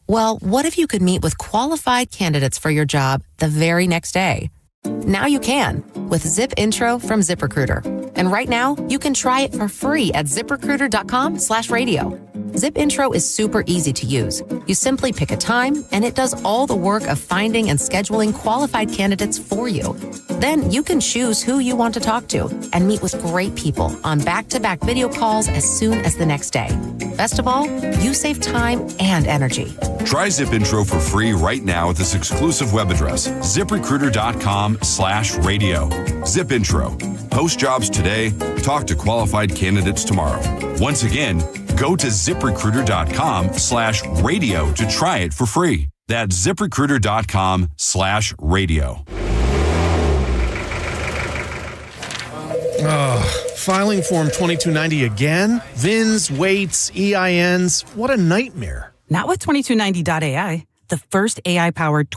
Well, what if you could meet with qualified candidates for your job the very next day? Now you can with Zip Intro from ZipRecruiter. And right now, you can try it for free at ZipRecruiter.com/radio. Zip Intro is super easy to use. You simply pick a time, and it does all the work of finding and scheduling qualified candidates for you. Then you can choose who you want to talk to and meet with great people on back-to-back video calls as soon as the next day. Best of all, you save time and energy. Try Zip Intro for free right now at this exclusive web address, ZipRecruiter.com/radio. Zip Intro. Post jobs today. Talk to qualified candidates tomorrow. Once again, go to ZipRecruiter.com/radio to try it for free. That's ZipRecruiter.com/radio. Filing Form 2290 again? VINs, weights, EINs. What a nightmare. Not with 2290.ai, the first AI-powered